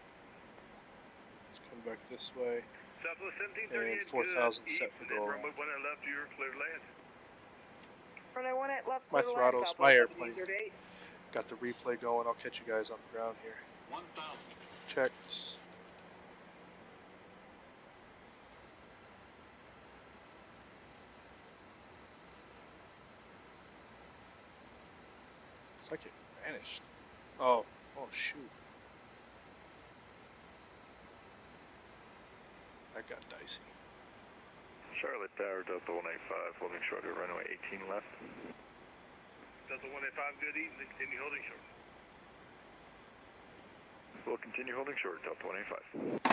Let's come back this way. Southwest 1738, and 4,000 set for go. Runway 18 left, you're clear to land. Runway 18 left, my clear to throttles, land, my airplane. 1738. Got the replay going, I'll catch you guys on the ground here. 1,000. Checked. It's like it vanished. Oh shoot. That got dicey. Charlotte Tower, Delta 185, holding short at runway 18 left. Delta 185, good evening, continue holding short. We'll continue holding short, Delta 185.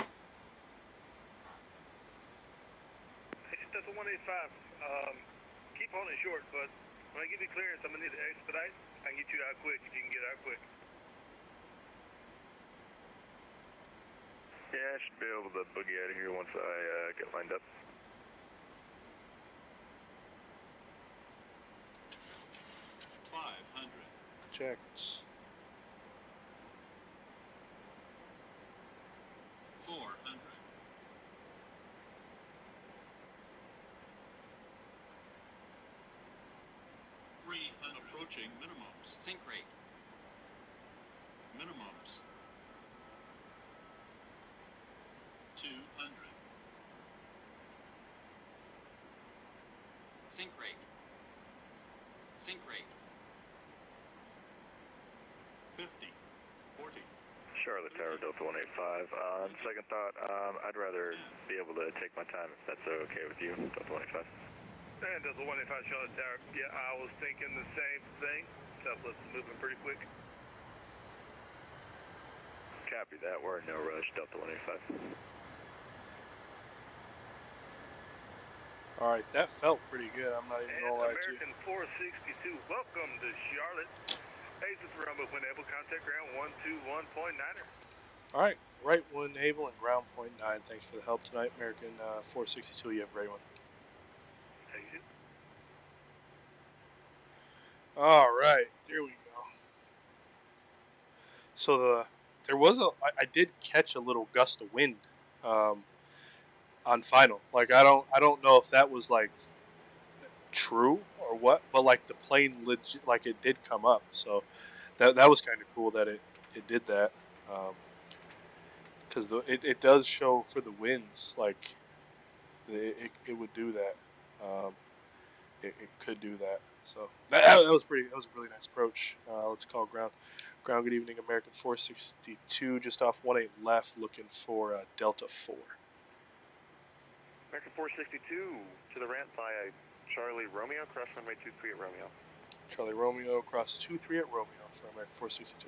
Hey, Delta 185, keep holding short, but when I give you clearance, I'm going to need to expedite. I can get you out quick if you can get out quick. Yeah, I should be able to boogie out of here once I get lined up. Checked. 400. 300. Approaching minimums. Sync rate. Minimums. 200. Sync rate. Sync rate. 50. 40. Charlotte Tower, Delta 185. On second thought, I'd rather be able to take my time if that's okay with you, Delta 185. And Delta 185, Charlotte Tower. Yeah, I was thinking the same thing. Southwest is moving pretty quick. Copy that. We're in no rush, Delta 185. Alright, that felt pretty good. I'm not even gonna lie to you. American 462, welcome to Charlotte. Exit for runway when able, contact ground 121.9er. Alright, right when able and ground point 9. Thanks for the help tonight, American 462. You have a great one. Alright, here we go. So there was I did catch a little gust of wind on final. Like I don't know if that was like true or what, but like the plane legit, like it did come up. So that was kind of cool that it did that. Because it does show for the winds, like it would do that. It could do that. So that was pretty. That was a really nice approach. Let's call ground. Ground. Good evening, American 462, just off 18 left, looking for Delta 4. American 462 to the ramp via Charlie Romeo, cross runway 23 at Romeo. Charlie Romeo, cross 23 at Romeo for American 462.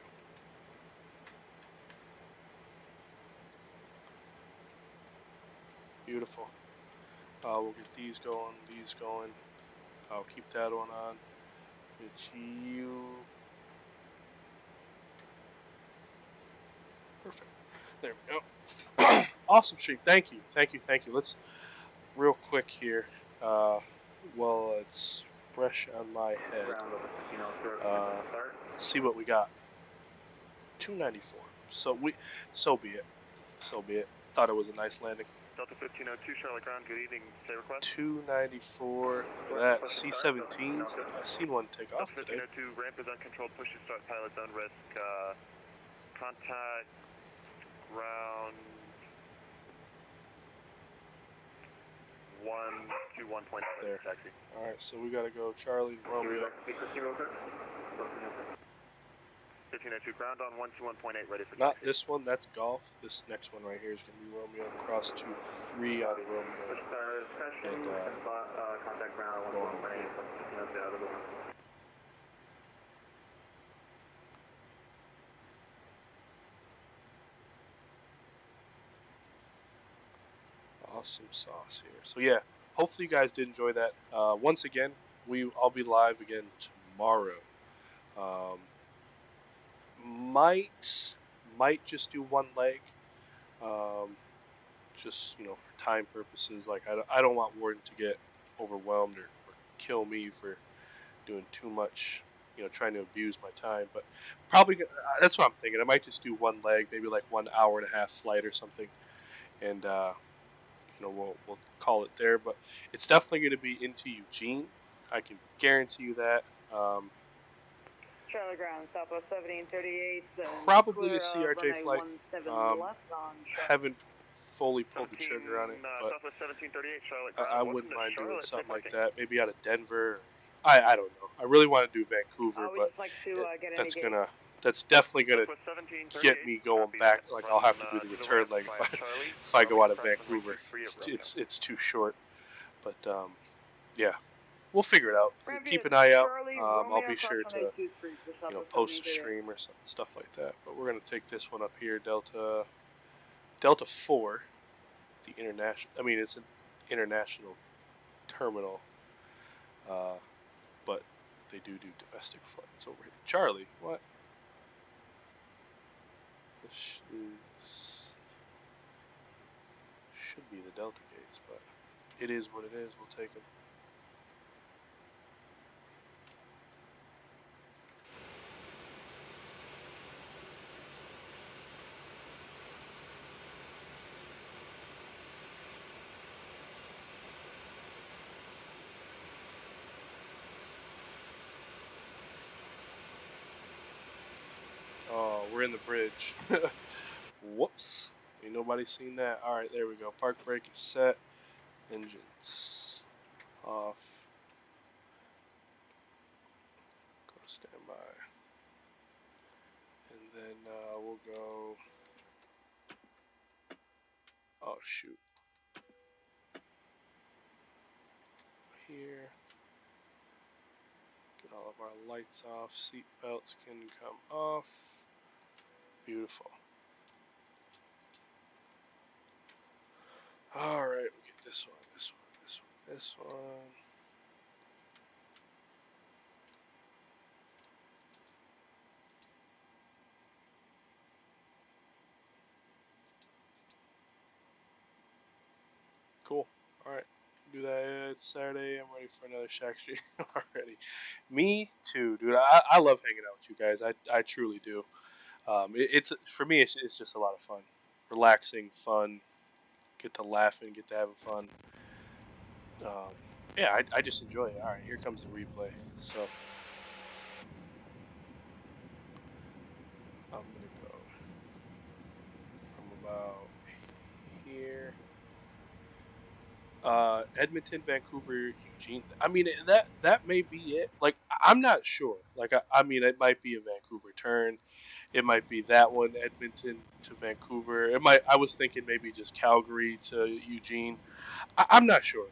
Beautiful. We'll get these going, I'll keep that one on. Get you. Perfect. There we go. Awesome stream. Thank you. Let's real quick here. Well, it's fresh on my head. See what we got. 294. So be it. Thought it was a nice landing. Delta 1502, Charlotte Ground, good evening. Say request. 294. Look at that. C-17s. I've seen one take off Delta today. 1502, ramp is uncontrolled. Push to start, pilot zone risk. Contact ground 121.7 there. Taxi. Alright, so we gotta go Charlie Romeo. 1502, ground on 121.8, ready for Not taxi. this one, that's golf. This next one right here is gonna be Romeo cross 23 on Romeo. And contact ground 121.8. Awesome sauce here. So yeah, hopefully you guys did enjoy that. Once again, I'll be live again tomorrow. Might just do one leg, just for time purposes. Like I don't want Warden to get overwhelmed or kill me for doing too much, trying to abuse my time. But probably that's what I'm thinking. I might just do one leg, maybe like 1 hour and a half flight or something, and we'll call it there. But it's definitely going to be into Eugene. I can guarantee you that. Charlie Ground, Southwest 1738. Probably a CRJ flight. Haven't fully pulled the trigger on it, but Southwest 1738, Charlotte Ground. I wouldn't mind doing something like that. Maybe out of Denver. I don't know. I really want to do Vancouver, but that's definitely gonna get me going back. Like I'll have to do the return leg if I go out of Vancouver. It's too short, but yeah. We'll figure it out. Keep an eye out. I'll be sure to, post a stream or stuff like that. But we're gonna take this one up here, Delta 4, the international. I mean, it's an international terminal, but they do domestic flights over here. Charlie, what? This should be the Delta gates, but it is what it is. We'll take them. Oh, we're in the bridge. Whoops. Ain't nobody seen that. Alright, there we go. Park brake is set. Engines off. Go to standby. And then we'll go. Oh, shoot. Here. Get all of our lights off. Seat belts can come off. Beautiful. All right, we get this one, this one, this one, this one. Cool. All right, do that. It's Saturday. I'm ready for another Shack stream already. Me too, dude. I love hanging out with you guys. I truly do. It's for me. It's just a lot of fun, relaxing, fun. Get to laughing, get to having fun. Yeah, I just enjoy it. All right, here comes the replay. So I'm gonna go from about here. Edmonton, Vancouver, Eugene. I mean, that may be it. Like, I'm not sure. Like, I mean, it might be in Vancouver. Vancouver turn. It might be that one, Edmonton to Vancouver. It might. I was thinking maybe just Calgary to Eugene. I'm not sure.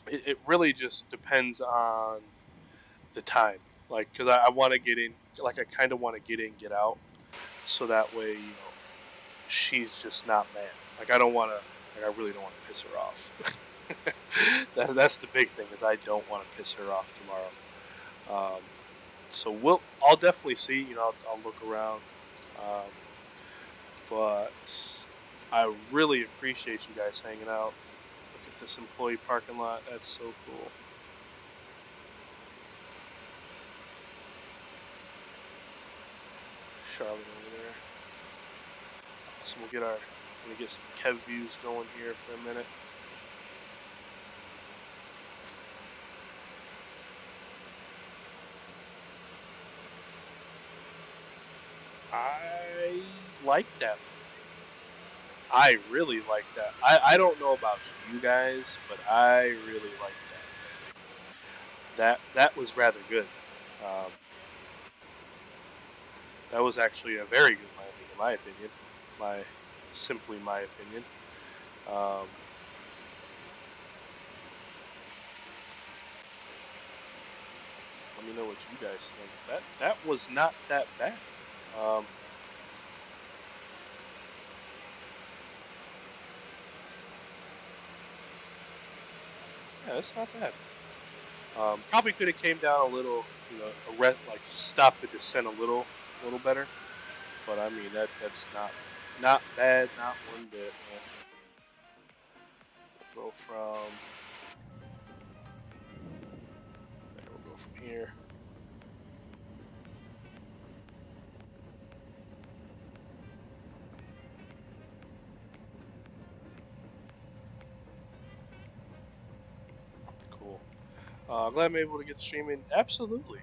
It really just depends on the time. Like, because I want to get in. Like, I kind of want to get in, get out, so that way, she's just not mad. Like, I don't want to. Like, I really don't want to piss her off. That's the big thing, is I don't want to piss her off tomorrow. So I'll definitely see. I'll look around. But I really appreciate you guys hanging out. Look at this employee parking lot. That's so cool. Charlotte over there. So we'll get some Kev views going here for a minute. I like that. I really like that. I don't know about you guys, but I really like that. That was rather good. That was actually a very good landing, in my opinion. Simply my opinion. Let me know what you guys think. That was not that bad. Yeah, it's not bad. Probably could have came down a little, like stop the descent a little better. But I mean that's not bad, not one bit. We'll go from here. Cool. Glad I'm able to get the stream in. Absolutely.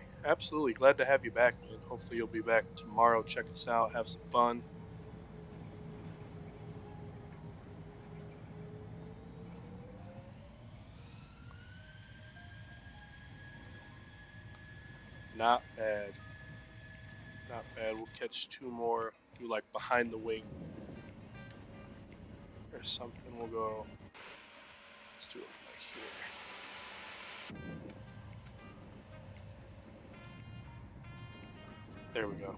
Glad to have you back, man. Hopefully you'll be back tomorrow. Check us out. Have some fun. Not bad. Not bad. We'll catch two more. Do like behind the wing or something. We'll go. Let's do it like here. There we go.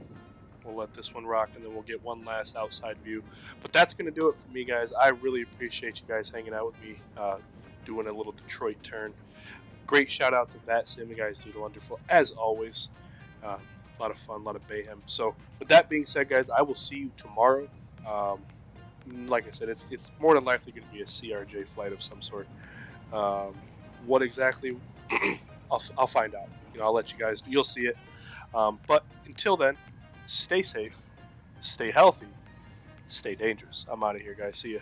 We'll let this one rock, and then we'll get one last outside view. But that's going to do it for me, guys. I really appreciate you guys hanging out with me, doing a little Detroit turn. Great shout out to Vatsim. You guys did wonderful, as always. A lot of fun, a lot of mayhem. So, with that being said, guys, I will see you tomorrow. Like I said, it's more than likely going to be a CRJ flight of some sort. What exactly? I'll find out. I'll let you guys. You'll see it. But until then, stay safe, stay healthy, stay dangerous. I'm out of here, guys. See ya.